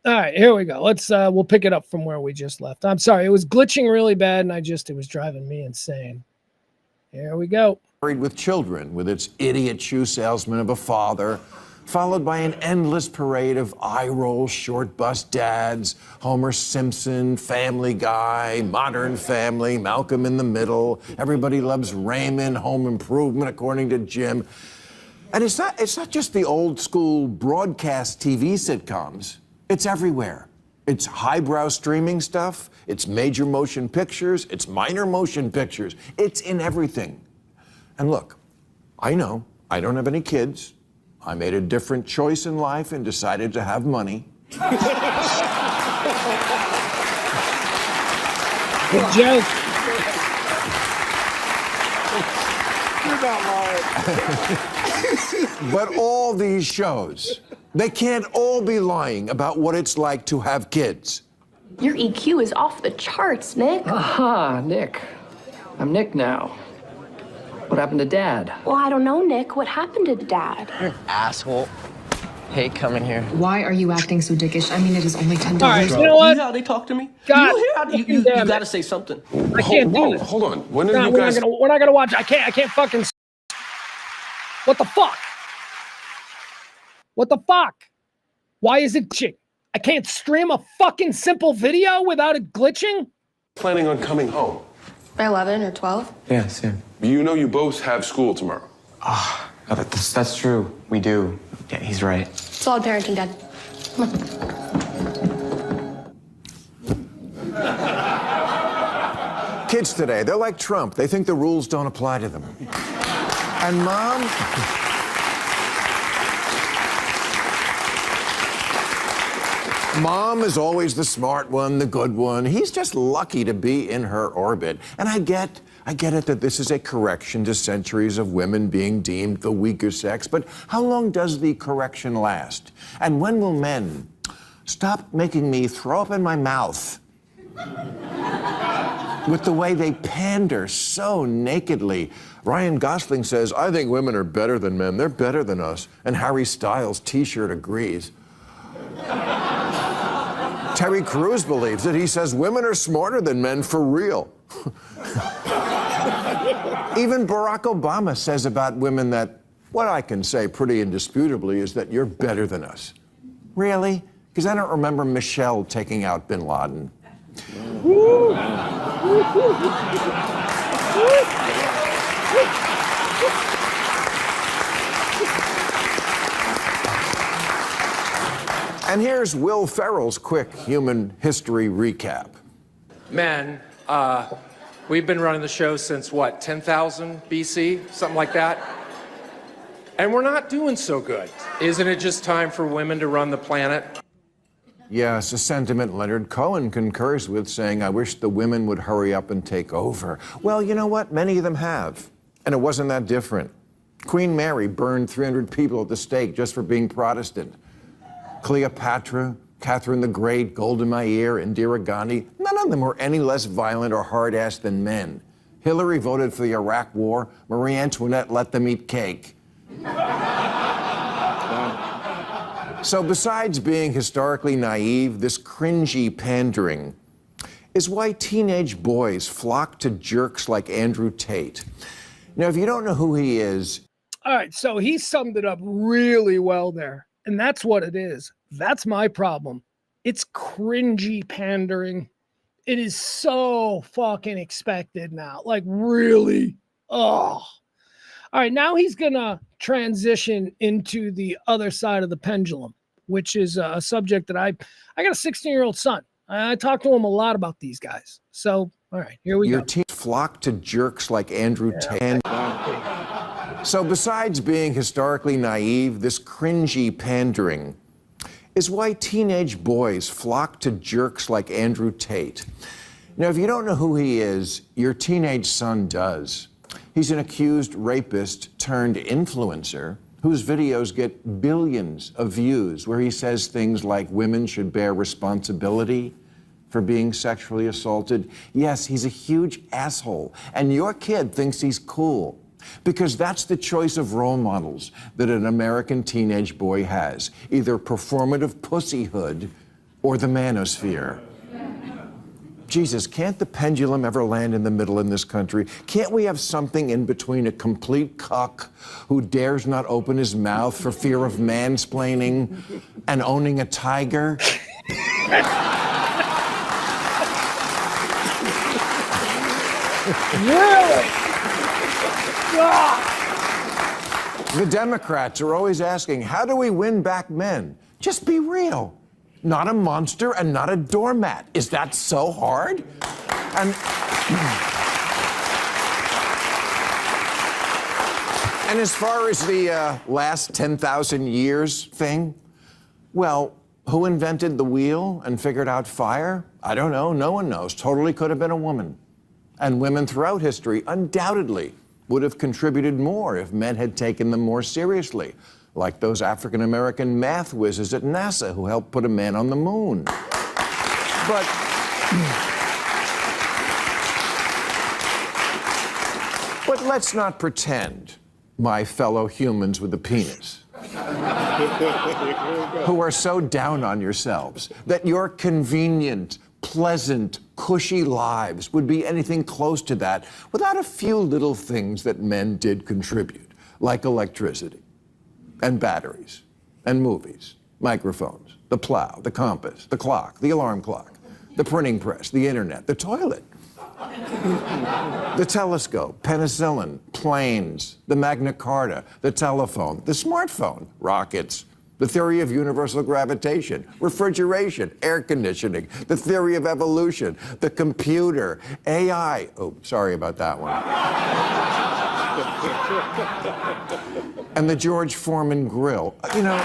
All right, here we go. Let's we'll pick it up from where we just left. I'm sorry, it was glitching really bad and it was driving me insane. Here we go. Married with Children, with its idiot shoe salesman of a father, followed by an endless parade of eye-roll, short-bus dads, Homer Simpson, Family Guy, Modern Family, Malcolm in the Middle, Everybody Loves Raymond, Home Improvement, according to Jim. And it's not just the old-school broadcast TV sitcoms. It's everywhere. It's highbrow streaming stuff, it's major motion pictures, it's minor motion pictures. It's in everything. And look, I know I don't have any kids. I made a different choice in life and decided to have money. Good joke. You're not lying. But all these shows, they can't all be lying about what it's like to have kids. Your EQ is off the charts, Nick. Aha, Nick. I'm Nick now. What happened to Dad? Well, I don't know, Nick. What happened to Dad? You're an asshole. Hate coming here. Why are you acting so dickish? I mean, it is only $10. All right, you know what? You know how they talk to me? God, you gotta say something. I can't do this. Hold on. When are you we're guys... we're not gonna watch. I can't fucking. What the fuck? What the fuck? Why is it glitching? I can't stream a fucking simple video without it glitching? planning on coming home? By 11 or 12? Yeah, soon. You know you both have school tomorrow. Ah, oh, that's true. We do. Yeah, he's right. Solid parenting, Dad. Come on. Kids today, they're like Trump. They think the rules don't apply to them. And Mom... Mom is always the smart one, the good one. He's just lucky to be in her orbit. And I get it that this is a correction to centuries of women being deemed the weaker sex, but how long does the correction last? And when will men stop making me throw up in my mouth with the way they pander so nakedly? Ryan Gosling says, I think women are better than men. They're better than us. And Harry Styles' T-shirt agrees. Terry Crews believes it. He says women are smarter than men for real. Even Barack Obama says about women that what I can say pretty indisputably is that you're better than us. Really? Because I don't remember Michelle taking out bin Laden. And here's Will Ferrell's quick human history recap. Men, we've been running the show since, what, 10,000 BC? Something like that? And we're not doing so good. Isn't it just time for women to run the planet? Yes, a sentiment Leonard Cohen concurs with, saying, I wish the women would hurry up and take over. Well, you know what? Many of them have. And it wasn't that different. Queen Mary burned 300 people at the stake just for being Protestant. Cleopatra, Catherine the Great, Golda Meir, Indira Gandhi, none of them were any less violent or hard-assed than men. Hillary voted for the Iraq War. Marie Antoinette let them eat cake. So besides being historically naive, this cringy pandering is why teenage boys flock to jerks like Andrew Tate. Now, if you don't know who he is... All right, so he summed it up really well there. And that's what it is. That's my problem. It's cringy pandering. It is so fucking expected now. Like, really? Oh. All right, now he's going to transition into the other side of the pendulum, which is a subject that I got a 16-year-old son. I talk to him a lot about these guys. So, all right, here we go. Your teens flock to jerks like Andrew Tate. So besides being historically naive, this cringy pandering is why teenage boys flock to jerks like Andrew Tate. Now, if you don't know who he is, your teenage son does. He's an accused rapist turned influencer whose videos get billions of views, where he says things like women should bear responsibility for being sexually assaulted. Yes, he's a huge asshole, and your kid thinks he's cool, because that's the choice of role models that an American teenage boy has, either performative pussyhood or the manosphere. Jesus, can't the pendulum ever land in the middle in this country? Can't we have something in between a complete cuck who dares not open his mouth for fear of mansplaining and owning a tiger? Really? The Democrats are always asking, how do we win back men? Just be real. Not a monster and not a doormat. Is that so hard? And as far as the last 10,000 years thing, well, who invented the wheel and figured out fire? I don't know. No one knows. Totally could have been a woman. And women throughout history undoubtedly would have contributed more if men had taken them more seriously, like those African-American math whizzes at NASA who helped put a man on the moon. But let's not pretend, my fellow humans with a penis, who are so down on yourselves, that your convenient, pleasant, cushy lives would be anything close to that without a few little things that men did contribute, like electricity, and batteries, and movies, microphones, the plow, the compass, the clock, the alarm clock, the printing press, the internet, the toilet, the telescope, penicillin, planes, the Magna Carta, the telephone, the smartphone, rockets, the theory of universal gravitation, refrigeration, air conditioning, the theory of evolution, the computer, AI. Oh, sorry about that one. And the George Foreman grill. You know,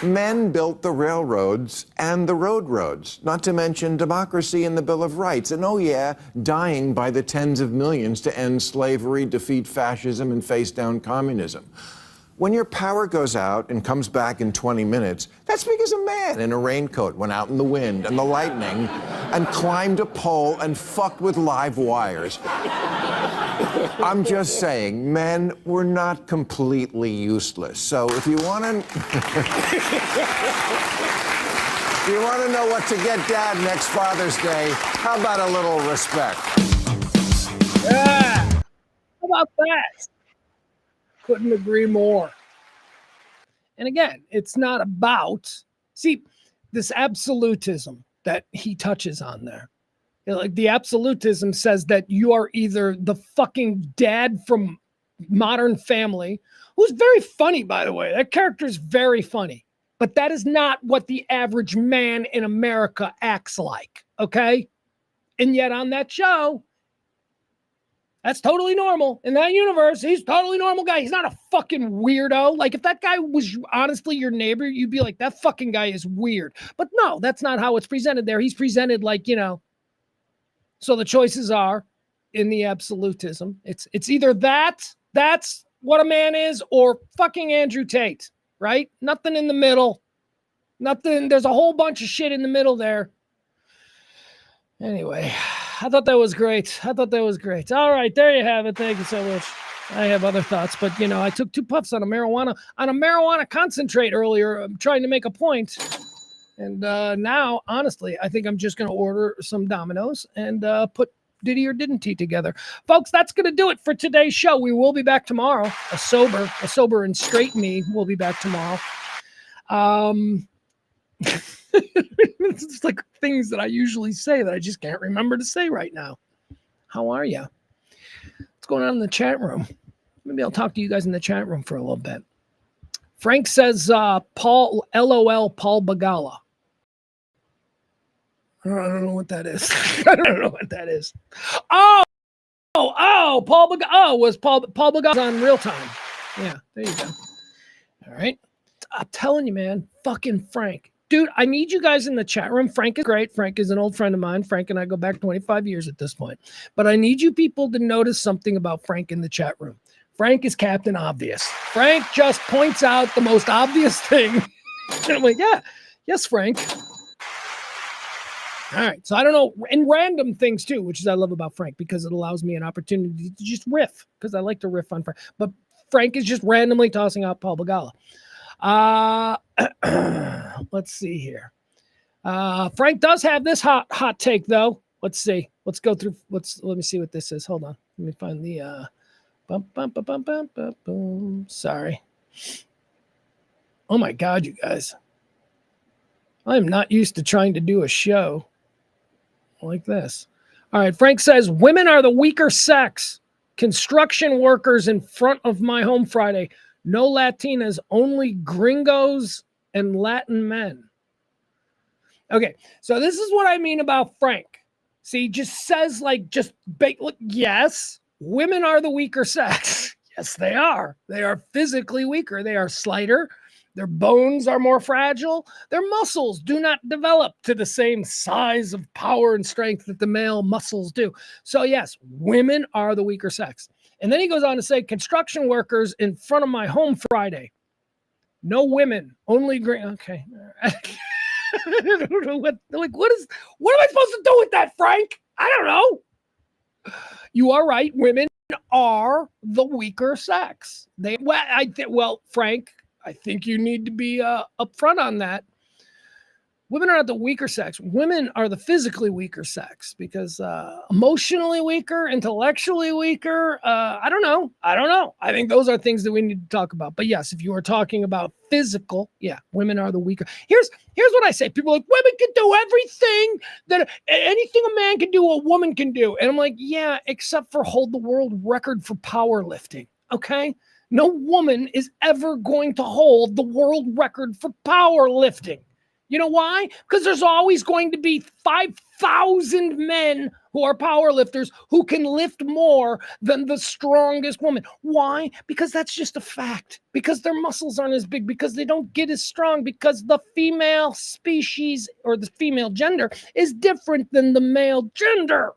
men built the railroads and the roads, not to mention democracy and the Bill of Rights. And oh yeah, dying by the tens of millions to end slavery, defeat fascism, and face down communism. When your power goes out and comes back in 20 minutes, that's because a man in a raincoat went out in the wind and the lightning and climbed a pole and fucked with live wires. I'm just saying, men were not completely useless. So if you want to... if you want to know what to get Dad next Father's Day, how about a little respect? Yeah. How about that? Couldn't agree more. And again, it's not about, see, this absolutism that he touches on there. You know, like the absolutism says that you are either the fucking dad from Modern Family, who's very funny, by the way. That character is very funny. But that is not what the average man in America acts like, okay? And yet on that show, that's totally normal. In that universe, he's a totally normal guy. He's not a fucking weirdo. Like, if that guy was honestly your neighbor, you'd be like, that fucking guy is weird. But no, that's not how it's presented there. He's presented like, you know, so the choices are in the absolutism. It's either that's what a man is, or fucking Andrew Tate, right? Nothing in the middle. Nothing. There's a whole bunch of shit in the middle there. Anyway, I thought that was great. All right, there you have it. Thank you so much. I have other thoughts, but I took 2 puffs on a marijuana concentrate earlier. I'm trying to make a point. And now, honestly, I think I'm just going to order some Domino's and put Diddy or Didn't He together. Folks, that's going to do it for today's show. We will be back tomorrow. A sober and straight me will be back tomorrow. It's like things that I usually say that I just can't remember to say right now. How are you? What's going on in the chat room? Maybe I'll talk to you guys in the chat room for a little bit. Frank says, Paul, LOL, Paul Bagala. I don't know what that is. I don't know what that is. Oh, Paul Bagala. Oh, was Paul Bagala on Real Time. Yeah, there you go. All right. I'm telling you, man, fucking Frank. Dude, I need you guys in the chat room. Frank is great. Frank is an old friend of mine. Frank and I go back 25 years at this point. But I need you people to notice something about Frank in the chat room. Frank is Captain Obvious. Frank just points out the most obvious thing. And I'm like, yeah, yes, Frank. All right. So I don't know. And random things too, which is I love about Frank because it allows me an opportunity to just riff because I like to riff on Frank. But Frank is just randomly tossing out Paul Bagala. Let's see here. Frank does have this hot take though. Let's see. Let's go through. Let me see what this is. Hold on. Let me find the Sorry. Oh my God, you guys. I am not used to trying to do a show like this. All right. Frank says women are the weaker sex. Construction workers in front of my home Friday. No Latinas, only gringos and Latin men. Okay, so this is what I mean about Frank. See, he just says look, yes, women are the weaker sex. Yes, they are. They are physically weaker. They are slighter. Their bones are more fragile. Their muscles do not develop to the same size of power and strength that the male muscles do. So yes, women are the weaker sex. And then he goes on to say, construction workers in front of my home Friday. No women, only green. Okay. I don't know what am I supposed to do with that, Frank? I don't know. You are right. Women are the weaker sex. Frank, I think you need to be upfront on that. Women are not the weaker sex. Women are the physically weaker sex because emotionally weaker, intellectually weaker. I don't know. I think those are things that we need to talk about. But yes, if you are talking about physical, yeah, women are the weaker. Here's what I say. People are like, women can do everything anything a man can do, a woman can do. And I'm like, yeah, except for hold the world record for powerlifting. Okay. No woman is ever going to hold the world record for powerlifting. You know why? Because there's always going to be 5,000 men who are powerlifters who can lift more than the strongest woman. Why? Because that's just a fact. Because their muscles aren't as big. Because they don't get as strong. Because the female species or the female gender is different than the male gender.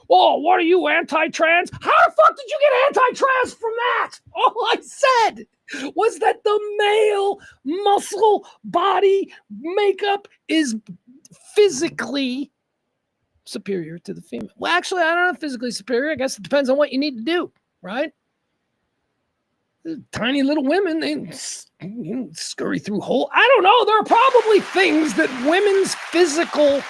Oh, what are you, anti-trans? How the fuck did you get anti-trans from that? All I said was that the male muscle body makeup is physically superior to the female. Well, actually, I don't know physically superior. I guess it depends on what you need to do, right? Tiny little women, they scurry through whole. I don't know. There are probably things that women's physical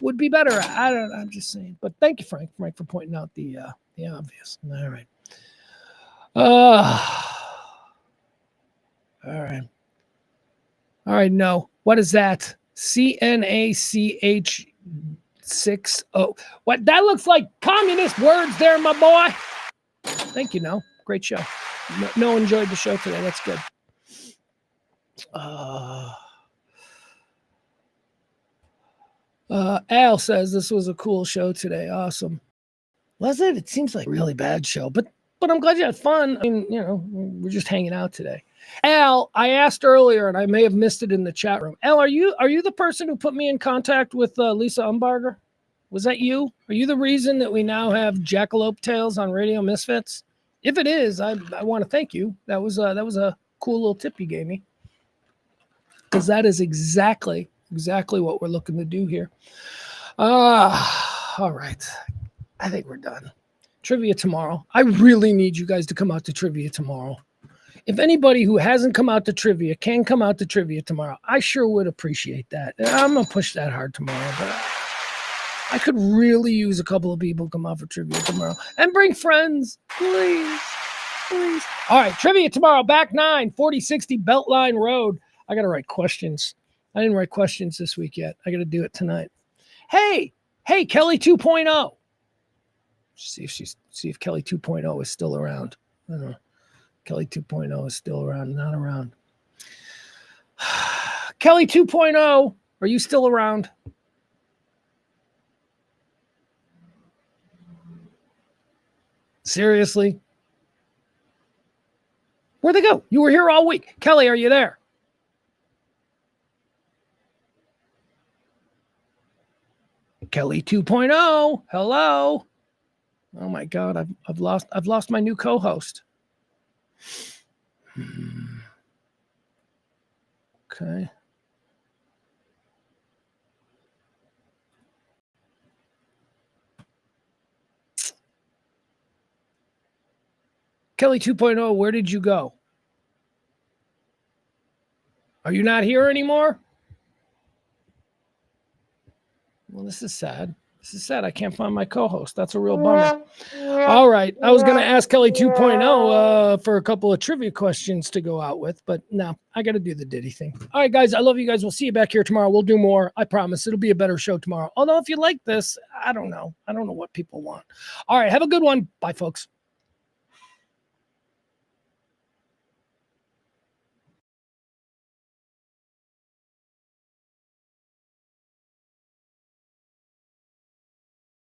would be better. I'm just saying. But thank you, Frank, for pointing out the obvious. All right. All right. No. What is that? CNACH 60. What? That looks like communist words there, my boy. Thank you, No. Great show. No enjoyed the show today. That's good. Al says this was a cool show today. Awesome. Was it? It seems like a really bad show, but I'm glad you had fun. I mean, we're just hanging out today. Al, I asked earlier, and I may have missed it in the chat room. Al, are you the person who put me in contact with Lisa Umbarger? Was that you? Are you the reason that we now have Jackalope Tales on Radio Misfits? If it is, I want to thank you. That was a cool little tip you gave me, because that is exactly what we're looking to do here. All right. I think we're done. Trivia tomorrow. I really need you guys to come out to trivia tomorrow. If anybody who hasn't come out to trivia can come out to trivia tomorrow, I sure would appreciate that. I'm going to push that hard tomorrow, but I could really use a couple of people come out for trivia tomorrow. And bring friends, please. Please. All right, trivia tomorrow, back 9, 4060 Beltline Road. I got to write questions. I didn't write questions this week yet. I got to do it tonight. Hey, Kelly 2.0. See if Kelly 2.0 is still around. I don't know. Kelly 2.0 is still around, not around. Kelly 2.0, are you still around? Seriously? Where'd they go? You were here all week. Kelly, are you there? Kelly 2.0. Hello. Oh my God, I've lost my new co-host. Okay. Kelly 2.0, where did you go? Are you not here anymore? Well, this is sad. This is sad. I can't find my co-host. That's a real bummer. All right. I was going to ask Kelly 2.0 for a couple of trivia questions to go out with, but no, I got to do the Diddy thing. All right, guys. I love you guys. We'll see you back here tomorrow. We'll do more. I promise. It'll be a better show tomorrow. Although if you like this, I don't know. I don't know what people want. All right. Have a good one. Bye, folks.